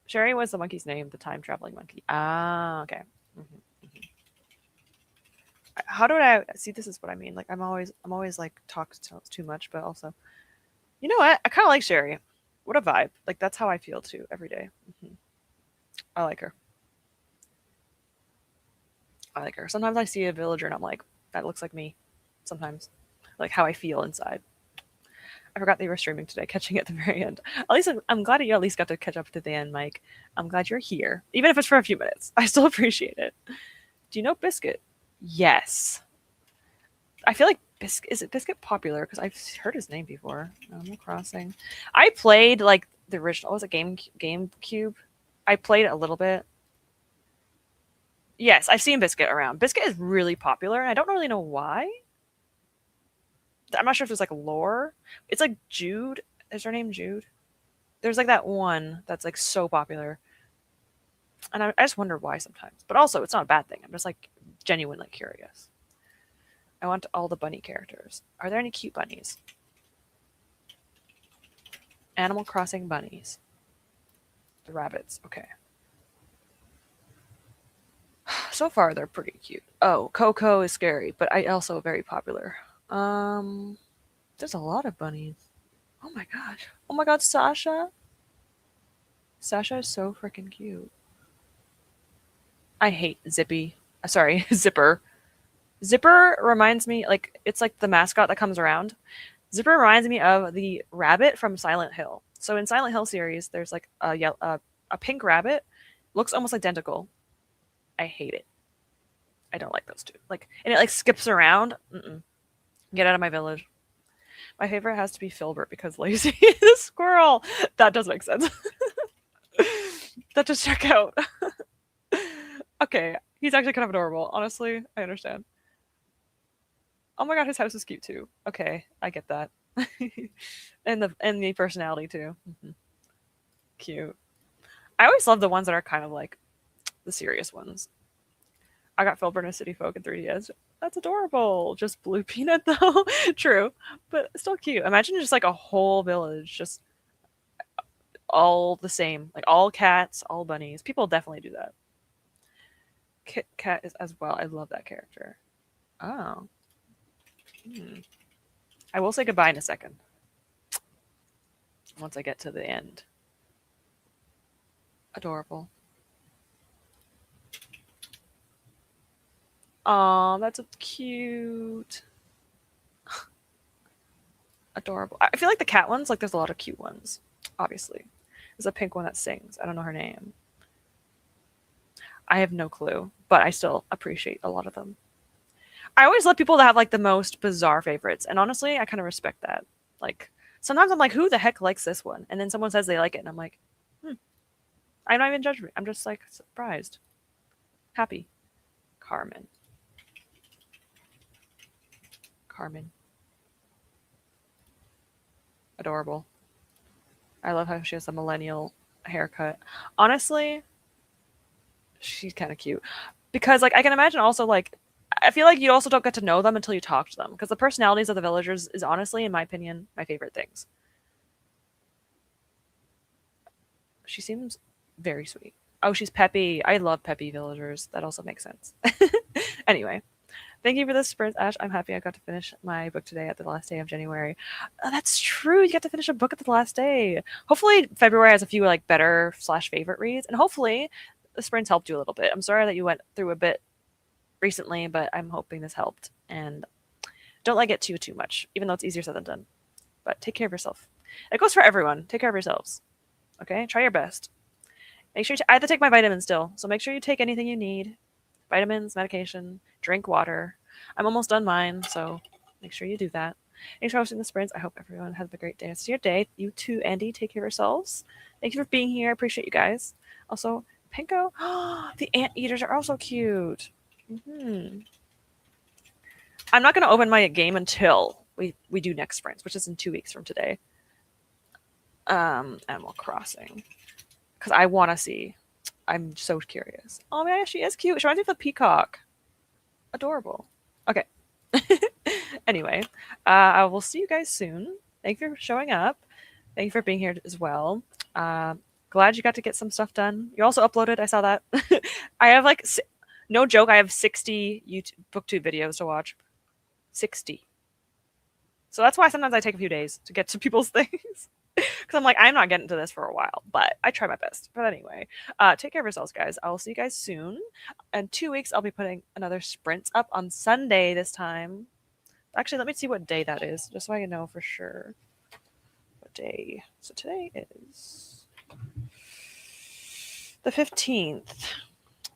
Sherry was the monkey's name, the time traveling monkey. Ah, okay. Mm-hmm. How do I see? This is what I mean. Like I'm always like talk too much, but also, you know what? I kind of like Sherry. What a vibe. Like that's how I feel too every day. Mm-hmm. I like her. I like her. Sometimes I see a villager and I'm like, that looks like me. Sometimes, like how I feel inside. I forgot they were streaming today, catching it at the very end. At least I'm glad you at least got to catch up to the end, Mike. I'm glad you're here, even if it's for a few minutes. I still appreciate it. Do you know Biscuit? Yes. I feel like Biscuit is it Biscuit popular because I've heard his name before. Animal Crossing. I played like the original. Was it GameCube? I played it a little bit. Yes, I've seen Biscuit around. Biscuit is really popular, and I don't really know why. I'm not sure if there's like lore. It's like Jude. Is her name Jude? There's like that one that's like so popular, and I just wonder why sometimes. But also, it's not a bad thing. I'm just like genuinely curious. I want all the bunny characters. Are there any cute bunnies? Animal Crossing bunnies. The rabbits. Okay. So far, they're pretty cute. Oh, Coco is scary, but I also very popular. Um, there's a lot of bunnies. Oh my gosh. Oh my god, Sasha. Sasha is so freaking cute. I hate Zippy. Sorry, Zipper. Zipper reminds me like it's like the mascot that comes around. Zipper reminds me of the rabbit from Silent Hill. So in Silent Hill series, there's like a pink rabbit, looks almost identical. I hate it. I don't like those two. Like and it like skips around. Mm-mm. Get out of my village. My favorite has to be Filbert because lazy the squirrel. That does make sense. That does check out. Okay, he's actually kind of adorable. Honestly, I understand. Oh my god, his house is cute too. Okay, I get that. And the personality too. Mhm. Cute. I always love the ones that are kind of like the serious ones. I got Filbert and City Folk in 3DS. That's adorable. Just blue peanut though. True, but still cute. Imagine just like a whole village, just all the same, like all cats, all bunnies. People definitely do that. Kit Kat is as well. I love that character. Oh, hmm. I will say goodbye in a second once I get to the end. Adorable. Oh, that's so cute. Adorable. I feel like the cat ones, like there's a lot of cute ones, obviously. There's a pink one that sings. I don't know her name. I have no clue, but I still appreciate a lot of them. I always love people that have like the most bizarre favorites, and honestly, I kind of respect that. Like sometimes I'm like, who the heck likes this one? And then someone says they like it, and I'm like, hmm. I'm not even judging. I'm just like surprised, happy. Carmen. Carmen. Adorable. I love how she has a millennial haircut. Honestly, she's kind of cute because like I can imagine also like I feel like you also don't get to know them until you talk to them because the personalities of the villagers is honestly, in my opinion, my favorite things. She seems very sweet. Oh, she's peppy. I love peppy villagers. That also makes sense. Anyway, thank you for this sprint, Ash. I'm happy I got to finish my book today at the last day of January. Oh, that's true. You got to finish a book at the last day. Hopefully, February has a few like better slash favorite reads, and hopefully, the sprints helped you a little bit. I'm sorry that you went through a bit recently, but I'm hoping this helped. And don't let it get too much, even though it's easier said than done. But take care of yourself. It goes for everyone. Take care of yourselves. Okay, try your best. Make sure I have to take my vitamins still, so make sure you take anything you need. Vitamins, medication, drink water. I'm almost done mine, so make sure you do that. Thanks for hosting the sprints. I hope everyone has a great day. It's your day. You too, Andy. Take care of yourselves. Thank you for being here. I appreciate you guys. Also, Pinko. The anteaters are also cute. Mm-hmm. I'm not going to open my game until we do next sprints, which is in 2 weeks from today. Animal Crossing. Because I want to see. I'm so curious. Oh man, she is cute. She reminds me of the peacock. Adorable. Okay. Anyway, I will see you guys soon. Thank you for showing up. Thank you for being here as well. Glad you got to get some stuff done. You also uploaded. I saw that. I have like, no joke, I have 60 YouTube BookTube videos to watch. 60. So that's why sometimes I take a few days to get to people's things. Because I'm like, I'm not getting to this for a while, but I try my best. But anyway, take care of yourselves, guys. I will see you guys soon. In 2 weeks, I'll be putting another sprint up on Sunday this time. Actually, let me see what day that is, just so I can know for sure. What day? So today is the 15th.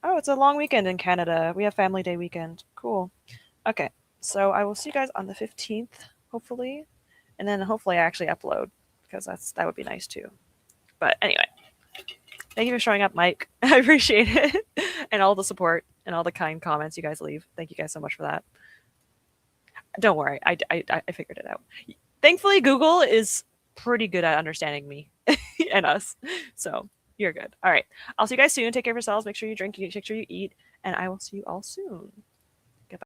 Oh, it's a long weekend in Canada. We have Family Day weekend. Cool. Okay, so I will see you guys on the 15th, hopefully. And then hopefully I actually upload, because that would be nice too. But anyway, thank you for showing up, Mike. I appreciate it. And all the support and all the kind comments you guys leave. Thank you guys so much for that. Don't worry, I figured it out. Thankfully, Google is pretty good at understanding me and us. So you're good. All right. I'll see you guys soon. Take care of yourselves. Make sure you drink, make sure you eat, and I will see you all soon.